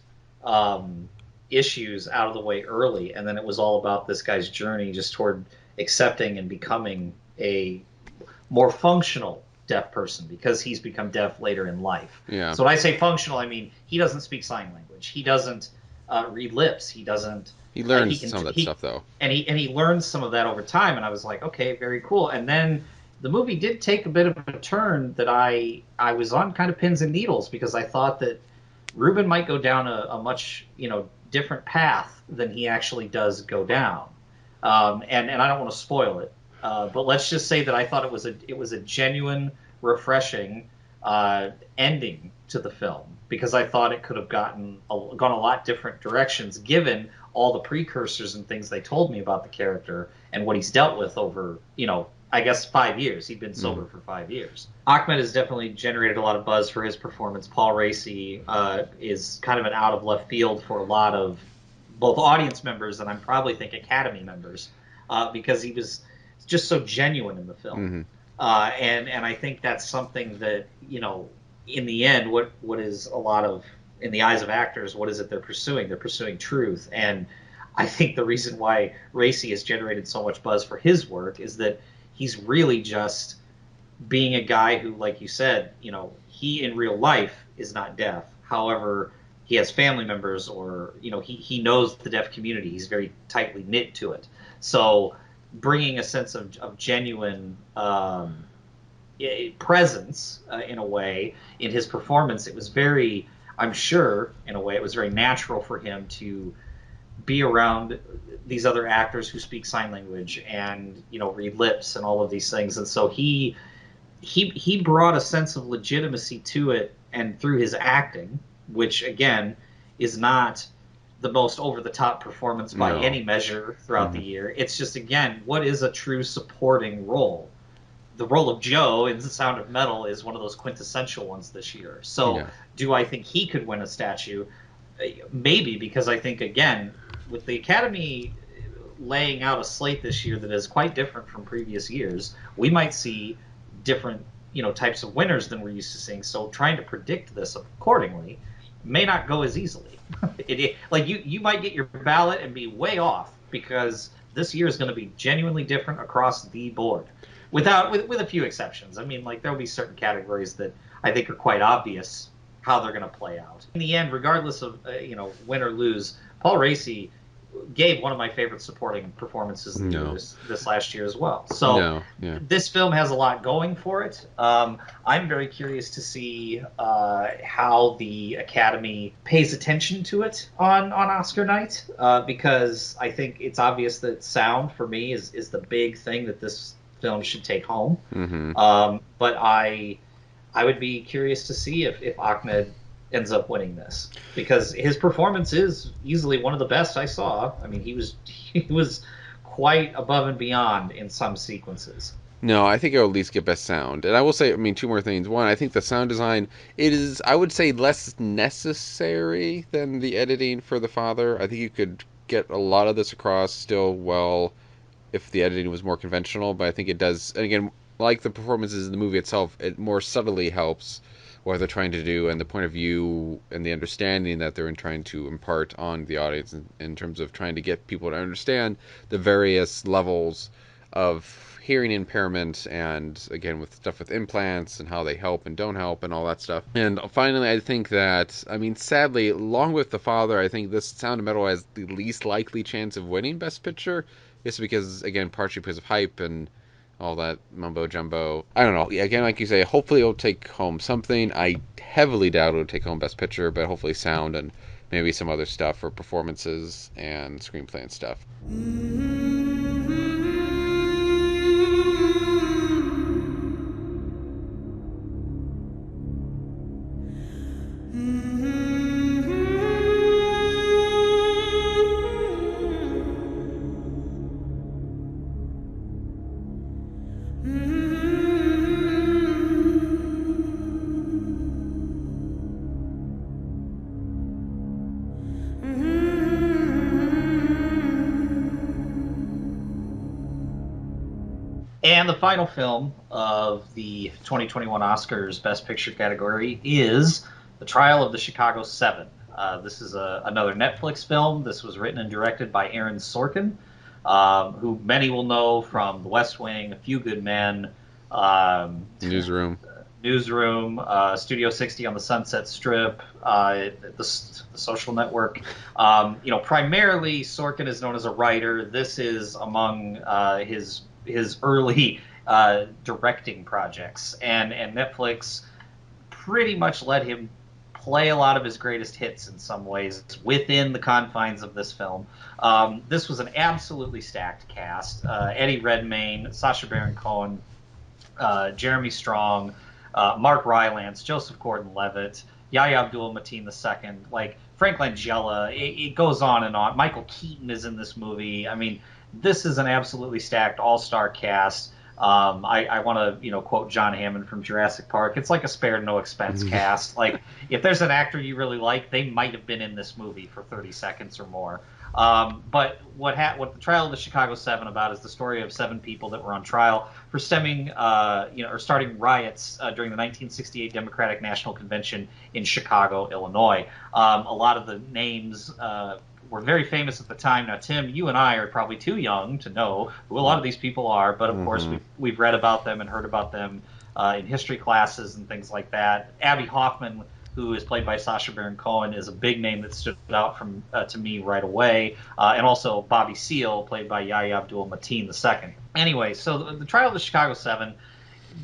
issues out of the way early, and then it was all about this guy's journey just toward accepting and becoming a more functional deaf person because he's become deaf later in life. Yeah. So when I say functional, I mean he doesn't speak sign language. He doesn't read lips. He doesn't. He learns He can. some of that stuff though. And he learns some of that over time. And I was like, okay, very cool. And then the movie did take a bit of a turn that I was on kind of pins and needles because I thought that Ruben might go down a much different path than he actually does go down. And I don't want to spoil it, but let's just say that I thought it was a genuine, refreshing ending to the film because I thought it could have gone a lot different directions given all the precursors and things they told me about the character and what he's dealt with over I guess 5 years. He'd been sober for 5 years. Ahmed has definitely generated a lot of buzz for his performance. Paul Raci is kind of an out of left field for a lot of both audience members and I'm probably think Academy members because he was just so genuine in the film. And I think that's something that, in the end, what is a lot of, in the eyes of actors, what is it they're pursuing? They're pursuing truth. And I think the reason why Raci has generated so much buzz for his work is that he's really just being a guy who, like you said, he in real life is not deaf. However, he has family members or, he knows the deaf community. He's very tightly knit to it. So bringing a sense of genuine presence in a way in his performance, it was very, I'm sure, in a way, it was very natural for him to be around these other actors who speak sign language and read lips and all of these things, and so he brought a sense of legitimacy to it, and through his acting, which again is not the most over the top performance by any measure throughout the year. It's just, again, what is a true supporting role? The role of Joe in The Sound of Metal is one of those quintessential ones this year. So do I think he could win a statue? Maybe, because I think, again, with the Academy laying out a slate this year that is quite different from previous years, we might see different types of winners than we're used to seeing. So trying to predict this accordingly may not go as easily. Like you might get your ballot and be way off because this year is going to be genuinely different across the board, with a few exceptions. I mean, like there'll be certain categories that I think are quite obvious how they're going to play out. In the end, regardless of win or lose, Paul Raci gave one of my favorite supporting performances this last year as well. So this film has a lot going for it. I'm very curious to see how the Academy pays attention to it on Oscar night because I think it's obvious that sound for me is the big thing that this film should take home. But I would be curious to see if Ahmed ends up winning this because his performance is easily one of the best I saw. I mean, he was quite above and beyond in some sequences. No, I think it'll at least get best sound. And I will say, I mean, two more things. One, I think the sound design, it is, I would say, less necessary than the editing for The Father. I think you could get a lot of this across still well if the editing was more conventional, but I think it does, and again, like the performances in the movie itself, it more subtly helps what they're trying to do and the point of view and the understanding that they're trying to impart on the audience in terms of trying to get people to understand the various levels of hearing impairment and, again, with stuff with implants and how they help and don't help and all that stuff. And finally, I think that, I mean, sadly, along with The Father, I think this Sound of Metal has the least likely chance of winning Best Picture. It's because, again, partially because of hype and all that mumbo jumbo. I don't know. Again, like you say, hopefully it'll take home something. I heavily doubt it'll take home Best Picture, but hopefully sound and maybe some other stuff for performances and screenplay and stuff. And the final film of the 2021 Oscars Best Picture category is The Trial of the Chicago 7. This is another Netflix film. This was written and directed by Aaron Sorkin. who many will know from The West Wing, A Few Good Men, Newsroom. Studio 60 on the Sunset Strip, the Social Network. Primarily Sorkin is known as a writer. This is among his early directing projects, and Netflix pretty much let him play a lot of his greatest hits in some ways within the confines of this film. This was an absolutely stacked cast: Eddie Redmayne, Sacha Baron Cohen, Jeremy Strong, Mark Rylance, Joseph Gordon-Levitt, Yahya Abdul-Mateen II, like Frank Langella. It goes on and on. Michael Keaton is in this movie. I mean, this is an absolutely stacked all-star cast. I want to, quote John Hammond from Jurassic Park. It's like a spared no expense cast. Like, if there's an actor you really like, they might have been in this movie for 30 seconds or more. But what the trial of the Chicago Seven about is the story of 7 people that were on trial for starting riots during the 1968 Democratic National Convention in Chicago, Illinois. A lot of the names were very famous at the time. Now, Tim, you and I are probably too young to know who a lot of these people are, but of course we've read about them and heard about them in history classes and things like that. Abby Hoffman, who is played by Sacha Baron Cohen, is a big name that stood out to me right away, and also Bobby Seale, played by Yahya Abdul-Mateen II. Anyway, so the trial of the Chicago Seven,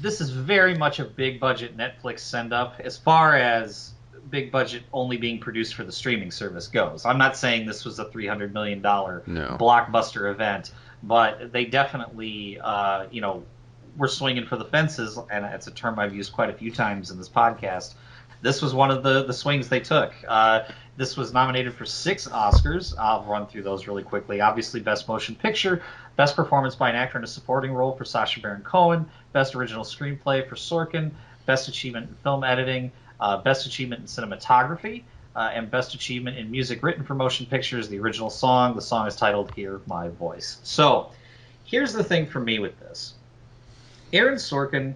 this is very much a big budget Netflix send-up as far as big budget only being produced for the streaming service goes. I'm not saying this was a $300 million blockbuster event, but they definitely, were swinging for the fences, and it's a term I've used quite a few times in this podcast. This was one of the swings they took. This was nominated for 6 Oscars. I'll run through those really quickly. Obviously, Best Motion Picture, Best Performance by an Actor in a Supporting Role for Sacha Baron Cohen, Best Original Screenplay for Sorkin, Best Achievement in Film Editing, Best Achievement in Cinematography, and Best Achievement in Music Written for Motion Pictures, the original song. The song is titled Hear My Voice. So, here's the thing for me with this. Aaron Sorkin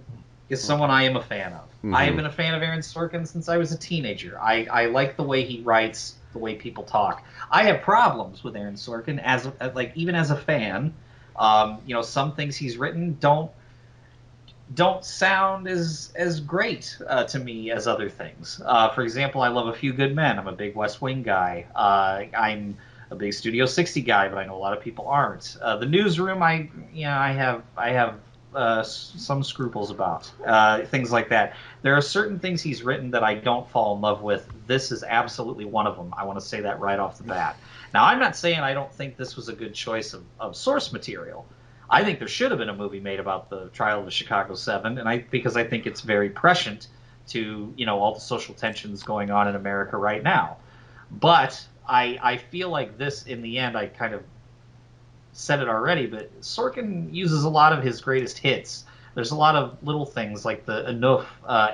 is someone I am a fan of. I have been a fan of Aaron Sorkin since I was a teenager. I like the way he writes, the way people talk. I have problems with Aaron Sorkin even as a fan. Some things he's written don't sound as great to me as other things. For example, I love A Few Good Men. I'm a big West Wing guy. I'm a big Studio 60 guy, but I know a lot of people aren't. The Newsroom, I have some scruples about things like that. There are certain things he's written that I don't fall in love with. This is absolutely one of them. I want to say that right off the bat. Now, I'm not saying I don't think this was a good choice of source material. I think there should have been a movie made about the trial of the Chicago Seven, because I think it's very prescient to all the social tensions going on in America right now. But I feel like this, in the end, I kind of said it already, but Sorkin uses a lot of his greatest hits. There's a lot of little things like the enough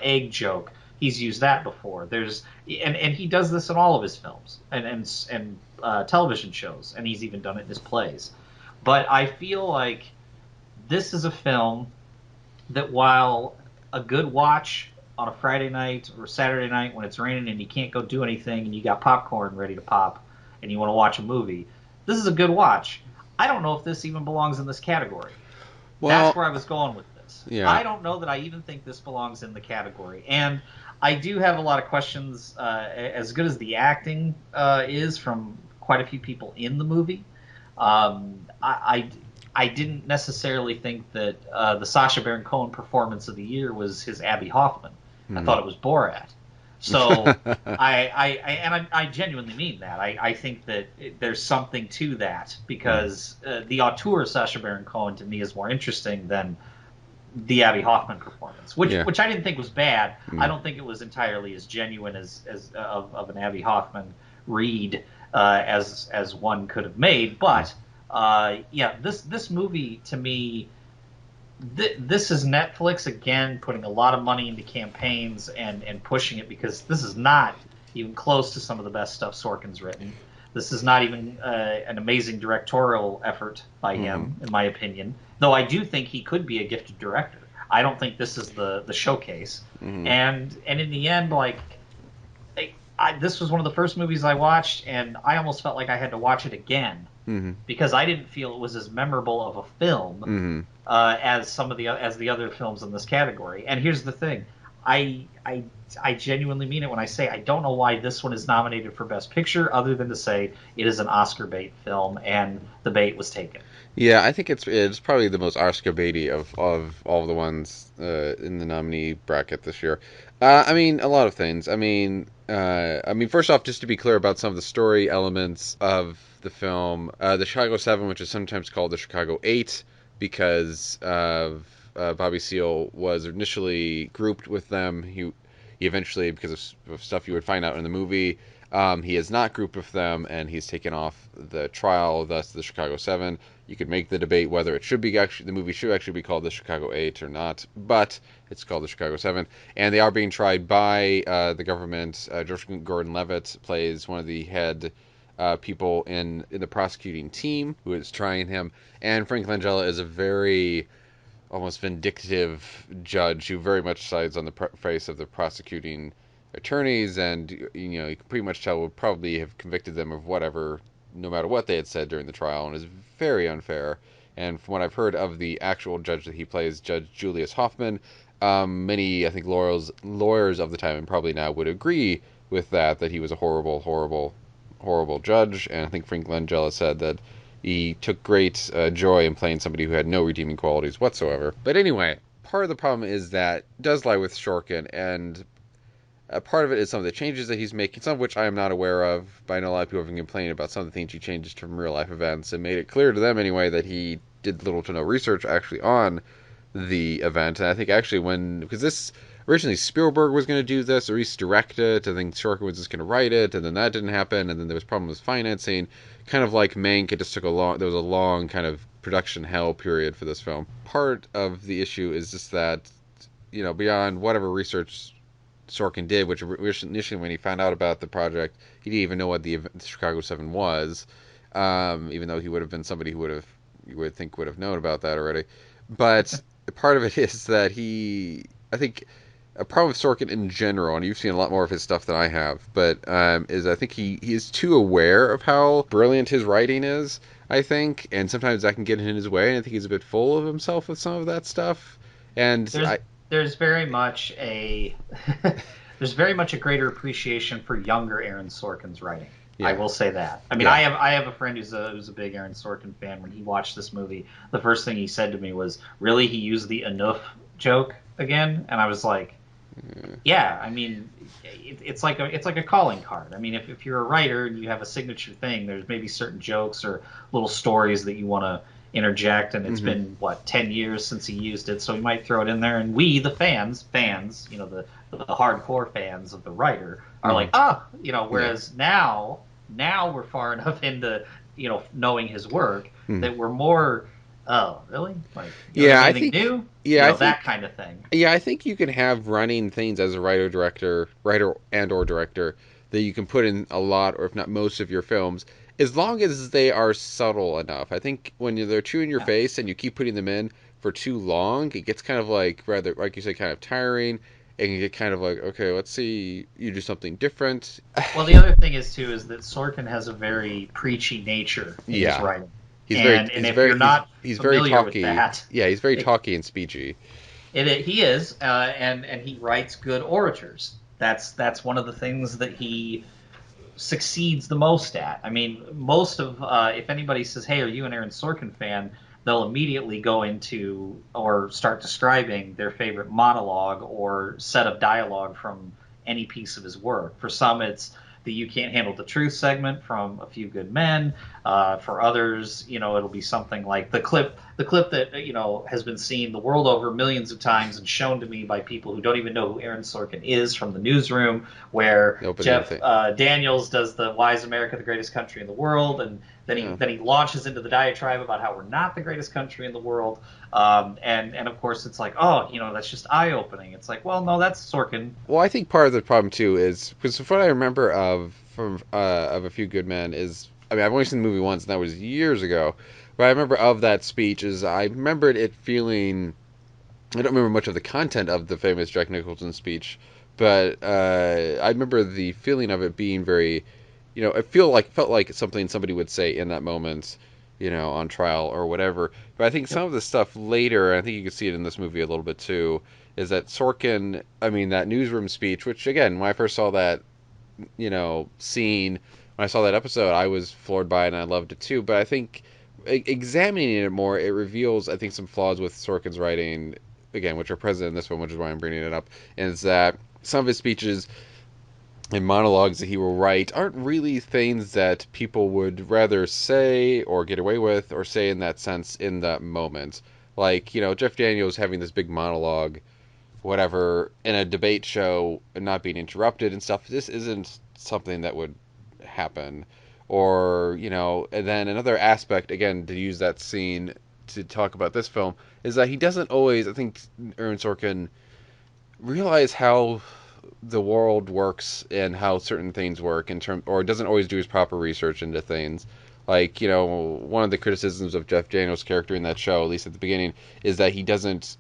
egg joke. He's used that before. And he does this in all of his films and television shows, and he's even done it in his plays. But I feel like this is a film that, while a good watch on a Friday night or Saturday night when it's raining and you can't go do anything and you got popcorn ready to pop and you want to watch a movie, this is a good watch. I don't know if this even belongs in this category. Well, that's where I was going with this. Yeah. I don't know that I even think this belongs in the category. And I do have a lot of questions, as good as the acting is from quite a few people in the movie. I didn't necessarily think that the Sacha Baron Cohen performance of the year was his Abby Hoffman. I thought it was Borat. So I genuinely mean that. I think that there's something to that, because the auteur Sacha Baron Cohen to me is more interesting than the Abby Hoffman performance, which I didn't think was bad. I don't think it was entirely as genuine as of an Abby Hoffman read as one could have made. But this movie to me. This is Netflix again putting a lot of money into campaigns and pushing it, because this is not even close to some of the best stuff Sorkin's written. This is not even an amazing directorial effort by him, in my opinion. Though I do think he could be a gifted director. I don't think this is the showcase. And in the end, this was one of the first movies I watched, and I almost felt like I had to watch it again Mm-hmm. because I didn't feel it was as memorable of a film Mm-hmm. as the other films in this category. And here's the thing, I genuinely mean it when I say I don't know why this one is nominated for Best Picture, other than to say it is an Oscar bait film, and the bait was taken. Yeah, I think it's probably the most Oscar baity of all the ones in the nominee bracket this year. I mean, a lot of things. I mean, first off, just to be clear about some of the story elements of the film, the Chicago Seven, which is sometimes called the Chicago Eight, because of Bobby Seale was initially grouped with them. He eventually, because of stuff you would find out in the movie, he is not grouped with them, and he's taken off the trial, thus the Chicago Seven. You could make the debate whether it should be actually the movie should actually be called the Chicago Eight or not, but it's called the Chicago Seven, and they are being tried by the government. George Gordon-Levitt plays one of the head people in the prosecuting team who is trying him, and Frank Langella is a very almost vindictive judge who very much sides on the face of the prosecuting attorneys, and you can pretty much tell would probably have convicted them of whatever, no matter what they had said during the trial, and is very unfair. And from what I've heard of the actual judge that he plays, Judge Julius Hoffman, many I think lawyers of the time and probably now would agree with that he was a horrible, horrible, horrible judge. And I think Frank Langella said that he took great joy in playing somebody who had no redeeming qualities whatsoever. But anyway, part of the problem is that does lie with Shorkin, and part of it is some of the changes that he's making, some of which I am not aware of, but I know a lot of people have been complaining about some of the things he changes from real life events, and made it clear to them anyway that he did little to no research actually on the event. And I think actually because this originally Spielberg was going to do this, or at least direct it, I think Shorkin was just going to write it, and then that didn't happen, and then there was problems with financing, kind of like Mank. It just took there was a long kind of production hell period for this film. Part of the issue is just that, beyond whatever research Sorkin did, which initially when he found out about the project, he didn't even know what the Chicago Seven was, even though he would have been somebody who you would think would have known about that already. But part of it is that I think, a problem with Sorkin in general, and you've seen a lot more of his stuff than I have, but is I think he is too aware of how brilliant his writing is, I think, and sometimes that can get in his way, and I think he's a bit full of himself with some of that stuff. And There's very much a there's very much a greater appreciation for younger Aaron Sorkin's writing. Yeah. I will say that. I mean, Yeah. I have a friend who's a big Aaron Sorkin fan. When he watched this movie, the first thing he said to me was, "Really, he used the enough joke again?" And I was like, "Yeah, I mean, it's like a calling card. I mean, if you're a writer and you have a signature thing, there's maybe certain jokes or little stories that you want to interject, and it's been 10 years since he used it, so he might throw it in there, and we the fans, the hardcore fans of the writer are like, whereas now we're far enough into knowing his work that we're more, oh really, like, I anything think new, I think that kind of thing. Yeah, I think you can have running things as a writer and or director, that you can put in a lot, or if not most, of your films, as long as they are subtle enough. I think when they're too in your face and you keep putting them in for too long, it gets kind of like, rather, like you said, kind of tiring, and you get kind of like, okay, let's see you do something different. Well, the other thing is too is that Sorkin has a very preachy nature in his writing. He's very familiar with talky. that, Yeah, he's very talky and speechy. He is, and he writes good orators. That's one of the things that he succeeds the most at. I mean, most of if anybody says, "Hey, are you an Aaron Sorkin fan?" they'll immediately go into or start describing their favorite monologue or set of dialogue from any piece of his work. For some, it's the "You Can't Handle the Truth" segment from A Few Good Men. For others, it'll be something like the clip that has been seen the world over millions of times and shown to me by people who don't even know who Aaron Sorkin is, from The Newsroom, where Jeff Daniels does the "Why is America the greatest country in the world?" and then he launches into the diatribe about how we're not the greatest country in the world, and of course it's like, that's just eye opening. It's like, well, no, that's Sorkin. Well, I think part of the problem too is, because what I remember of A Few Good Men is, I mean, I've only seen the movie once, and that was years ago. But I remember of that speech is I remembered it feeling. I don't remember much of the content of the famous Jack Nicholson speech, but I remember the feeling of it being very, it felt like something somebody would say in that moment, on trial or whatever. But I think some of the stuff later, I think you can see it in this movie a little bit too, is that Sorkin, I mean, that newsroom speech, which again, when I first saw that, scene, when I saw that episode, I was floored by it and I loved it too. But I think examining it more, it reveals, I think, some flaws with Sorkin's writing, again, which are present in this one, which is why I'm bringing it up, and it's that some of his speeches and monologues that he will write aren't really things that people would rather say or get away with or say in that sense in that moment. Like, Jeff Daniels having this big monologue, whatever, in a debate show and not being interrupted and stuff. This isn't something that would happen. Or, and then another aspect, again, to use that scene to talk about this film, is that he doesn't always, I think, Aaron Sorkin, realize how the world works and how certain things work or doesn't always do his proper research into things. Like, one of the criticisms of Jeff Daniels' character in that show, at least at the beginning, is that he doesn't,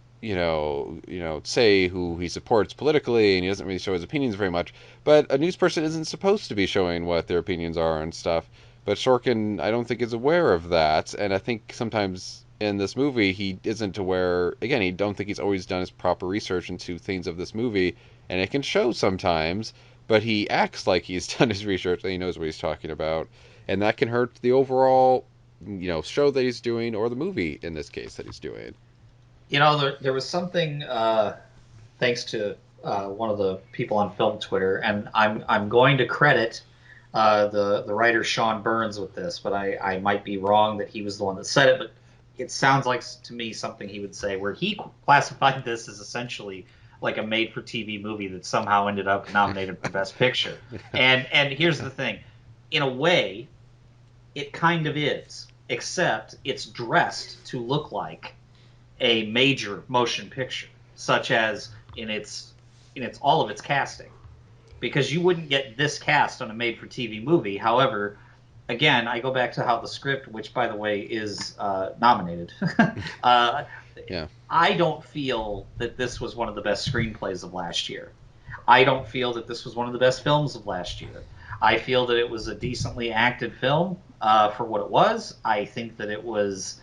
say who he supports politically, and he doesn't really show his opinions very much. But a news person isn't supposed to be showing what their opinions are and stuff. But Sorkin, I don't think, is aware of that, and I think sometimes in this movie he isn't aware. Again, he don't think he's always done his proper research into things of this movie, and it can show sometimes. But he acts like he's done his research and he knows what he's talking about, and that can hurt the overall, show that he's doing, or the movie in this case that he's doing. There was something, thanks to one of the people on Film Twitter, and I'm going to credit the writer Sean Burns with this, but I might be wrong that he was the one that said it, but it sounds like to me something he would say, where he classified this as essentially like a made-for-TV movie that somehow ended up nominated for Best Picture. And here's the thing. In a way, it kind of is, except it's dressed to look like a major motion picture, such as in its all of its casting, because you wouldn't get this cast on a made-for-TV movie. However, again, I go back to how the script, which by the way is nominated, Yeah. I don't feel that this was one of the best screenplays of last year. I don't feel that this was one of the best films of last year. I feel that it was a decently acted film for what it was. I think that it was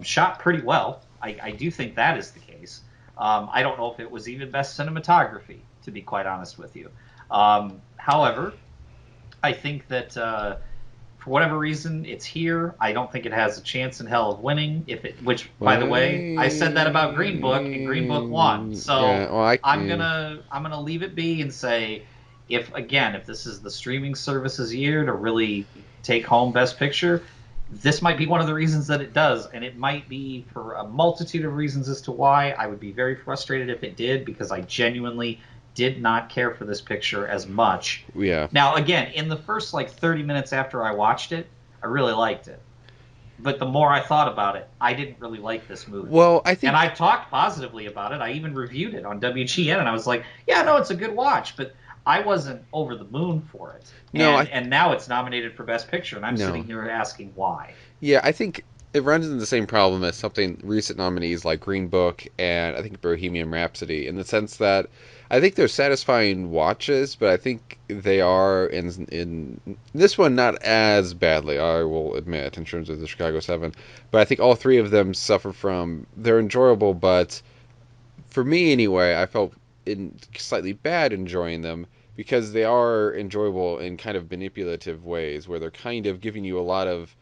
shot pretty well. I do think that is the case. I don't know if it was even best cinematography, to be quite honest with you. However, I think that for whatever reason, it's here. I don't think it has a chance in hell of winning. Which, by the way, I said that about Green Book, and Green Book won. So yeah, well, I'm gonna leave it be and say, if this is the streaming service's year to really take home Best Picture, this might be one of the reasons that it does, and it might be for a multitude of reasons as to why. I would be very frustrated if it did, because I genuinely did not care for this picture as much. Yeah. Now, again, in the first 30 minutes after I watched it, I really liked it. But the more I thought about it, I didn't really like this movie. Well, I think... And I talked positively about it. I even reviewed it on WGN, and I was like, yeah, no, it's a good watch. But I wasn't over the moon for it. No, and now it's nominated for Best Picture, and I'm sitting here asking why. Yeah, I think it runs into the same problem as something recent nominees like Green Book and I think Bohemian Rhapsody, in the sense that I think they're satisfying watches, but I think they are in this one not as badly, I will admit, in terms of the Chicago 7. But I think all three of them suffer from, they're enjoyable, but for me anyway, I felt slightly bad enjoying them, because they are enjoyable in kind of manipulative ways, where they're kind of giving you a lot of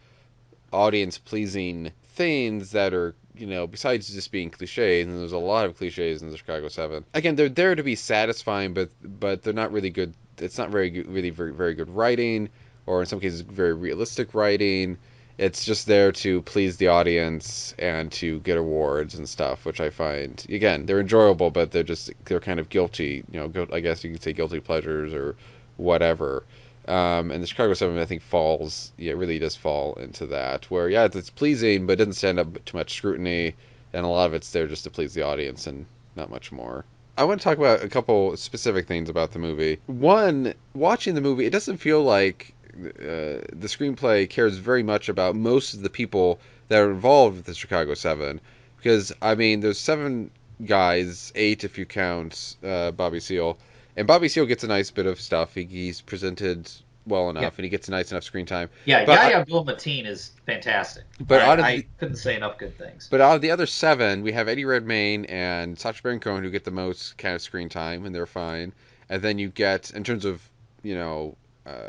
audience-pleasing things that are, besides just being cliches, and there's a lot of cliches in the Chicago 7. Again, they're there to be satisfying, but they're not really good. It's not very good, really very, very good writing, or in some cases, very realistic writing. It's just there to please the audience and to get awards and stuff, which I find, again, they're enjoyable, but they're kind of guilty, I guess you could say guilty pleasures or whatever. And the Chicago 7, I think, it really does fall into that, where, yeah, it's pleasing, but it doesn't stand up to much scrutiny, and a lot of it's there just to please the audience and not much more. I want to talk about a couple specific things about the movie. One, watching the movie, it doesn't feel like the screenplay cares very much about most of the people that are involved with the Chicago 7, because, I mean, there's 7 guys, 8 if you count Bobby Seale, and Bobby Seale gets a nice bit of stuff. He's presented well enough, Yeah. and he gets nice enough screen time. Yeah, But Yahya Abdul-Mateen is fantastic. but out of I the couldn't say enough good things. but out of the other seven, we have Eddie Redmayne and Sacha Baron Cohen who get the most kind of screen time, and they're fine. And then you get, in terms of, you know,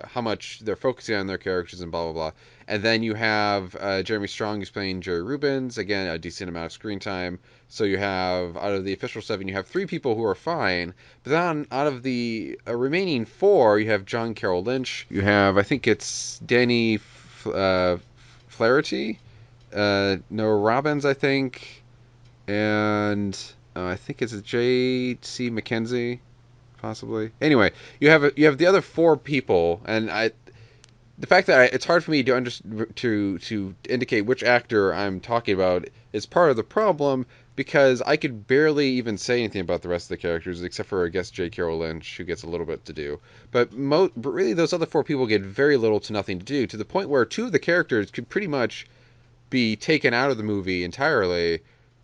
how much they're focusing on their characters and blah blah blah. And then you have Jeremy Strong who's playing Jerry Rubens, again a decent amount of screen time. So you have, out of the official seven, you have three people who are fine. But then out of the remaining four, you have John Carroll Lynch. You have, I think it's Danny Flaherty, Noah Robbins, I think, and I think it's J.C. McKenzie, possibly. Anyway, you have the other four people, and the fact that it's hard for me to indicate which actor I'm talking about is part of the problem, because I could barely even say anything about the rest of the characters except for, I guess, J. Carroll Lynch, who gets a little bit to do. But really, those other four people get very little to nothing to do, to the point where two of the characters could pretty much be taken out of the movie entirely,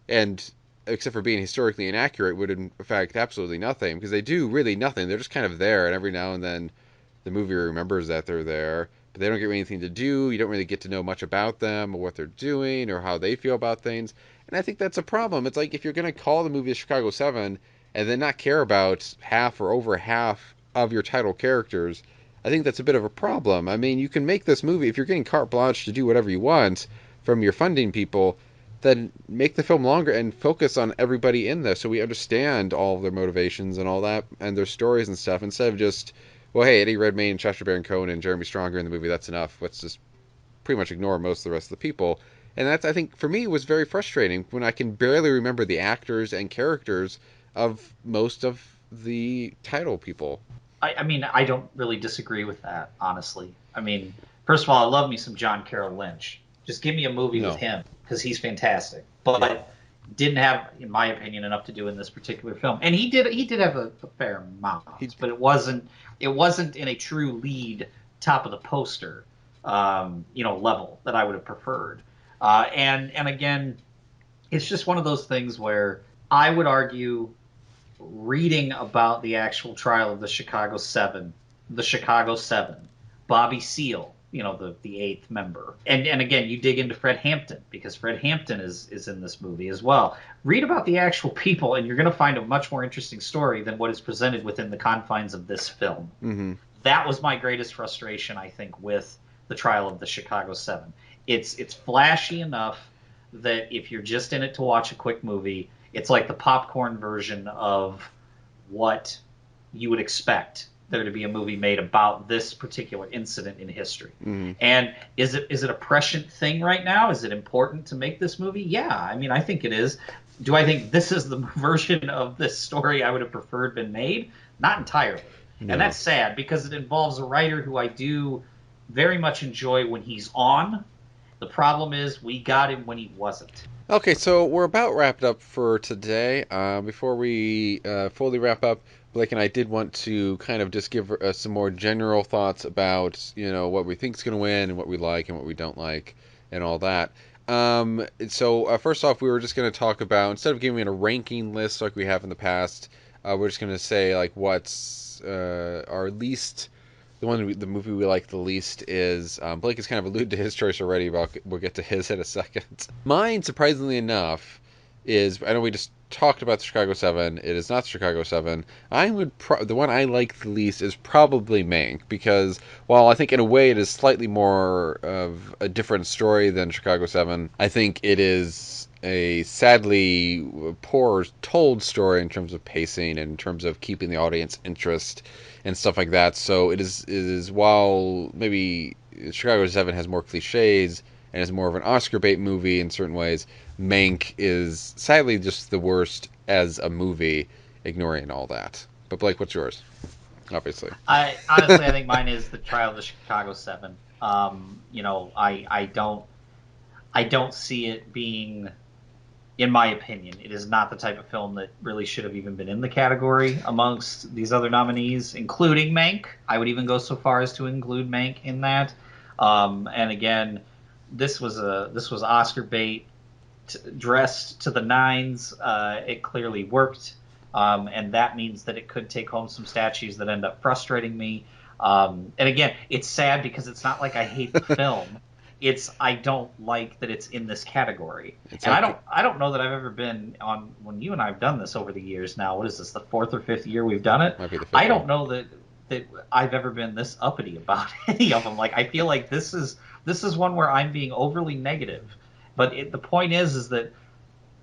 and except for being historically inaccurate, would in fact absolutely nothing, because they do really nothing. They're just kind of there, and every now and then the movie remembers that they're there, but they don't get anything to do. You don't really get to know much about them or what they're doing or how they feel about things. And I think that's a problem. It's like, if you're going to call the movie Chicago 7 and then not care about half or over half of your title characters, I think that's a bit of a problem. I mean, you can make this movie, if you're getting carte blanche to do whatever you want from your funding people, then make the film longer and focus on everybody in this so we understand all of their motivations and all that and their stories and stuff, instead of just, well, hey, Eddie Redmayne, Sacha Baron Cohen, and Jeremy Strong are in the movie, that's enough. Let's just pretty much ignore most of the rest of the people. And that's, I think, for me, was very frustrating when I can barely remember the actors and characters of most of the title people. I mean, I don't really disagree with that, honestly. I mean, first of all, I love me some John Carroll Lynch. Just give me a movie with him, because he's fantastic. But didn't have, in my opinion, enough to do in this particular film. And he did have a fair amount, but it wasn't in a true lead, top of the poster, level that I would have preferred. And again, it's just one of those things where I would argue, reading about the actual trial of the Chicago Seven, Bobby Seale, the eighth member, and again, you dig into Fred Hampton, because Fred Hampton is in this movie as well. Read about the actual people, and you're going to find a much more interesting story than what is presented within the confines of this film. Mm-hmm. That was my greatest frustration, I think, with the trial of the Chicago Seven. It's flashy enough that if you're just in it to watch a quick movie, it's like the popcorn version of what you would expect there to be a movie made about this particular incident in history. Mm-hmm. And is it a prescient thing right now? Is it important to make this movie? Yeah, I mean, I think it is. Do I think this is the version of this story I would have preferred been made? Not entirely. No. And that's sad, because it involves a writer who I do very much enjoy when he's on. The problem is we got him when he wasn't. Okay, so we're about wrapped up for today. Before we fully wrap up, Blake and I did want to kind of just give some more general thoughts about, what we think is going to win and what we like and what we don't like and all that. So first off, we were just going to talk about, instead of giving it a ranking list like we have in the past, we're just going to say like what's our least. The movie we like the least is, Blake has kind of alluded to his choice already, but we'll get to his in a second. Mine, surprisingly enough, is, I know we just talked about the Chicago 7. It is not the Chicago 7. The one I like the least is probably Mank, because while I think in a way it is slightly more of a different story than Chicago 7, I think it is a sadly poor told story in terms of pacing and in terms of keeping the audience interest and stuff like that. So it is while maybe Chicago 7 has more cliches and is more of an Oscar bait movie in certain ways, Mank is sadly just the worst as a movie, ignoring all that. But Blake, what's yours? Obviously, I think mine is the Trial of the Chicago 7. I don't see it being, in my opinion, it is not the type of film that really should have even been in the category amongst these other nominees, including Mank. I would even go so far as to include Mank in that. And again, this was Oscar bait, dressed to the nines. It clearly worked, and that means that it could take home some statues that end up frustrating me. And again, it's sad because it's not like I hate the film. It's I don't like that it's in this category. It's And okay. I don't know that I've ever been on when you and I have done this over the years now. What is this, the fourth or fifth year we've done it? Might be the fifth I don't one. know that I've ever been this uppity about any of them. Like I feel like this is one where I'm being overly negative. But the point is that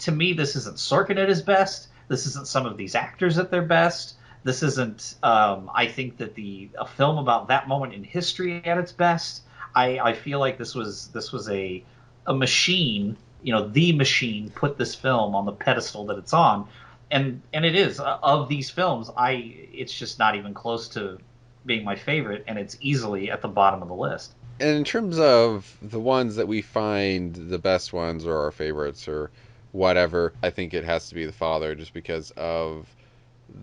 to me, this isn't Sorkin at his best. This isn't some of these actors at their best. This isn't. I think that a film about that moment in history at its best. I feel like this was a machine. The machine put this film on the pedestal that it's on, and it is of these films. It's just not even close to being my favorite, and it's easily at the bottom of the list. And in terms of the ones that we find the best ones or our favorites or whatever, I think it has to be The Father, just because of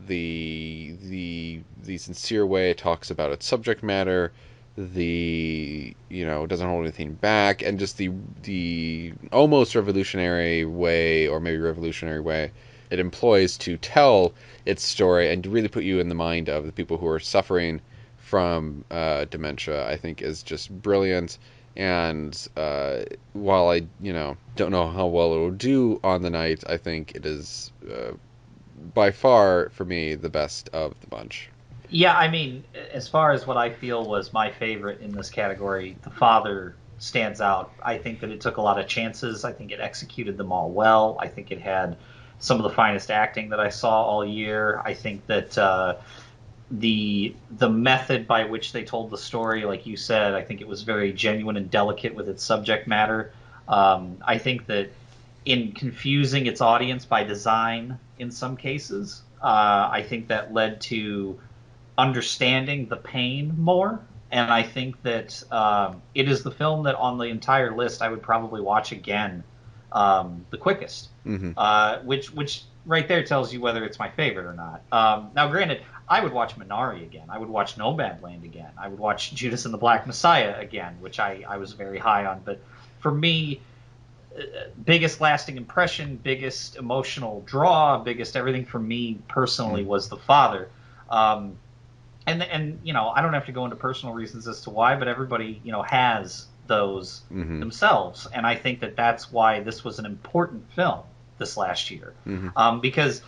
the sincere way it talks about its subject matter, doesn't hold anything back, and just the almost revolutionary way, or maybe revolutionary way, it employs to tell its story and to really put you in the mind of the people who are suffering from dementia, I think is just brilliant. And while I don't know how well it will do on the night, I think it is by far, for me, the best of the bunch. Yeah, I mean, as far as what I feel was my favorite in this category, The Father stands out. I think that it took a lot of chances. I think it executed them all well. I think it had some of the finest acting that I saw all year. I think that the method by which they told the story, like you said, I think it was very genuine and delicate with its subject matter. I think that in confusing its audience by design in some cases, I think that led to understanding the pain more. And I think that it is the film that on the entire list I would probably watch again the quickest, Mm-hmm. which right there tells you whether it's my favorite or not. Now, granted, I would watch Minari again. I would watch Nomadland again. I would watch Judas and the Black Messiah again, which I was very high on. But for me, biggest lasting impression, biggest emotional draw, biggest everything for me personally Mm-hmm. was The Father. Um, and I don't have to go into personal reasons as to why, but everybody has those Mm-hmm. themselves, and I think that that's why this was an important film this last year, Mm-hmm. because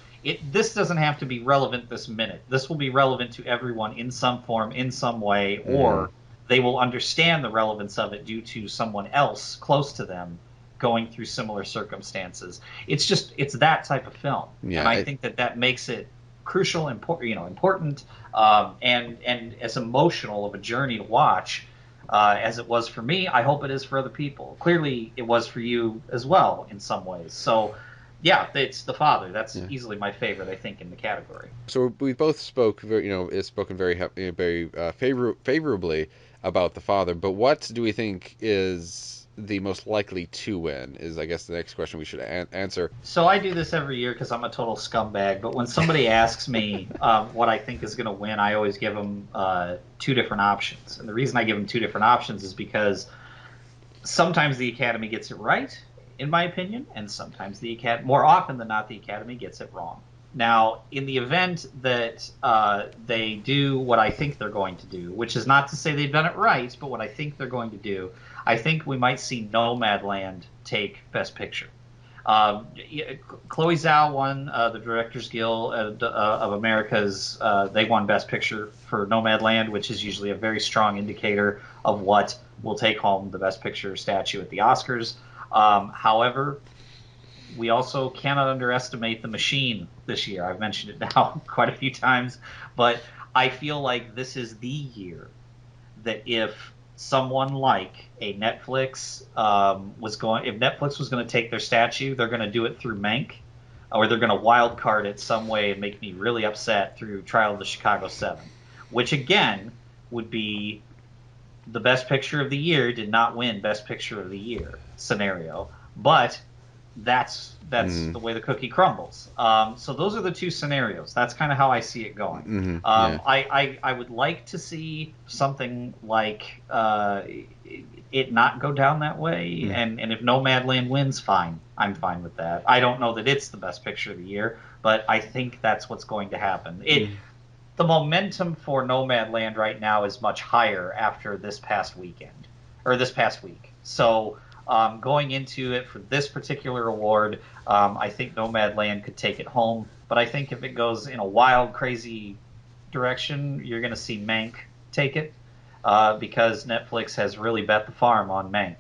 this doesn't have to be relevant this minute. This will be relevant to everyone in some form, in some way, Mm-hmm. or they will understand the relevance of it due to someone else close to them going through similar circumstances. It's that type of film, and Yeah. I think that makes it crucial, important, and as emotional of a journey to watch as it was for me. I hope it is for other people. Clearly, it was for you as well in some ways. So, yeah, it's The Father. That's Yeah. easily my favorite, I think, in the category. So we both spoke very, is spoken very, very favorably about The Father. But what do we think is the most likely to win? Is, I guess, the next question we should answer. So I do this every year because I'm a total scumbag. But when somebody asks me what I think is going to win, I always give them two different options. And the reason I give them two different options is because sometimes the Academy gets it right, in my opinion, and sometimes more often than not, the Academy gets it wrong. Now, in the event that they do what I think they're going to do, which is not to say they've done it right, but what I think they're going to do, I think we might see Nomadland take Best Picture. Chloe Zhao won the Directors Guild of America's. They won Best Picture for Nomadland, which is usually a very strong indicator of what will take home the Best Picture statue at the Oscars. However, we also cannot underestimate the machine this year. I've mentioned it now quite a few times, but I feel like this is the year that if someone like a Netflix if Netflix was going to take their statue, they're going to do it through Mank, or they're going to wild card it some way and make me really upset through Trial of the Chicago 7, which again would be the Best Picture of the year did not win Best Picture of the Year scenario, but that's Mm-hmm. the way the cookie crumbles. So those are the two scenarios. That's kind of how I see it going. Mm-hmm. Yeah. I would like to see something like it not go down that way, Mm-hmm. and if Nomadland wins, fine. I'm fine with that. I don't know that it's the Best Picture of the year, but I think that's what's going to happen. Mm-hmm. the momentum for Nomadland right now is much higher after this past weekend, or this past week. So going into it for this particular award, I think Nomadland could take it home. But I think if it goes in a wild, crazy direction, you're going to see Mank take it, because Netflix has really bet the farm on Mank.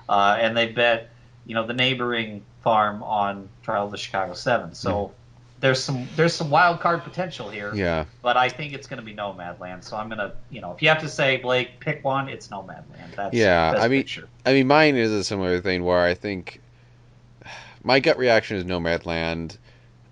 And they bet, the neighboring farm on Trial of the Chicago 7. So there's some wild card potential here. Yeah. But I think it's going to be Nomadland. So I'm going to, if you have to say, Blake, pick one, it's Nomadland. That's Best Picture. I mean, mine is a similar thing where I think my gut reaction is Nomadland.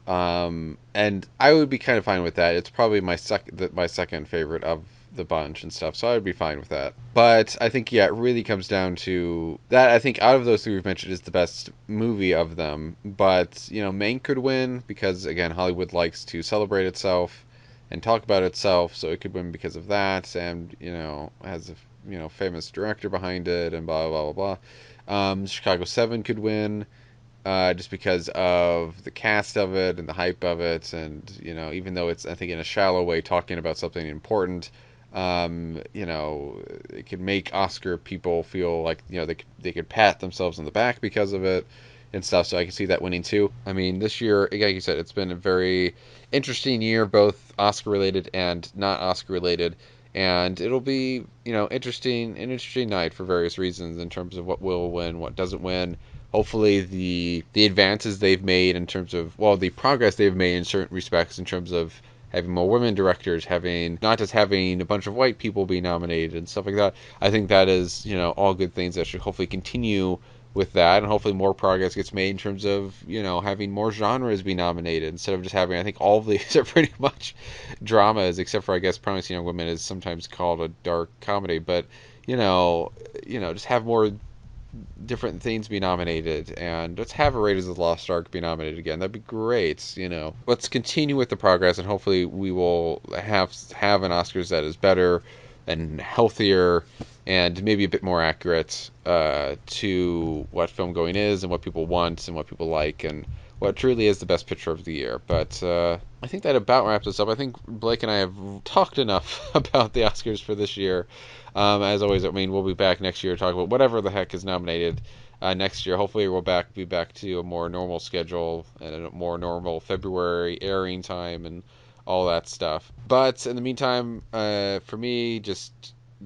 And I would be kind of fine with that. It's probably my second favorite of the bunch and stuff, so I would be fine with that. But I think, it really comes down to that. I think out of those three we've mentioned is the best movie of them. But, Mank could win because, again, Hollywood likes to celebrate itself and talk about itself, so it could win because of that, and, has a, famous director behind it, and blah, blah, blah, blah. Chicago 7 could win. Just because of the cast of it and the hype of it, and even though it's, I think, in a shallow way talking about something important, it could make Oscar people feel like they could pat themselves on the back because of it and stuff. So I can see that winning too. I mean, this year, like you said, it's been a very interesting year, both Oscar related and not Oscar related. And it'll be, an interesting night for various reasons in terms of what will win, what doesn't win. Hopefully the advances they've made in terms of, the progress they've made in certain respects in terms of having more women directors, not just having a bunch of white people be nominated and stuff like that. I think that is, all good things that should hopefully continue with that, and hopefully more progress gets made in terms of, having more genres be nominated instead of just having, I think all of these are pretty much dramas, except for, I guess, Promising Young Women is sometimes called a dark comedy, but, just have more different things be nominated, and let's have a Raiders of the Lost Ark be nominated again. That'd be great. Let's continue with the progress, and hopefully we will have an Oscars that is better and healthier and maybe a bit more accurate to what film going is and what people want and what people like and what truly is the best picture of the year. But I think that about wraps us up. I think Blake and I have talked enough about the Oscars for this year. As always, I mean, we'll be back next year to talk about whatever the heck is nominated next year. Hopefully we'll be back to a more normal schedule and a more normal February airing time and all that stuff. But in the meantime, for me, just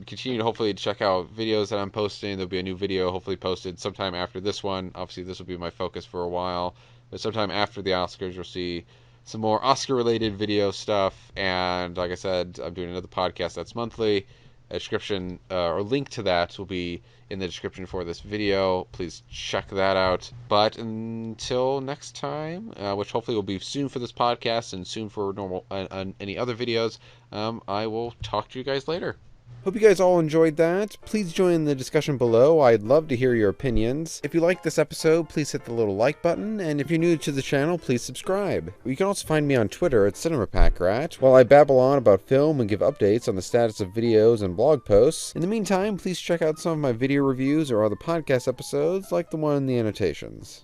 continue to hopefully check out videos that I'm posting. There'll be a new video hopefully posted sometime after this one. Obviously, this will be my focus for a while. But sometime after the Oscars, you'll see some more Oscar-related video stuff. And like I said, I'm doing another podcast that's monthly. A description or link to that will be in the description for this video. Please check that out. But until next time, which hopefully will be soon for this podcast and soon for normal any other videos, I will talk to you guys later. Hope you guys all enjoyed that. Please join the discussion below. I'd love to hear your opinions. If you liked this episode, please hit the little like button, and if you're new to the channel, please subscribe. You can also find me on Twitter at CinemaPackRat, while I babble on about film and give updates on the status of videos and blog posts. In the meantime, please check out some of my video reviews or other podcast episodes, like the one in the annotations.